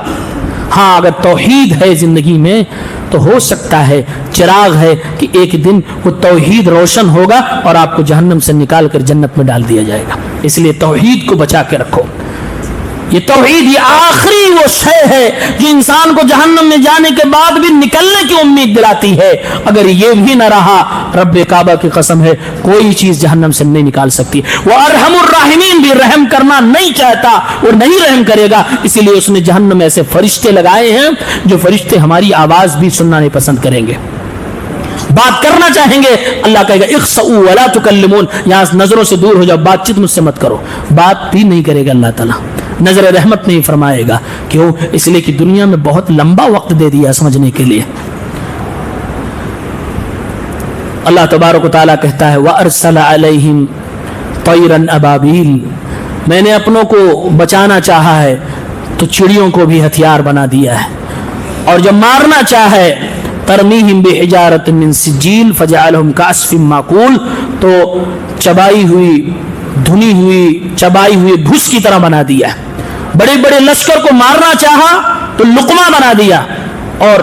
ہاں اگر توحید ہے زندگی میں تو ہو سکتا ہے، چراغ ہے کہ ایک دن وہ توحید روشن ہوگا اور آپ کو جہنم سے نکال کر جنت میں ڈال دیا جائے گا۔ اس لیے توحید کو بچا کے رکھو، یہ توحید یہ آخری وہ شے ہے جو انسان کو جہنم میں جانے کے بعد بھی نکلنے کی امید دلاتی ہے۔ اگر یہ بھی نہ رہا، رب کعبہ کی قسم ہے کوئی چیز جہنم سے نہیں نکال سکتی۔ وہ ارحم الراحمین بھی رحم کرنا نہیں چاہتا اور نہیں رحم کرے گا، اسی لیے اس نے جہنم میں ایسے فرشتے لگائے ہیں جو فرشتے ہماری آواز بھی سننا نہیں پسند کریں گے، بات کرنا چاہیں گے اللہ کہے گا اخسؤوا ولا تکلمون، یہاں نظروں سے دور ہو جاؤ، بات چیت مجھ سے مت کرو، بات بھی نہیں کرے گا اللہ تعالیٰ، نظر رحمت نہیں فرمائے گا۔ کیوں؟ اس لیے کہ دنیا میں بہت لمبا وقت دے دیا سمجھنے کے لیے۔ اللہ تبارک و تعالیٰ کہتا ہے وَأَرْسَلَ عَلَيْهِمْ طَيْرًا أَبَابِيلَ، میں نے اپنوں کو بچانا چاہا ہے تو چڑیوں کو بھی ہتھیار بنا دیا ہے، اور جب مارنا چاہے ترمیہم بحجارۃ من سجیل فجعلہم کعصف ماکول، تو چبائی ہوئی دھنی ہوئی چبائی ہوئی بھوس کی طرح بنا دیا، بڑے بڑے لشکر کو مارنا چاہا تو لقمہ بنا دیا، اور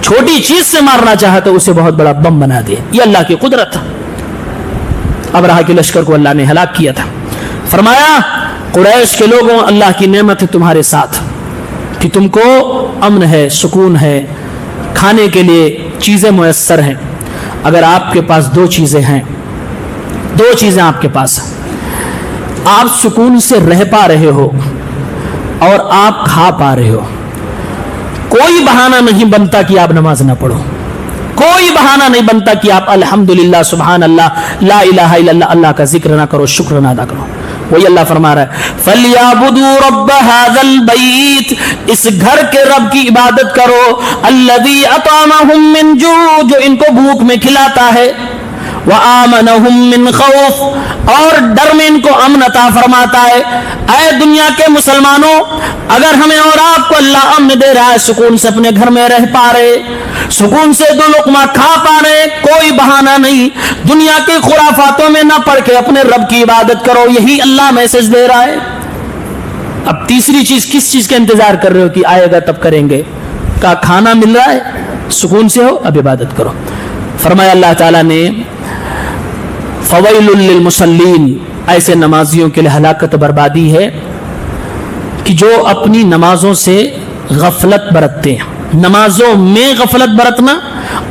چھوٹی چیز سے مارنا چاہا تو اسے بہت بڑا بم بنا دیا۔ یہ اللہ کی قدرت ہے۔ ابرہہ کے لشکر کو اللہ نے ہلاک کیا تھا۔ فرمایا قریش کے لوگوں، اللہ کی نعمت ہے تمہارے ساتھ کہ تم کو امن ہے، سکون ہے، کھانے کے لیے چیزیں میسر ہیں۔ اگر آپ کے پاس دو چیزیں ہیں، دو چیزیں آپ کے پاس ہیں، آپ سکون سے رہ پا رہے ہو اور آپ کھا پا رہے ہو، کوئی بہانہ نہیں بنتا کہ آپ نماز نہ پڑھو، کوئی بہانہ نہیں بنتا کہ آپ الحمدللہ سبحان اللہ لا الہ الا اللہ اللہ کا ذکر نہ کرو، شکر نہ ادا کرو۔ وہی اللہ فرما رہا ہے فَلْيَعْبُدُوا رَبَّ هَذَا الْبَيْتِ، اس گھر کے رب کی عبادت کرو، الَّذِي أَطْعَمَهُم مِّن جُوعٍ، جو ان کو بھوک میں کھلاتا ہے، وآمنہم من خوف, اور ڈر میں ان کو امن عطا فرماتا ہے. اے دنیا کے مسلمانوں, اگر ہمیں اور آپ کو اللہ امن دے رہا ہے, سکون سے اپنے گھر میں رہ پا رہے, سکون سے دو لقمہ کھا پا رہے, کوئی بہانہ نہیں, دنیا کے خرافاتوں میں نہ پڑھ کے اپنے رب کی عبادت کرو, یہی اللہ میسج دے رہا ہے. اب تیسری چیز, کس چیز کا انتظار کر رہے ہو کہ آئے گا تب کریں گے؟ کا کھانا مل رہا ہے, سکون سے ہو, اب عبادت کرو. فرمایا اللہ تعالیٰ نے فویل للمصلین, ایسے نمازیوں کے لیے ہلاکت بربادی ہے کہ جو اپنی نمازوں سے غفلت برتتے ہیں. نمازوں میں غفلت برتنا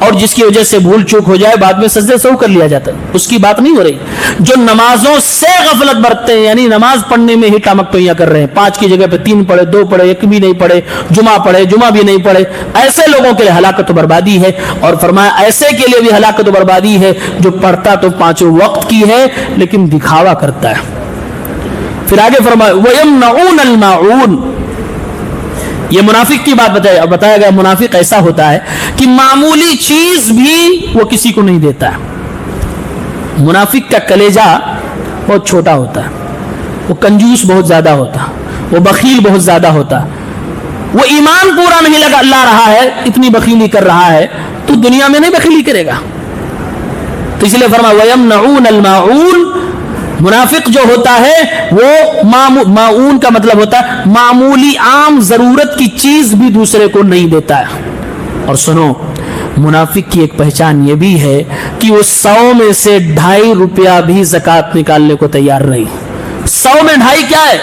اور جس کی وجہ سے بھول چوک ہو جائے, بعد میں سجدے سہو کر لیا جاتا ہے, اس کی بات نہیں ہو رہی. جو نمازوں سے غفلت برتتے ہیں, یعنی نماز پڑھنے میں ہی ٹامکٹوئیاں کر رہے ہیں, 5 کی جگہ پہ 3 پڑھے, 2 پڑھے, 1 بھی نہیں پڑھے, جمعہ بھی نہیں پڑھے, ایسے لوگوں کے لیے ہلاکت و بربادی ہے. اور فرمایا ایسے کے لیے بھی ہلاکت و بربادی ہے جو پڑھتا تو 5 وقت کی ہے لیکن دکھاوا کرتا ہے. پھر آگے فرمایا وَيَمْنَعُونَ الْمَاعُونَ, یہ منافق کی بات بتایا گیا. منافق ایسا ہوتا ہے کہ معمولی چیز بھی وہ کسی کو نہیں دیتا ہے. منافق کا کلیجہ بہت چھوٹا ہوتا ہے, وہ کنجوس بہت زیادہ ہوتا, وہ بخیل بہت زیادہ ہوتا, وہ ایمان پورا نہیں لگا لا رہا ہے, اتنی بخیلی کر رہا ہے, تو دنیا میں نہیں بخیلی کرے گا. تو اس لیے فرمایا وَيَمْنَعُونَ الْمَاعُونَ, منافق جو ہوتا ہے وہ معون کا مطلب ہوتا ہے معمولی عام ضرورت کی چیز بھی دوسرے کو نہیں دیتا ہے. اور سنو, منافق کی ایک پہچان یہ بھی ہے کہ وہ 100 میں سے 2.5 روپیہ بھی زکوٰۃ نکالنے کو تیار نہیں. 100 میں 2.5 کیا ہے,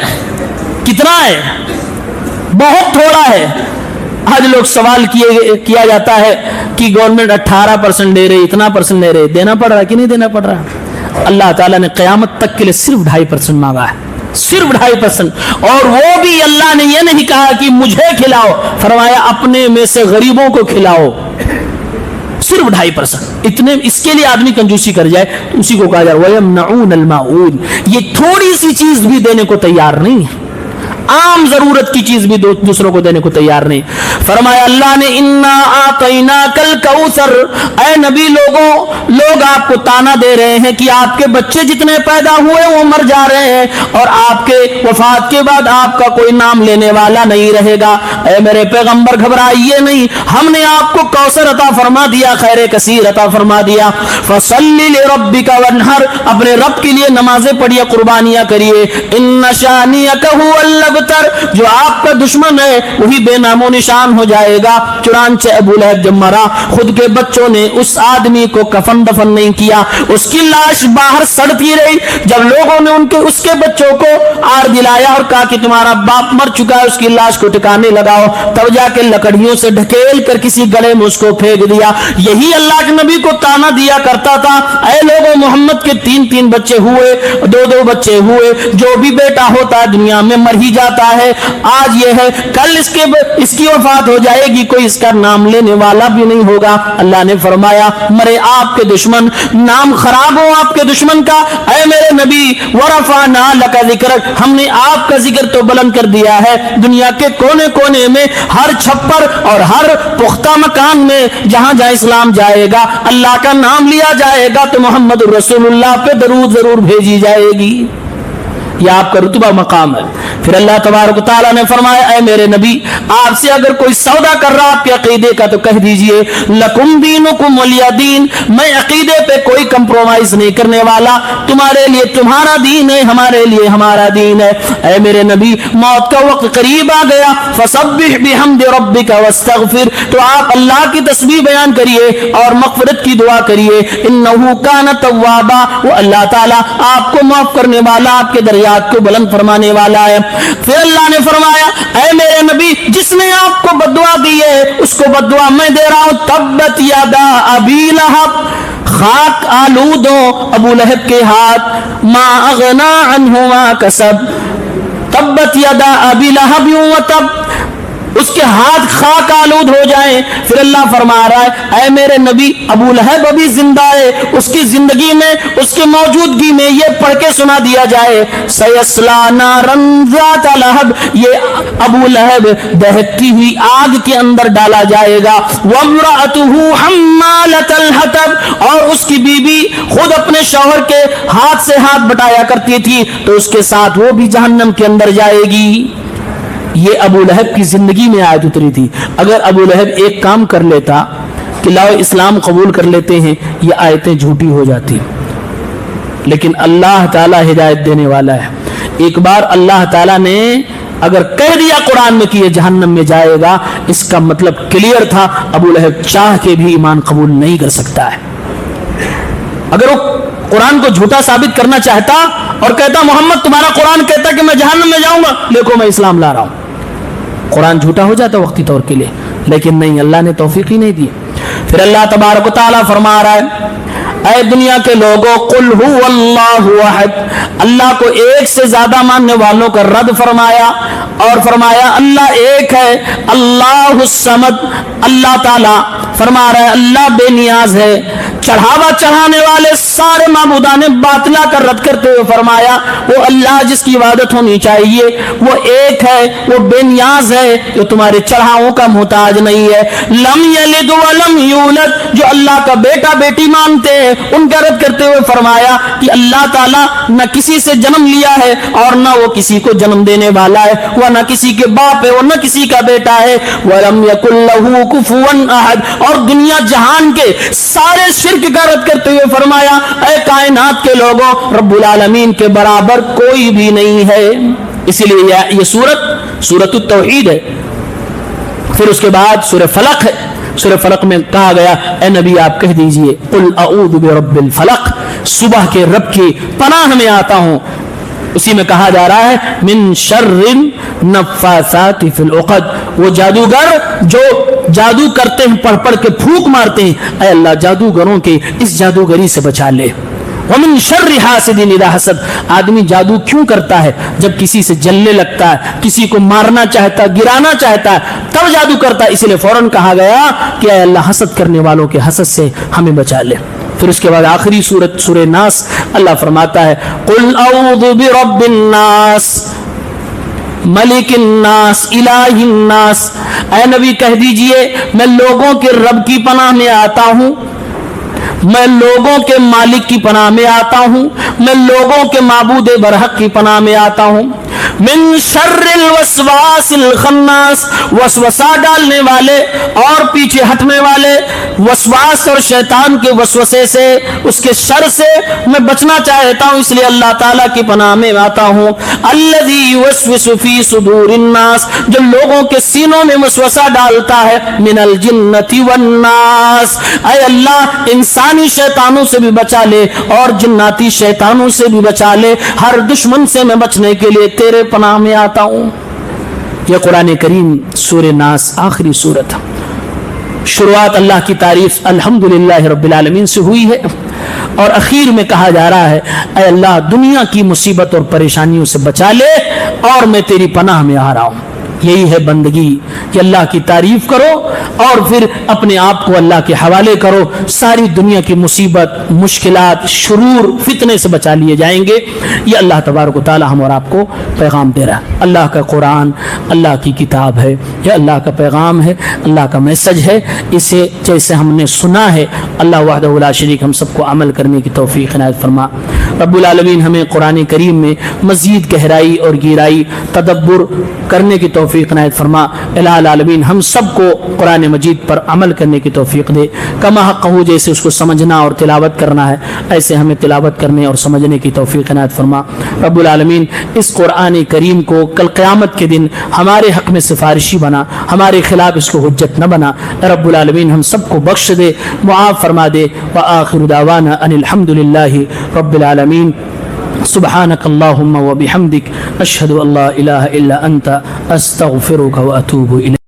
کتنا ہے, بہت تھوڑا ہے. آج لوگ سوال کیا جاتا ہے کہ گورنمنٹ 18% دے رہی, اتنا % دے رہی, دینا پڑ رہا کہ نہیں دینا پڑ رہا؟ اللہ تعالیٰ نے قیامت تک کے لیے صرف 2.5% مانگا ہے, صرف 2.5%. اور وہ بھی اللہ نے یہ نہیں کہا کہ مجھے کھلاؤ, فرمایا اپنے میں سے غریبوں کو کھلاؤ, صرف 2.5%. اتنے اس کے لیے آدمی کنجوسی کر جائے تو اسی کو کہا جائے وَيَمْنَعُونَ الْمَاعُونَ, یہ تھوڑی سی چیز بھی دینے کو تیار نہیں ہے, عام ضرورت کی چیز بھی دوسروں کو دینے کو تیار نہیں. فرمایا اللہ نے اِنَّا أَعْطَيْنَاكَ الْكَوْثَرَ, اے نبی لوگ آپ کو تانا دے رہے ہیں کہ آپ کے بچے جتنے پیدا ہوئے وہ مر جا رہے ہیں اور آپ کے وفات کے بعد آپ کا کوئی نام لینے والا نہیں رہے گا. اے میرے پیغمبر گھبرائیے نہیں, ہم نے آپ کو کوثر عطا فرما دیا, خیر کثیر عطا فرما دیا. فَصَلِّ لِرَبِّكَ وَانْحَرْ, اپنے رب کے لیے نمازیں پڑھیے, قربانیاں کریے. إِنَّ شَانِئَكَ هُوَ الْأَبْتَرُ, جو آپ کا دشمن ہے وہی بے نام و نشان ہو جائے گا. چنانچہ ابو لہب جب مرا, خود کے بچوں نے اس آدمی کو کفن دفن نہیں کیا, اس کی لاش باہر سڑتی رہی. جب لوگوں نے اس کے بچوں کو آر دلایا اور کہا کہ تمہارا باپ مر چکا ہے, اس کی لاش کو ٹھکانے لگاؤ, تب جا کے لکڑیوں سے ڈھکیل کر کسی گڑھے میں اس کو پھینک دیا. یہی اللہ کے نبی کو تانا دیا کرتا تھا, اے لوگوں محمد کے 3 بچے ہوئے, 2 بچے ہوئے, جو بھی بیٹا ہوتا ہے دنیا میں مر ہی جاتا ہے. آج یہ ہے, کل اس کی وفات ہو جائے گی, کوئی اس کا نام لینے والا بھی نہیں ہوگا. اللہ نے فرمایا مرے آپ کے دشمن, نام خراب ہو آپ کے دشمن کا. اے میرے نبی وَرَفَعْنَا لَكَ ذِكْرَكَ, ہم نے آپ کا ذکر تو بلند کر دیا ہے. دنیا کے کونے کونے میں, ہر چھپر اور ہر پختہ مکان میں جہاں جہاں اسلام جائے گا, اللہ کا نام لیا جائے گا, تو محمد رسول اللہ پہ درود ضرور بھیجی جائے گی. یہ آپ کا رتبہ مقام ہے. پھر اللہ تبارک و تعالیٰ نے فرمایا اے میرے نبی, آپ سے اگر کوئی سودا کر رہا آپ کے عقیدے کا تو کہہ دیجئے لکم دینکم ولی دین, میں عقیدے پہ کوئی کمپرومائز نہیں کرنے والا, تمہارے لیے تمہارا دین ہے, ہمارے لیے ہمارا دین ہے. اے میرے نبی موت کا وقت قریب آ گیا, فسبح بحمد ربک واستغفر, تو آپ اللہ کی تسبیح بیان کریے اور مغفرت کی دعا کریے. انہ کان توابا, وہ اللہ تعالیٰ آپ کو معاف کرنے والا, آپ کے درجات کو بلند فرمانے والا ہے. پھر اللہ نے فرمایا اے میرے نبی جس نے آپ کو بددعا دی ہے اس کو بددعا میں دے رہا ہوں. تبت یدا ابی لہب, خاک آلود ہو ابو لہب کے ہاتھ, ما اغنا عنہ ما کسب. تبت یدا ابی لہب وتب, اس کے ہاتھ خاک آلود ہو جائیں. پھر اللہ فرما رہا ہے اے میرے نبی ابو لہب ابھی زندہ ہے, اس کی زندگی میں اس کی موجودگی میں یہ پڑھ کے سنا دیا جائے سیصلی نارا ذات لہب, یہ ابو لہب دہکتی ہوئی آگ کے اندر ڈالا جائے گا. وامرأتہ حمالۃ الحطب, اور اس کی بیوی خود اپنے شوہر کے ہاتھ سے ہاتھ بٹایا کرتی تھی تو اس کے ساتھ وہ بھی جہنم کے اندر جائے گی. یہ ابو لہب کی زندگی میں آیت اتری تھی. اگر ابو لہب ایک کام کر لیتا کہ لاؤ اسلام قبول کر لیتے ہیں, یہ آیتیں جھوٹی ہو جاتی. لیکن اللہ تعالیٰ ہدایت دینے والا ہے. ایک بار اللہ تعالیٰ نے اگر کہہ دیا قرآن میں کہ یہ جہنم میں جائے گا, اس کا مطلب کلیئر تھا. ابو لہب چاہ کے بھی ایمان قبول نہیں کر سکتا ہے. اگر وہ قرآن کو جھوٹا ثابت کرنا چاہتا اور کہتا محمد تمہارا قرآن کہتا کہ میں جہنم میں جاؤں گا, دیکھو میں اسلام لا رہا ہوں, قرآن جھوٹا ہو جاتا وقتی طور کے لیے. لیکن نہیں, اللہ نے توفیق ہی نہیں دی. پھر اللہ تبارک و تعالیٰ فرما رہا ہے اے دنیا کے لوگوں قل هو اللہ احد, اللہ کو ایک سے زیادہ ماننے والوں کا رد فرمایا اور فرمایا اللہ ایک ہے. اللہ الصمد, اللہ تعالیٰ فرما رہا ہے اللہ بے نیاز ہے. چڑھاوا چڑھانے والے سارے معبودان باطلا کا رد کرتے ہوئے فرمایا وہ اللہ جس کی عبادت ہونی چاہیے وہ ایک ہے, وہ بے نیاز ہے, جو تمہارے چڑھاووں کا محتاج نہیں ہے. لم یلد ولم یولد, جو اللہ کا بیٹا بیٹی مانتے ہیں ان کا رد کرتے ہوئے فرمایا کہ اللہ تعالیٰ نہ کسی سے جنم لیا ہے اور نہ وہ کسی کو جنم دینے والا ہے, وہ نہ کسی کے باپ ہے اور نہ کسی کا بیٹا ہے. ولم یکن لہ کفوا احد, اور دنیا جہان کے سارے شرک کا رد کرتے ہوئے فرمایا اے کائنات کے لوگوں رب العالمین کے برابر کوئی بھی نہیں ہے. اسی لیے یہ سورۃ التوحید ہے. پھر اس کے بعد سورہ فلق ہے. سورہ فلق میں کہا گیا اے نبی آپ کہہ دیجئے قل اعوذ برب الفلق, صبح کے رب کی پناہ میں آتا ہوں. اسی میں کہا جا رہا ہے من شر النفاثات فی العقد, وہ جادوگر جو جادو کرتے ہیں پڑھ پڑھ کے پھونک مارتے ہیں, اے اللہ جادوگروں کے اس جادوگری سے بچا لے. ومن شر حاسد اذا حسد, آدمی جادو کیوں کرتا ہے جب کسی سے جلنے لگتا ہے, کسی کو مارنا چاہتا ہے, گرانا چاہتا ہے, تب جادو کرتا ہے. اس لیے فوراً کہا گیا کہ اے اللہ حسد کرنے والوں کے حسد سے ہمیں بچا لے. پھر اس کے بعد آخری سورت سورہ ناس, اللہ فرماتا ہے قل اعوذ برب الناس ملک الناس الہ الناس, اے نبی کہہ دیجئے میں لوگوں کے رب کی پناہ میں آتا ہوں, میں لوگوں کے مالک کی پناہ میں آتا ہوں, میں لوگوں کے معبود برحق کی پناہ میں آتا ہوں. من شر الوسواس الخناس, وسوسہ ڈالنے والے اور پیچھے ہٹنے والے وسواس اور شیطان کے وسوسے سے, اس کے شر سے میں بچنا چاہتا ہوں, اس لیے اللہ تعالیٰ کی پناہ میں آتا ہوں. الذی یوسوس فی صدور الناس, جو لوگوں کے سینوں میں وسوسہ ڈالتا ہے, من الجنۃ والناس, اے اللہ انسانی شیطانوں سے بھی بچا لے اور جناتی شیطانوں سے بھی بچا لے, ہر دشمن سے میں بچنے کے لیے تیرے پناہ میں آتا ہوں. یہ قرآن کریم سورہ ناس آخری سورت. شروعات اللہ کی تعریف الحمدللہ رب العالمین سے ہوئی ہے اور اخیر میں کہا جا رہا ہے اے اللہ دنیا کی مصیبت اور پریشانیوں سے بچا لے اور میں تیری پناہ میں آ رہا ہوں. یہی ہے بندگی کہ اللہ کی تعریف کرو اور پھر اپنے آپ کو اللہ کے حوالے کرو. ساری دنیا کی مصیبت, مشکلات, شرور, فتنے سے بچا لیے جائیں گے. یہ اللہ تبارک و تعالی ہم اور آپ کو پیغام دے رہا ہے. اللہ کا قرآن اللہ کی کتاب ہے, یہ اللہ کا پیغام ہے, اللہ کا میسج ہے. اسے جیسے ہم نے سنا ہے اللہ وحدہ لا شریک ہم سب کو عمل کرنے کی توفیق عنایت فرما. رب العالمین ہمیں قرآن کریم میں مزید گہرائی اور گہرائی تدبر کرنے کی توفیق عنایت فرما. الہ العالمین ہم سب کو قرآن مجید پر عمل کرنے کی توفیق دے. کما حق ہو جیسے اس کو سمجھنا اور تلاوت کرنا ہے ایسے ہمیں تلاوت کرنے اور سمجھنے کی توفیق عنایت فرما. رب العالمین اس قرآن کریم کو کل قیامت کے دن ہمارے حق میں سفارشی بنا, ہمارے خلاف اس کو حجت نہ بنا. رب العالمین ہم سب کو بخش دے, معاف فرما دے. وآخر دعوانا ان الحمدللہ رب العالمین. سبحانك اللهم وبحمدك أشهد أن لا إله إلا أنت أستغفرك وأتوب إليك.